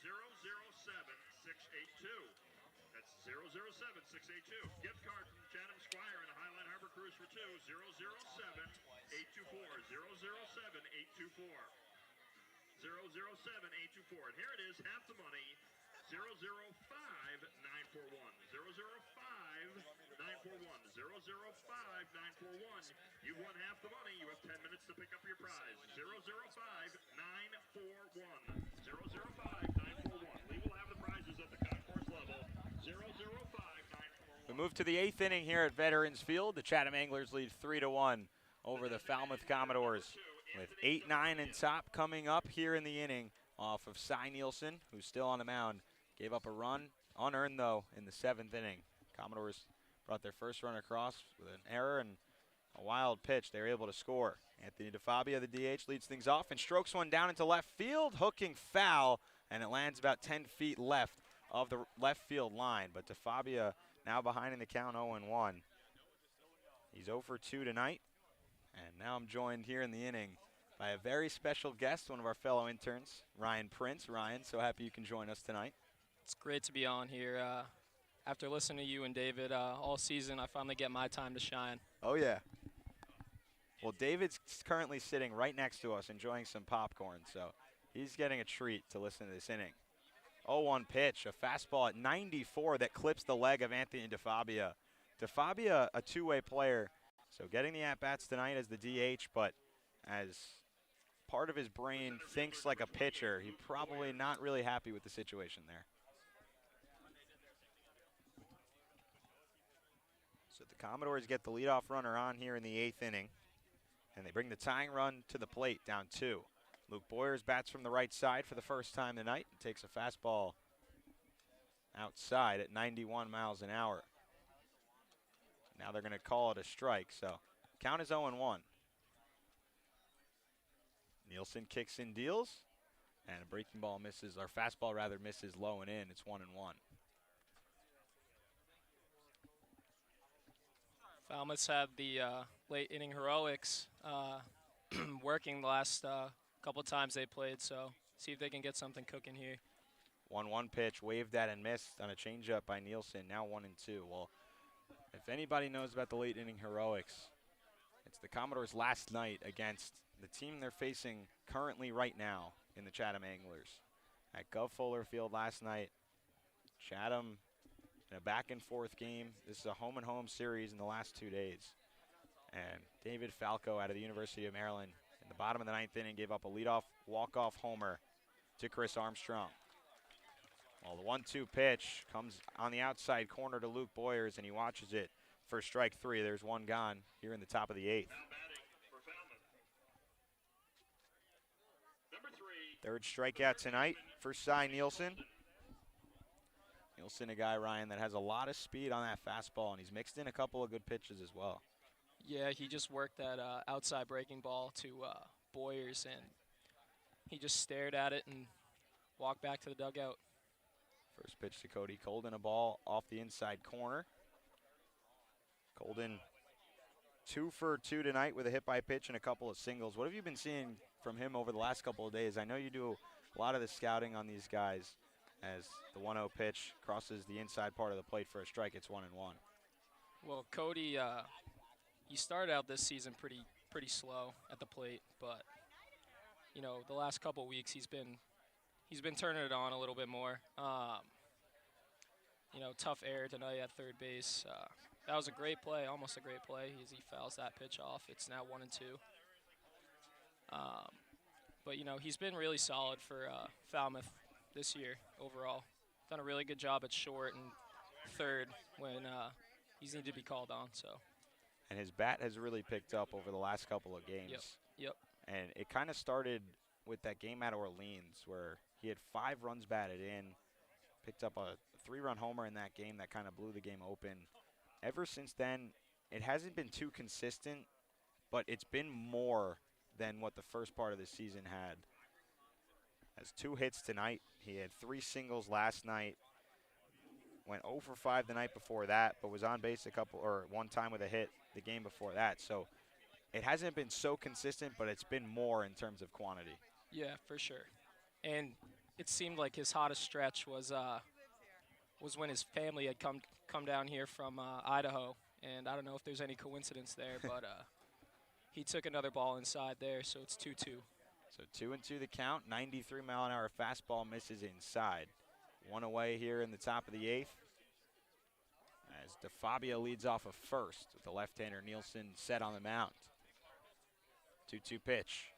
007-682. That's 007-682. Gift card from Chatham Squire and a Highline Harbor Cruise for 2. 007-824. 007-824. 007-824. And here it is, half the money. 005-941. 005-941. 005-941. You've won half the money. You have 10 minutes to pick up your prize. 005-941. 005-941. We will have the prizes at the concourse level. 005-941. We move to the 8th inning here at Veterans Field. The Chatham Anglers lead 3-1 over the Falmouth Commodores, with 8-9 and top coming up here in the inning off of Cy Nielsen, who's still on the mound. Gave up a run, unearned though, in the 7th inning. Commodores brought their first run across with an error and a wild pitch. They were able to score. Anthony DeFabia, the DH, leads things off and strokes one down into left field, hooking foul, and it lands about 10 feet left of the left field line. But DeFabia now behind in the count, 0-1. He's 0 for 2 tonight. And now I'm joined here in the inning by a very special guest, one of our fellow interns, Ryan Prince. Ryan, so happy you can join us tonight. It's great to be on here. After listening to you and David all season, I finally get my time to shine. Oh, yeah. Well, David's currently sitting right next to us enjoying some popcorn, so he's getting a treat to listen to this inning. 0-1 pitch, a fastball at 94 that clips the leg of Anthony DeFabia. DeFabia, a two-way player, so getting the at-bats tonight as the DH, but as part of his brain thinks like a pitcher, he's probably not really happy with the situation there. So the Commodores get the leadoff runner on here in the 8th inning, and they bring the tying run to the plate, down 2. Luke Boyers bats from the right side for the first time tonight and takes a fastball outside at 91 miles an hour. Now they're going to call it a strike, so count is 0-1. Nielsen kicks in, deals, and a breaking ball misses, or fastball rather misses low and in. It's 1-1. Falmouth's had the late inning heroics working the last couple times they played, so see if they can get something cooking here. 1-1 pitch, waved at and missed on a changeup by Nielsen, now 1-2. Well, if anybody knows about the late inning heroics, it's the Commodores last night against the team they're facing currently right now in the Chatham Anglers. At Gov Fuller Field last night, Chatham in a back-and-forth game. This is a home-and-home series in the last 2 days. And David Falco out of the University of Maryland in the bottom of the 9th inning gave up a leadoff walk-off homer to Chris Armstrong. Well, the 1-2 pitch comes on the outside corner to Luke Boyers, and he watches it for strike 3. There's one gone here in the top of the 8th. Third strikeout tonight for Cy Nielsen. Nielsen, a guy, Ryan, that has a lot of speed on that fastball, and he's mixed in a couple of good pitches as well. Yeah, he just worked that outside breaking ball to Boyers, and he just stared at it and walked back to the dugout. First pitch to Cody Colden, a ball off the inside corner. Colden 2 for 2 tonight with a hit by pitch and a couple of singles. What have you been seeing from him over the last couple of days? I know you do a lot of the scouting on these guys as the 1-0 pitch crosses the inside part of the plate for a strike. It's 1-1. Well, Cody, he started out this season pretty slow at the plate, but you know, the last couple weeks he's been turning it on a little bit more. You know, tough error tonight at third base. That was a great play, almost a great play, as he fouls that pitch off. It's now 1-2. But you know, he's been really solid for Falmouth this year overall. Done a really good job at short and third when he's needed to be called on. So. And his bat has really picked up over the last couple of games. Yep. And it kind of started with that game at Orleans where he had 5 runs batted in, picked up a 3-run homer in that game that kind of blew the game open. Ever since then, it hasn't been too consistent, but it's been more than what the first part of the season had. Has 2 hits tonight. He had 3 singles last night. Went 0 for 5 the night before that, but was on base one time with a hit the game before that. So it hasn't been so consistent, but it's been more in terms of quantity. Yeah, for sure. And it seemed like his hottest stretch was when his family had come down here from Idaho. And I don't know if there's any coincidence there, but he took another ball inside there, so it's 2-2. So 2-2 the count. 93-mile-an-hour fastball misses inside. 1 away here in the top of the 8th. As DeFabia leads off of first with the left-hander Nielsen set on the mound. 2-2 pitch.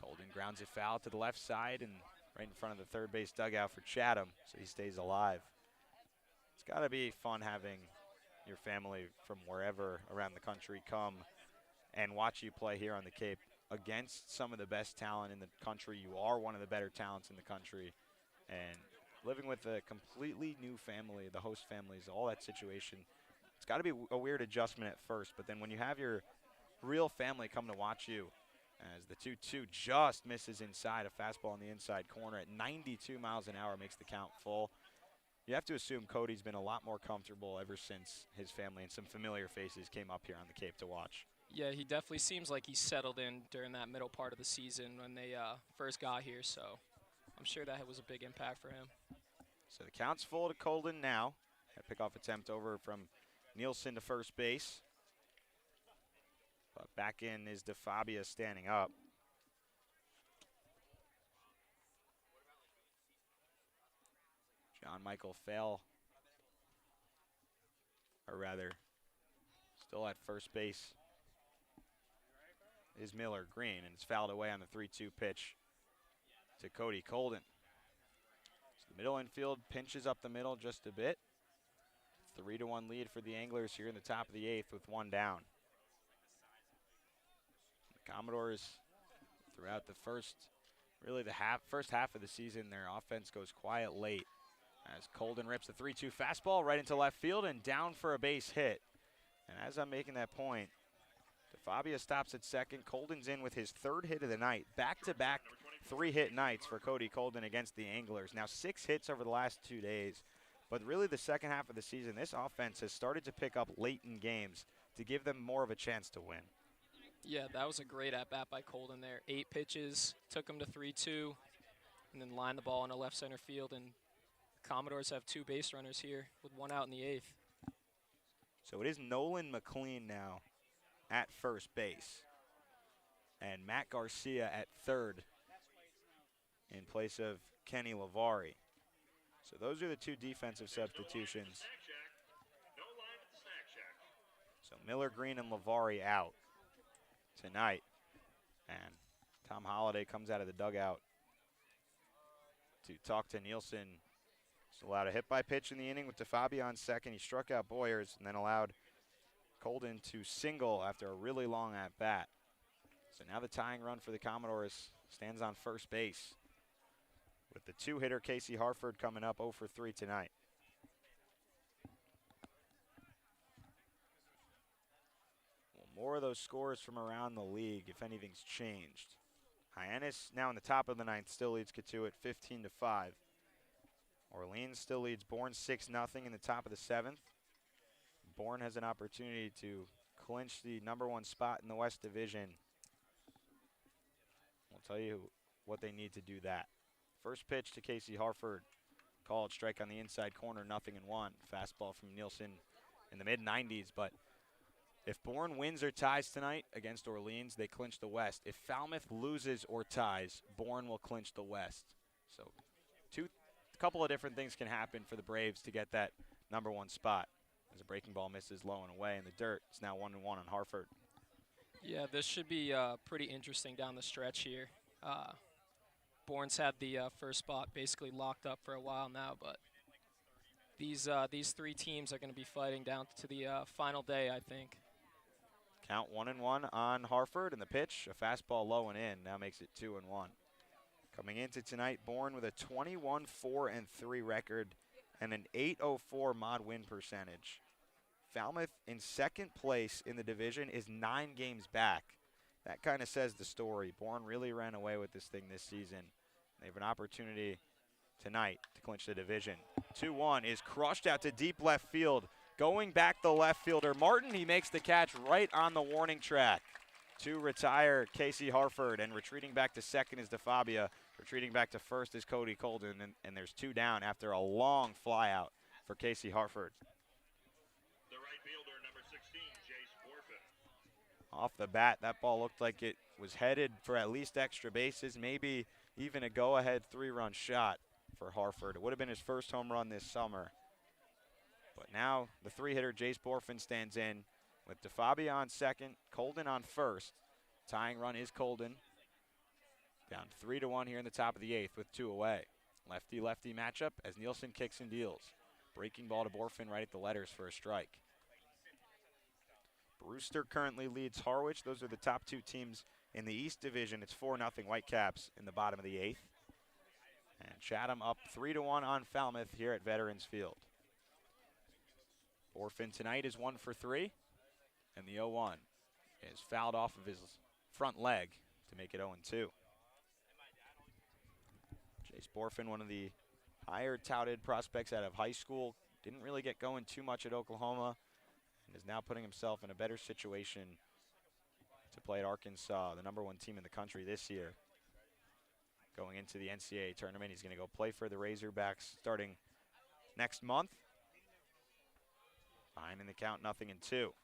Colden grounds it foul to the left side and right in front of the third base dugout for Chatham, so he stays alive. It's got to be fun having your family from wherever around the country come and watch you play here on the Cape against some of the best talent in the country. You are one of the better talents in the country. And living with a completely new family, the host families, all that situation, it's got to be a weird adjustment at first. But then when you have your real family come to watch you, as the 2-2 just misses inside, a fastball in the inside corner at 92 miles an hour makes the count full. You have to assume Cody's been a lot more comfortable ever since his family and some familiar faces came up here on the Cape to watch. Yeah, he definitely seems like he's settled in during that middle part of the season when they first got here, so I'm sure that was a big impact for him. So the count's full to Colden now. A pickoff attempt over from Nielsen to first base. But back in is DeFabia standing up. John Michael Fail, or rather Still at first base is Miller Green, and it's fouled away on the 3-2 pitch to Cody Colden. So the middle infield pinches up the middle just a bit. 3-1 lead for the Anglers here in the top of the 8th with one down. The Commodores, throughout the first half of the season, their offense goes quiet late as Colden rips the 3-2 fastball right into left field and down for a base hit. And as I'm making that point, DeFabia stops at second. Colden's in with his third hit of the night. Back-to-back 3-hit nights for Cody Colden against the Anglers. Now 6 hits over the last 2 days. But really the second half of the season, this offense has started to pick up late in games to give them more of a chance to win. Yeah, that was a great at-bat by Colden there. 8 pitches, took him to 3-2, and then lined the ball into left center field. And Commodores have 2 base runners here with 1 out in the 8th. So it is Nolan McLean now at first base, and Matt Garcia at third in place of Kenny Lavari. So those are the 2 defensive substitutions. So Miller Green and Lavari out tonight, and Tom Holliday comes out of the dugout to talk to Nielsen. He's allowed a hit by pitch in the inning with DeFabia on second. He struck out Boyers and then allowed Colden to single after a really long at bat. So now the tying run for the Commodores stands on first base with the 2-hitter Casey Harford coming up 0 for 3 tonight. Well, more of those scores from around the league, if anything's changed. Hyannis now in the top of the 9th still leads Katuitt 15-5. Orleans still leads Bourne 6-0 in the top of the 7th. Bourne has an opportunity to clinch the #1 spot in the West Division. We'll tell you what they need to do that. First pitch to Casey Harford. Called strike on the inside corner, 0-1. Fastball from Nielsen in the mid-90s. But if Bourne wins or ties tonight against Orleans, they clinch the West. If Falmouth loses or ties, Bourne will clinch the West. So a couple of different things can happen for the Braves to get that #1 spot. As a breaking ball misses low and away in the dirt. It's now 1-1 on Harford. Yeah, this should be pretty interesting down the stretch here. Bourne's had the first spot basically locked up for a while now, but these 3 teams are going to be fighting down to the final day, I think. Count 1-1 on Harford, and the pitch, a fastball low and in, now makes it 2-1. Coming into tonight, Bourne with a 21-4-3 record and an .804 mod win percentage. Falmouth in second place in the division is 9 games back. That kind of says the story. Bourne really ran away with this thing this season. They have an opportunity tonight to clinch the division. 2-1 is crushed out to deep left field. Going back the left fielder, Martin, he makes the catch right on the warning track to retire Casey Harford, and retreating back to second is DeFabia. Retreating back to first is Cody Colden, and there's 2 down after a long fly out for Casey Harford. The right fielder, number 16, Jace Borfin. Off the bat, that ball looked like it was headed for at least extra bases, maybe even a go-ahead 3-run shot for Harford. It would have been his first home run this summer. But now the 3-hitter Jace Borfin stands in with DeFabia on second, Colden on first. Tying run is Colden. Down 3-1 here in the top of the 8th with 2 away. Lefty-lefty matchup as Nielsen kicks and deals. Breaking ball to Borfin right at the letters for a strike. Brewster currently leads Harwich. Those are the top 2 teams in the East Division. It's 4-0 Whitecaps in the bottom of the 8th. And Chatham up 3-1 on Falmouth here at Veterans Field. Borfin tonight is 1 for 3. And the 0-1 is fouled off of his front leg to make it 0-2. Jace Borfin, one of the higher touted prospects out of high school, didn't really get going too much at Oklahoma and is now putting himself in a better situation to play at Arkansas, the #1 team in the country this year. Going into the NCAA tournament, he's going to go play for the Razorbacks starting next month. Behind in the count, 0-2.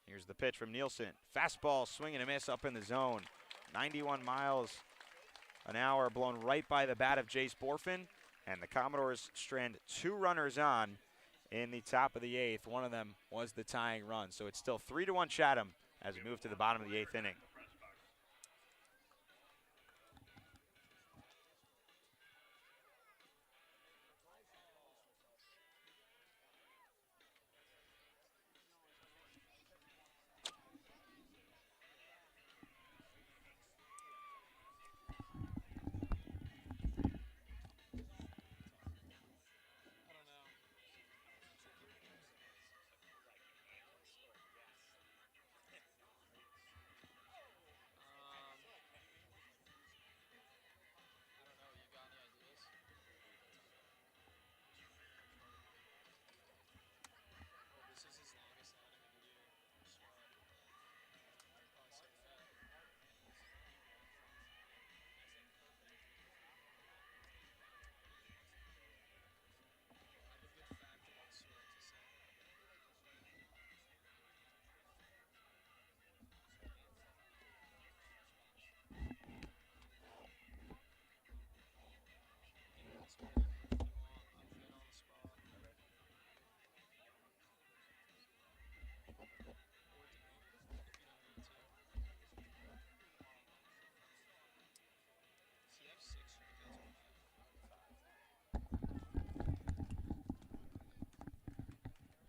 Here's the pitch from Nielsen. Fastball, swing and a miss up in the zone. 91 miles an hour blown right by the bat of Jace Borfin. And the Commodores strand 2 runners on in the top of the 8th. One of them was the tying run. So it's still 3-1 Chatham as we move to the bottom of the 8th inning.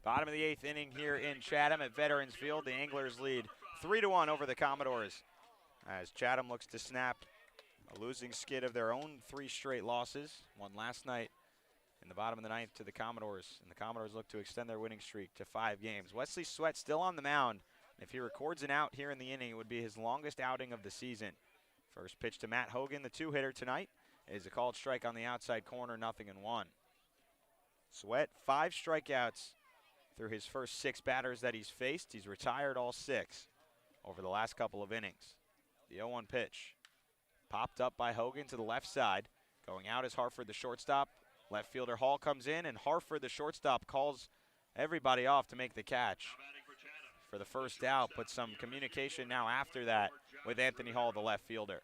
Bottom of the 8th inning here in Chatham at Veterans Field. The Anglers lead 3-1 over the Commodores as Chatham looks to snap a losing skid of their own 3 straight losses. One last night in the bottom of the 9th to the Commodores, and the Commodores look to extend their winning streak to 5 games. Wesley Sweat still on the mound. If he records an out here in the inning, it would be his longest outing of the season. First pitch to Matt Hogan, the 2-hitter tonight, is a called strike on the outside corner, 0-1. Sweat, 5 strikeouts through his first 6 batters that he's faced. He's retired all 6 over the last couple of innings. The 0-1 pitch popped up by Hogan to the left side. Going out is Harford, the shortstop. Left fielder Hall comes in, and Harford, the shortstop, calls everybody off to make the catch for the first out, but some communication now after that with Anthony Hall, the left fielder.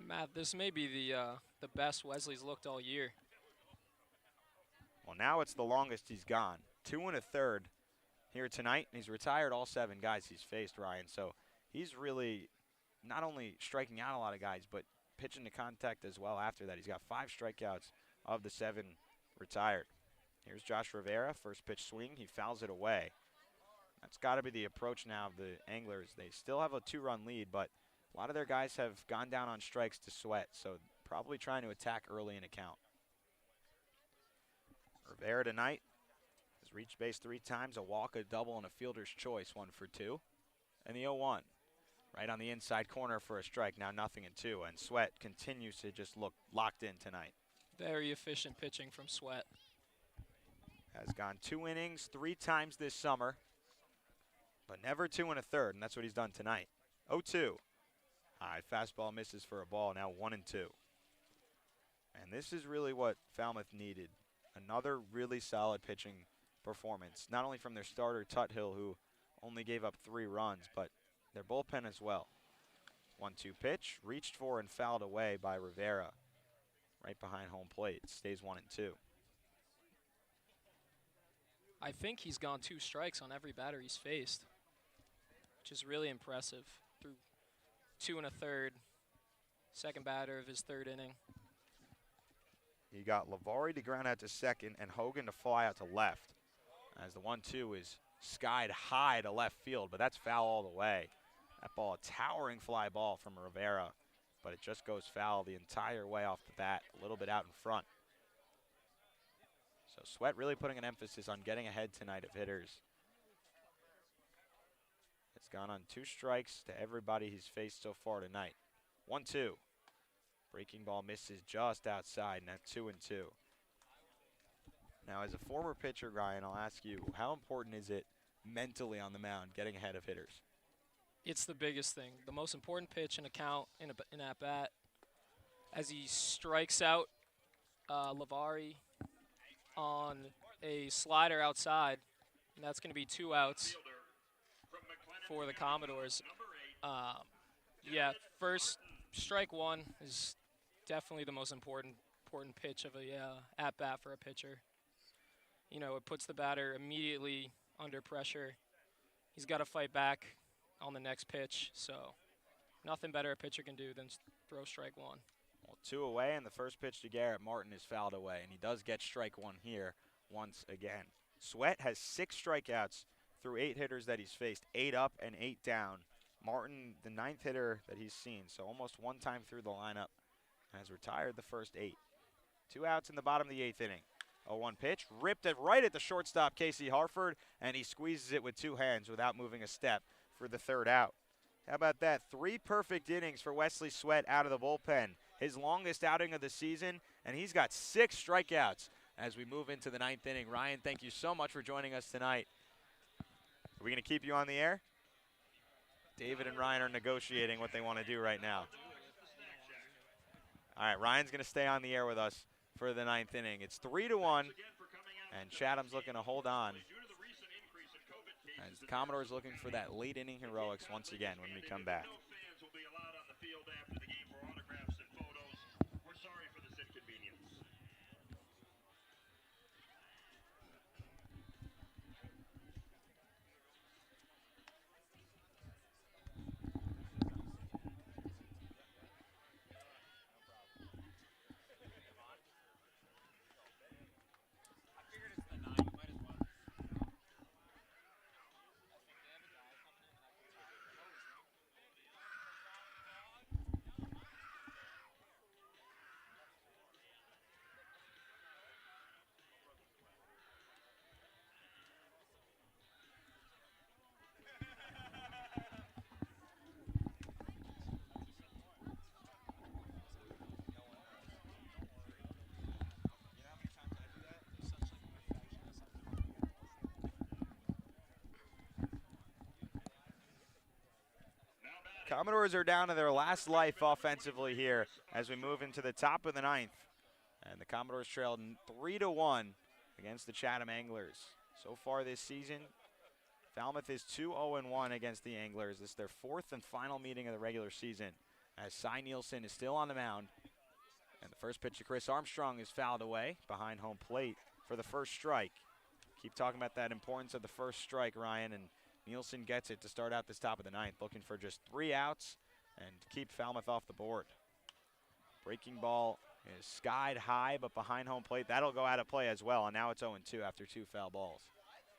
Matt, this may be the best Wesley's looked all year. Well, now it's the longest he's gone. 2 1/3 here tonight, and he's retired all 7 guys he's faced, Ryan. So he's really not only striking out a lot of guys, but pitching to contact as well after that. He's got 5 strikeouts of the 7 retired. Here's Josh Rivera, first pitch swing. He fouls it away. That's got to be the approach now of the Anglers. They still have a 2-run lead, but a lot of their guys have gone down on strikes to Sweat, so probably trying to attack early in a count. Rivera tonight has reached base 3 times, a walk, a double, and a fielder's choice, 1 for 2. And the 0-1, right on the inside corner for a strike, now 0-2. And Sweat continues to just look locked in tonight. Very efficient pitching from Sweat. Has gone 2 innings 3 times this summer, but never 2 1/3, and that's what he's done tonight. 0-2. High fastball misses for a ball, now 1-2. And this is really what Falmouth needed. Another really solid pitching performance, not only from their starter Tuthill, who only gave up 3 runs, but their bullpen as well. 1-2 pitch, reached for and fouled away by Rivera, right behind home plate. It stays 1-2. I think he's gone 2 strikes on every batter he's faced, which is really impressive. Through 2 1/3, second batter of his 3rd inning. He got Lavari to ground out to second and Hogan to fly out to left, as the 1-2 is skied high to left field, but that's foul all the way. That ball, a towering fly ball from Rivera, but it just goes foul the entire way off the bat, a little bit out in front. So Sweat really putting an emphasis on getting ahead tonight of hitters. It's gone on 2 strikes to everybody he's faced so far tonight. 1-2. Breaking ball misses just outside, and that's 2-2. Now, as a former pitcher, Ryan, I'll ask you, how important is it mentally on the mound, getting ahead of hitters? It's the biggest thing. The most important pitch in a count, in at bat, as he strikes out Lavari on a slider outside, and that's going to be 2 outs for the Commodores. Yeah, first strike 1 is definitely the most important pitch of a at bat for a pitcher. you know, it puts the batter immediately under pressure. He's got to fight back on the next pitch. So nothing better a pitcher can do than throw strike one. Well, 2 away, and the first pitch to Garrett Martin is fouled away, and he does get strike one here once again. Sweat has 6 strikeouts through 8 hitters that he's faced, 8 up and 8 down. Martin, the 9th hitter that he's seen, so almost 1 time through the lineup, has retired the first 8. 2 outs in the bottom of the 8th inning. 0-1 pitch, ripped it right at the shortstop, Casey Harford, and he squeezes it with 2 hands without moving a step for the 3rd out. How about that? 3 perfect innings for Wesley Sweat out of the bullpen. His longest outing of the season, and he's got 6 strikeouts as we move into the 9th inning. Ryan, thank you so much for joining us tonight. Are we going to keep you on the air? David and Ryan are negotiating what they want to do right now. All right, Ryan's going to stay on the air with us for the 9th inning. It's 3-1, and Chatham's looking to hold on as the Commodores looking for that late inning heroics once again when we come back. No fans will be allowed on the field after the game for autographs and photos. We're sorry for this inconvenience. Commodores are down to their last life offensively here as we move into the top of the 9th. And the Commodores trailed 3-1 against the Chatham Anglers. So far this season, Falmouth is 2-0-1 against the Anglers. This is their 4th and final meeting of the regular season as Cy Nielsen is still on the mound. And the first pitch to Chris Armstrong is fouled away behind home plate for the first strike. Keep talking about that importance of the first strike, Ryan, and Nielsen gets it to start out this top of the 9th, looking for just 3 outs and keep Falmouth off the board. Breaking ball is skied high, but behind home plate. That'll go out of play as well, and now it's 0-2 after 2 foul balls.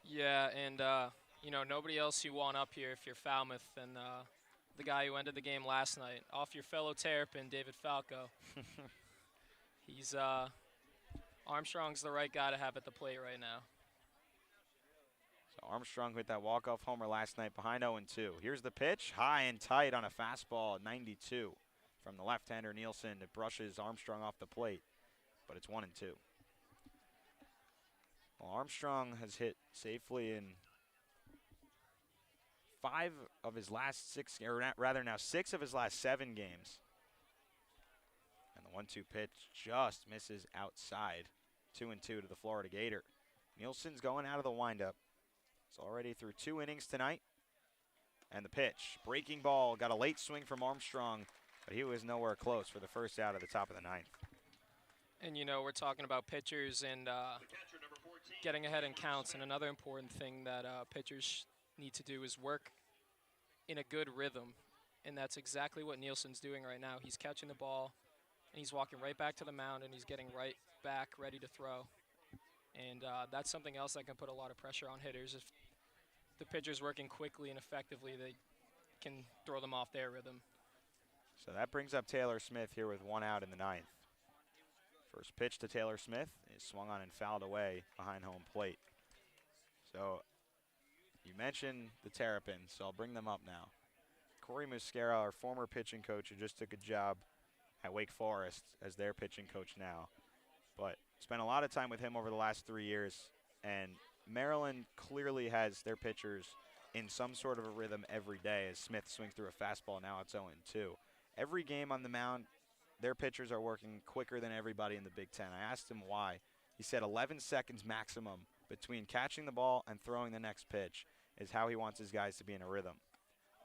Yeah, and, you know, nobody else you want up here if you're Falmouth than the guy who ended the game last night. Off your fellow Terrapin, David Falco. He's Armstrong's the right guy to have at the plate right now. So Armstrong hit that walk-off homer last night behind 0-2. Here's the pitch, high and tight on a fastball at 92 from the left-hander Nielsen. It brushes Armstrong off the plate, but it's 1-2. Well, Armstrong has hit safely in 5 of his last 6, or rather now 6 of his last 7 games. And the 1-2 pitch just misses outside. 2-2 to the Florida Gator. Nielsen's going out of the windup. It's already through 2 innings tonight. And the pitch, breaking ball, got a late swing from Armstrong, but he was nowhere close for the first out of the top of the 9th. And, you know, we're talking about pitchers and getting ahead in counts. And another important thing that pitchers need to do is work in a good rhythm. And that's exactly what Nielsen's doing right now. He's catching the ball, and he's walking right back to the mound, and he's getting right back ready to throw. And that's something else that can put a lot of pressure on hitters. If the pitcher's working quickly and effectively, they can throw them off their rhythm. So that brings up Taylor Smith here with 1 out in the 9th. First pitch to Taylor Smith is swung on and fouled away behind home plate. So you mentioned the Terrapins, so I'll bring them up now. Corey Muscara, our former pitching coach, who just took a job at Wake Forest as their pitching coach now. But spent a lot of time with him over the last 3 years, and Maryland clearly has their pitchers in some sort of a rhythm every day as Smith swings through a fastball. Now it's 0-2. Every game on the mound, their pitchers are working quicker than everybody in the Big Ten. I asked him why. He said 11 seconds maximum between catching the ball and throwing the next pitch is how he wants his guys to be in a rhythm.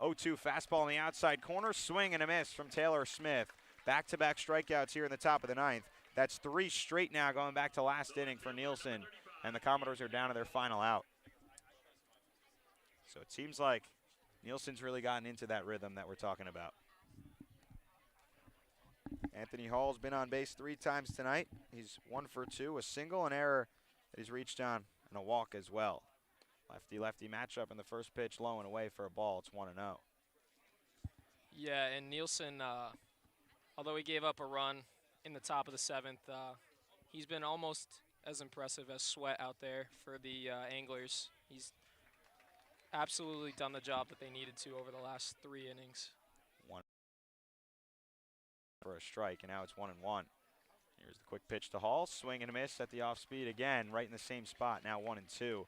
0-2 fastball in the outside corner, swing and a miss from Taylor Smith. Back-to-back strikeouts here in the top of the 9th. That's 3 straight now going back to last inning for Nielsen. and the Commodores are down to their final out. So it seems like Nielsen's really gotten into that rhythm that we're talking about. Anthony Hall's been on base 3 times tonight. He's 1 for 2, a single, an error that he's reached on, and a walk as well. Lefty-lefty matchup in the first pitch, low and away for a ball. It's 1-0. Yeah, and Nielsen, although he gave up a run in the top of the 7th, he's been almost as impressive as Sweat out there for the Anglers. He's absolutely done the job that they needed to over the last 3 innings. One for a strike, and now it's 1-1. Here's the quick pitch to Hall. Swing and a miss at the off speed again, right in the same spot. Now 1-2.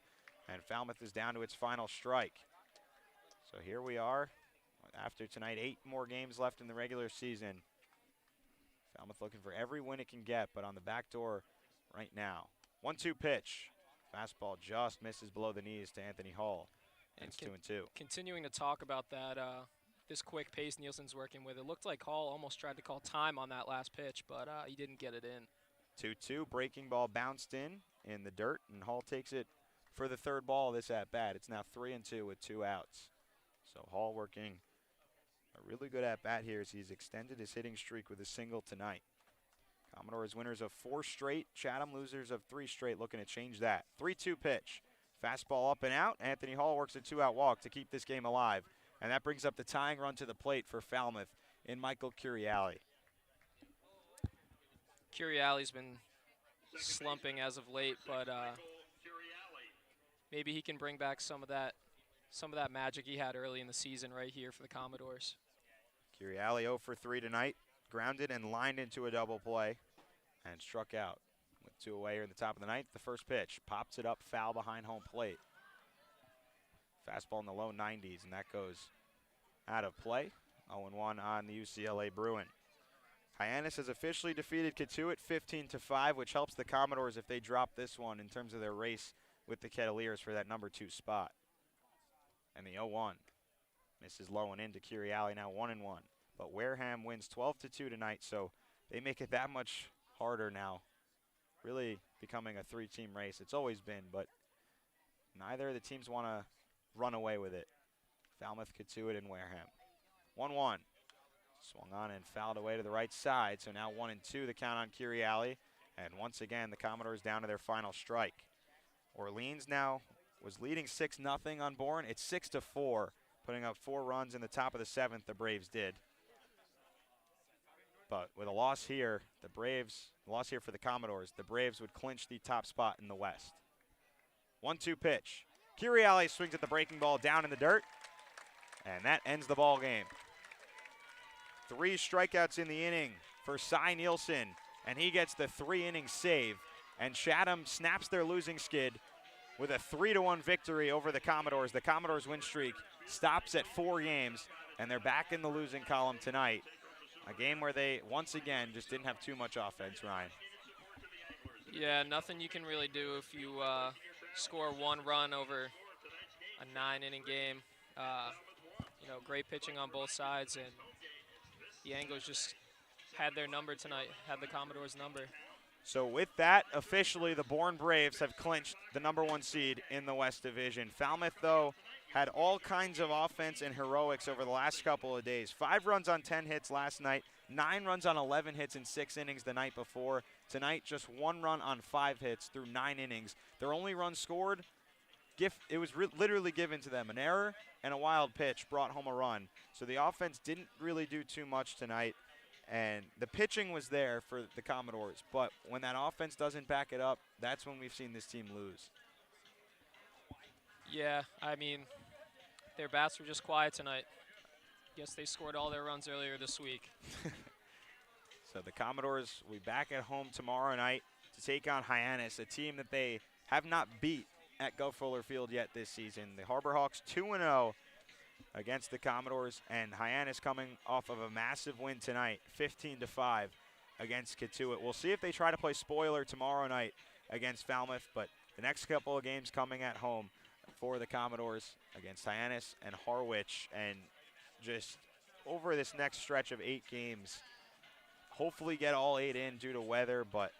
And Falmouth is down to its final strike. So here we are. After tonight, 8 more games left in the regular season. Falmouth looking for every win it can get, but on the back door right now. 1-2 pitch. Fastball just misses below the knees to Anthony Hall. And it's 2-2. Continuing to talk about that, this quick pace Nielsen's working with, it looked like Hall almost tried to call time on that last pitch, but he didn't get it in. 2-2, breaking ball bounced in the dirt, and Hall takes it for the 3rd ball of this at-bat. It's now 3-2 with 2 outs. So Hall working a really good at-bat here as he's extended his hitting streak with a single tonight. Commodores winners of 4 straight, Chatham losers of 3 straight, looking to change that. 3-2 pitch. Fastball up and out. Anthony Hall works a 2-out walk to keep this game alive. And that brings up the tying run to the plate for Falmouth in Michael Curiali. Curiali's been slumping as of late, but maybe he can bring back some of that magic he had early in the season right here for the Commodores. Curiali 0 for 3 tonight. Grounded and lined into a double play and struck out with 2 away here in the top of the 9th. The first pitch pops it up foul behind home plate. Fastball in the low 90s, and that goes out of play. 0-1 on the UCLA Bruin. Hyannis has officially defeated Katuitt 15-5, which helps the Commodores if they drop this one in terms of their race with the Kettleers for that number 2 spot. And the 0-1 misses low and into Curiali, now 1-1. But Wareham wins 12-2 tonight, so they make it that much harder now. Really becoming a 3-team race. It's always been, but neither of the teams want to run away with it. Falmouth, Katuitt, and Wareham. 1-1. Swung on and fouled away to the right side, so now 1-2 the count on Curiali. And once again, the Commodores down to their final strike. Orleans now was leading 6-0 on Bourne. It's 6-4, putting up 4 runs in the top of the 7th, the Braves did. But with a loss here, loss here for the Commodores, the Braves would clinch the top spot in the West. 1-2 pitch. Curiali swings at the breaking ball down in the dirt, and that ends the ball game. 3 strikeouts in the inning for Cy Nielsen, and he gets the 3-inning save. And Chatham snaps their losing skid with a 3-1 victory over the Commodores. The Commodores win streak stops at 4 games, and they're back in the losing column tonight. A game where they, once again, just didn't have too much offense, Ryan. Yeah, nothing you can really do if you score 1 run over a 9-inning game. Great pitching on both sides, and the Anglers just had their number tonight, had the Commodores' number. So with that, officially the Bourne Braves have clinched the number 1 seed in the West Division. Falmouth, though, had all kinds of offense and heroics over the last couple of days. 5 runs on 10 hits last night, 9 runs on 11 hits in 6 innings the night before. Tonight, just 1 run on 5 hits through 9 innings. Their only run scored, it was literally given to them. An error and a wild pitch brought home a run. So the offense didn't really do too much tonight. And the pitching was there for the Commodores. But when that offense doesn't back it up, that's when we've seen this team lose. Yeah, I mean, their bats were just quiet tonight. Guess they scored all their runs earlier this week. So the Commodores will be back at home tomorrow night to take on Hyannis, a team that they have not beat at Gulf Fuller Field yet this season. The Harbor Hawks 2-0 against the Commodores, and Hyannis coming off of a massive win tonight, 15-5 against Katuitt. We'll see if they try to play spoiler tomorrow night against Falmouth, but the next couple of games coming at home for the Commodores against Hyannis and Harwich, and just over this next stretch of 8 games, hopefully get all 8 in due to weather, but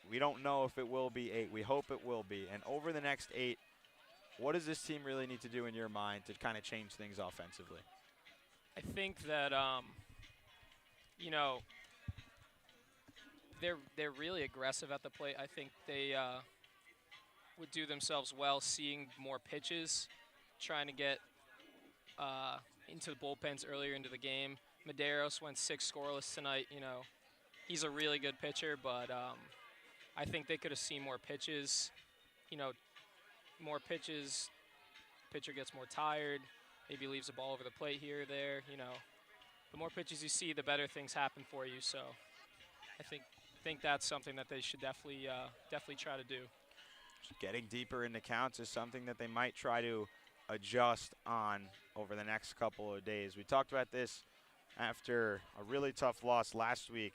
We don't know if it will be 8. We hope it will be. And over the next 8, what does this team really need to do in your mind to kind of change things offensively? I think that you know, they're really aggressive at the plate. I think they would do themselves well seeing more pitches, trying to get into the bullpens earlier into the game. Medeiros went 6 scoreless tonight. You know, he's a really good pitcher, but I think they could have seen more pitches. You know, more pitches, pitcher gets more tired, maybe leaves the ball over the plate here or there. You know, the more pitches you see, the better things happen for you. So I think that's something that they should definitely try to do. Getting deeper into counts is something that they might try to adjust on over the next couple of days. We talked about this after a really tough loss last week.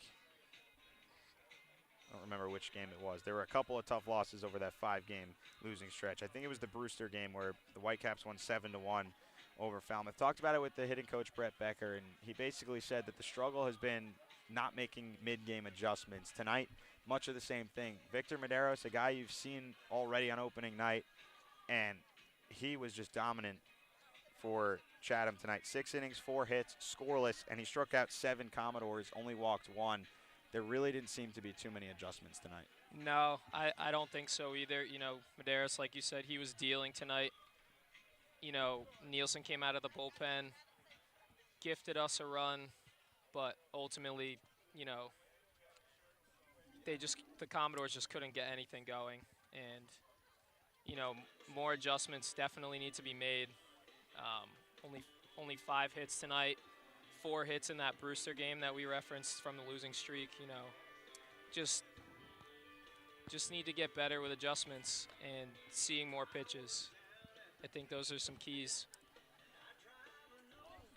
I don't remember which game it was. There were a couple of tough losses over that 5-game losing stretch. I think it was the Brewster game where the Whitecaps won 7-1 over Falmouth. Talked about it with the hitting coach Brett Becker, and he basically said that the struggle has been not making mid-game adjustments. Tonight, much of the same thing. Victor Medeiros, a guy you've seen already on opening night, and he was just dominant for Chatham tonight. 6 innings, 4 hits, scoreless, and he struck out 7 Commodores, only walked 1. There really didn't seem to be too many adjustments tonight. No, I don't think so either. You know, Medeiros, like you said, he was dealing tonight. You know, Nielsen came out of the bullpen, gifted us a run, but ultimately, you know, the Commodores just couldn't get anything going. And, you know, more adjustments definitely need to be made. Only 5 hits tonight, 4 hits in that Brewster game that we referenced from the losing streak. You know, just need to get better with adjustments and seeing more pitches. I think those are some keys.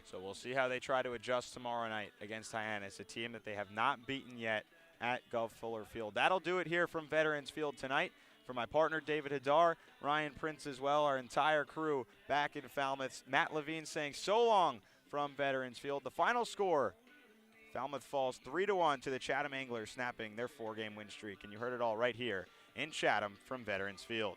So we'll see how they try to adjust tomorrow night against Hyannis, a team that they have not beaten yet at Gov Fuller Field. That'll do it here from Veterans Field tonight. For my partner, David Hadar, Ryan Prince as well, our entire crew back in Falmouth. Matt Levine saying so long from Veterans Field. The final score, Falmouth falls 3-1 to the Chatham Anglers, snapping their 4-game win streak. And you heard it all right here in Chatham from Veterans Field.